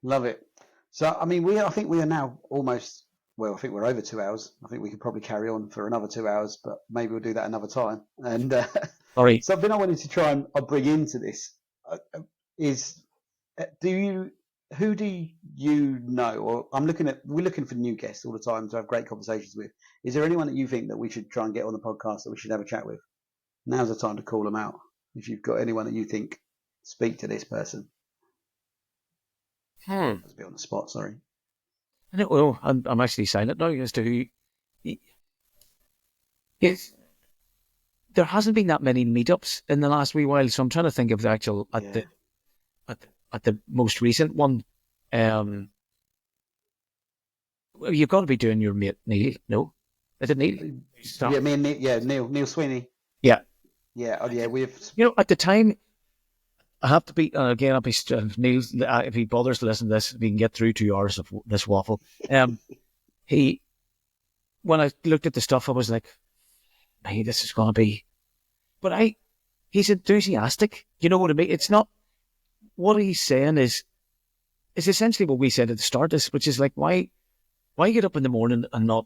Love it. So, I mean, I think we are now almost, I think we're over 2 hours. I think we could probably carry on for another 2 hours, but maybe we'll do that another time. And sorry. Something I wanted to try and bring into this is Who do you know? Or we're looking for new guests all the time to have great conversations with. Is there anyone that you think that we should try and get on the podcast that we should have a chat with? Now's the time to call them out. If you've got anyone that you think, speak to this person. Let's be on the spot. Sorry. I don't know. I'm actually silent now as to who. Yes, there hasn't been that many meetups in the last wee while, so I'm trying to think of the actual at the most recent one. Well, you've got to be doing your mate Neil. No, is it Neil? Yeah, me and Neil Sweeney. Yeah, yeah. We've at the time. I have to be again. I'll be Neil if he bothers to listen to this. If he can get through 2 hours of this waffle, when I looked at the stuff, I was like, "Hey, this is going to be." But he's enthusiastic. You know what I mean? It's not what he's saying is essentially what we said at the start, which is like, why get up in the morning and not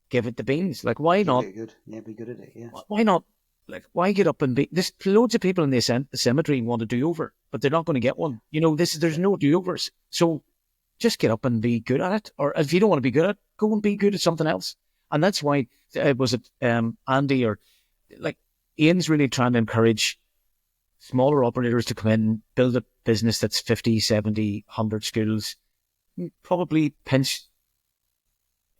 give it the beans? Like, why not? Be good. Yeah, be good at it. Yeah. Why not? Like, why get up and be? There's loads of people in the cemetery want a do-over, but they're not going to get one. There's no do-overs. So just get up and be good at it. Or if you don't want to be good at it, go and be good at something else. And that's why Andy or like Ian's really trying to encourage smaller operators to come in, build a business that's 50, 70, 100 schools, probably pinch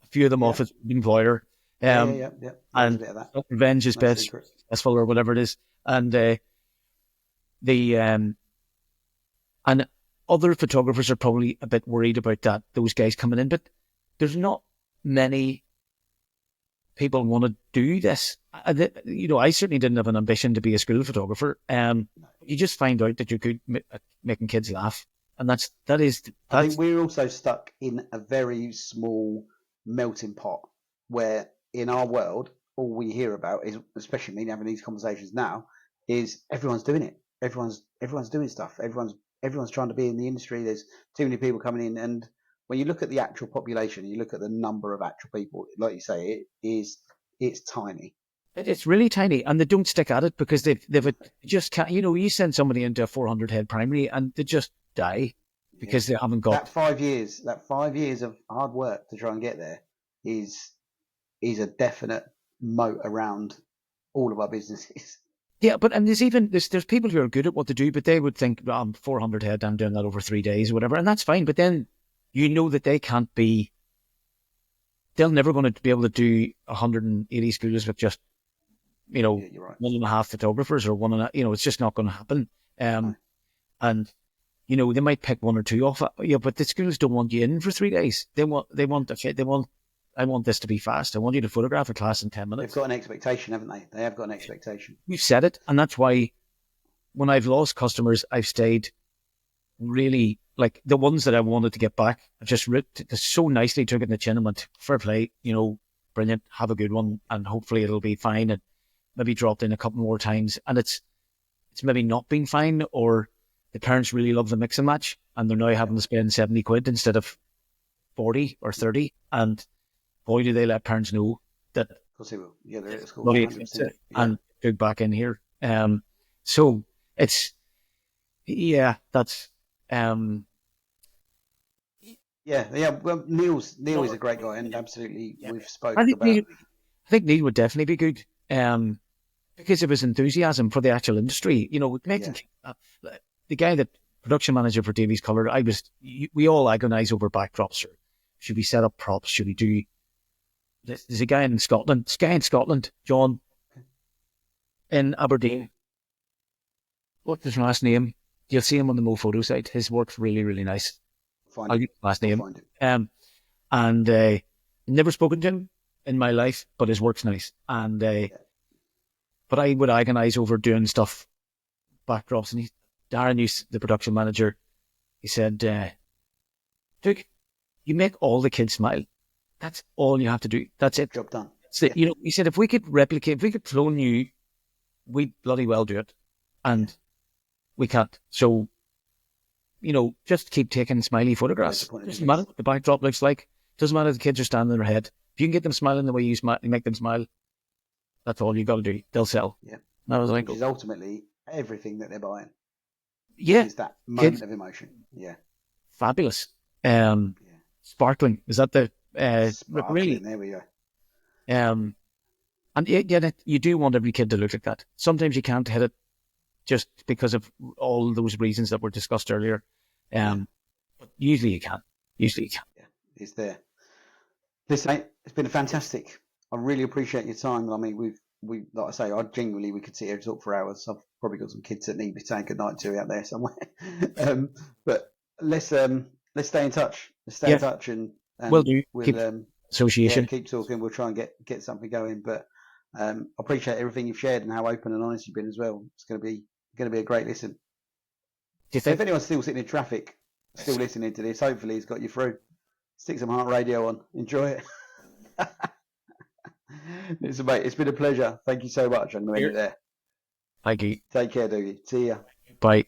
a few of them off as employer. Yeah. And revenge is best successful or whatever it is. And and other photographers are probably a bit worried about those guys coming in, but there's not many people want to do this. I certainly didn't have an ambition to be a school photographer. You just find out that you're good at making kids laugh, and that's. I think we're also stuck in a very small melting pot where, in our world, all we hear about is, especially me having these conversations now, is everyone's doing it. Everyone's doing stuff. Everyone's trying to be in the industry. There's too many people coming in, and when you look at the actual population, you look at the number of actual people, like you say, it's tiny. It's really tiny, and they don't stick at it because they've just can't. You send somebody into a 400 head primary, and they just die because they haven't got that 5 years. That 5 years of hard work to try and get there is a definite moat around all of our businesses. Yeah, but and there's people who are good at what they do, but they would think, well, I'm 400 head, I'm doing that over 3 days or whatever, and that's fine. But then that they can't be. They're never going to be able to do 180 schools with just. Right. 1.5 photographers or one and a, it's just not going to happen. And they might pick one or two off. But the schools don't want you in for 3 days. I want this to be fast. I want you to photograph a class in 10 minutes. They've got an expectation, haven't they? They have got an expectation. We've said it, and that's why when I've lost customers, I've stayed really like the ones that I wanted to get back. I've just ripped so nicely, took it in the chin and went, fair play, brilliant, have a good one, and hopefully it'll be fine. And maybe dropped in a couple more times, and it's maybe not been fine, or the parents really love the mix and match, and they're now having to spend 70 quid instead of 40 or 30. And boy, do they let parents know that. Of course they will. Yeah, they're at school. And go back in here. So it's that's. Well, Neil is a great guy, and absolutely we've spoken about. I think Neil would definitely be good. Because of his enthusiasm for the actual industry, the guy that production manager for Davies Colour, we all agonise over backdrops. Or should we set up props? Should we do? There's a guy in Scotland, John, in Aberdeen. What's his last name? You'll see him on the Mo Photo site. His work's really, really nice. I'll get his last name. And never spoken to him in my life, but his work's nice. And but I would agonise over doing stuff, backdrops. And Darren, the production manager, he said, Duke, you make all the kids smile. That's all you have to do. That's it. Job done. He said, if we could clone you, we'd bloody well do it. And we can't. So, just keep taking smiley photographs. Doesn't matter what the backdrop looks like. Doesn't matter if the kids are standing on their head. If you can get them smiling the way you make them smile, that's all you got to do. They'll sell. Yeah. And I was like, which is ultimately everything that they're buying. Yeah, is that kids, moment of emotion. Yeah, fabulous. yeah. Sparkling. Is that the Sparkling. really? There we go. And you do want every kid to look like that. Sometimes you can't hit it just because of all those reasons that were discussed earlier. But usually you can. Usually you can. Yeah, it's there. Listen, mate, it's been fantastic. I really appreciate your time. I mean, we like I say, I genuinely we could sit here and talk for hours. I've probably got some kids that need me saying goodnight to out there somewhere. But let's stay in touch. Let's stay in Yeah, touch and will do. Keep we'll association. keep talking. We'll try and get something going. But I appreciate everything you've shared and how open and honest you've been as well. It's going to be a great listen. Do you So if think? anyone's still sitting in traffic, still listening to this, hopefully it's got you through. Stick some heart radio on. Enjoy it. Listen, mate, it's been a pleasure. Thank you so much. I'm going to end it there. Thank you. Take care, Doogie. See ya. Bye.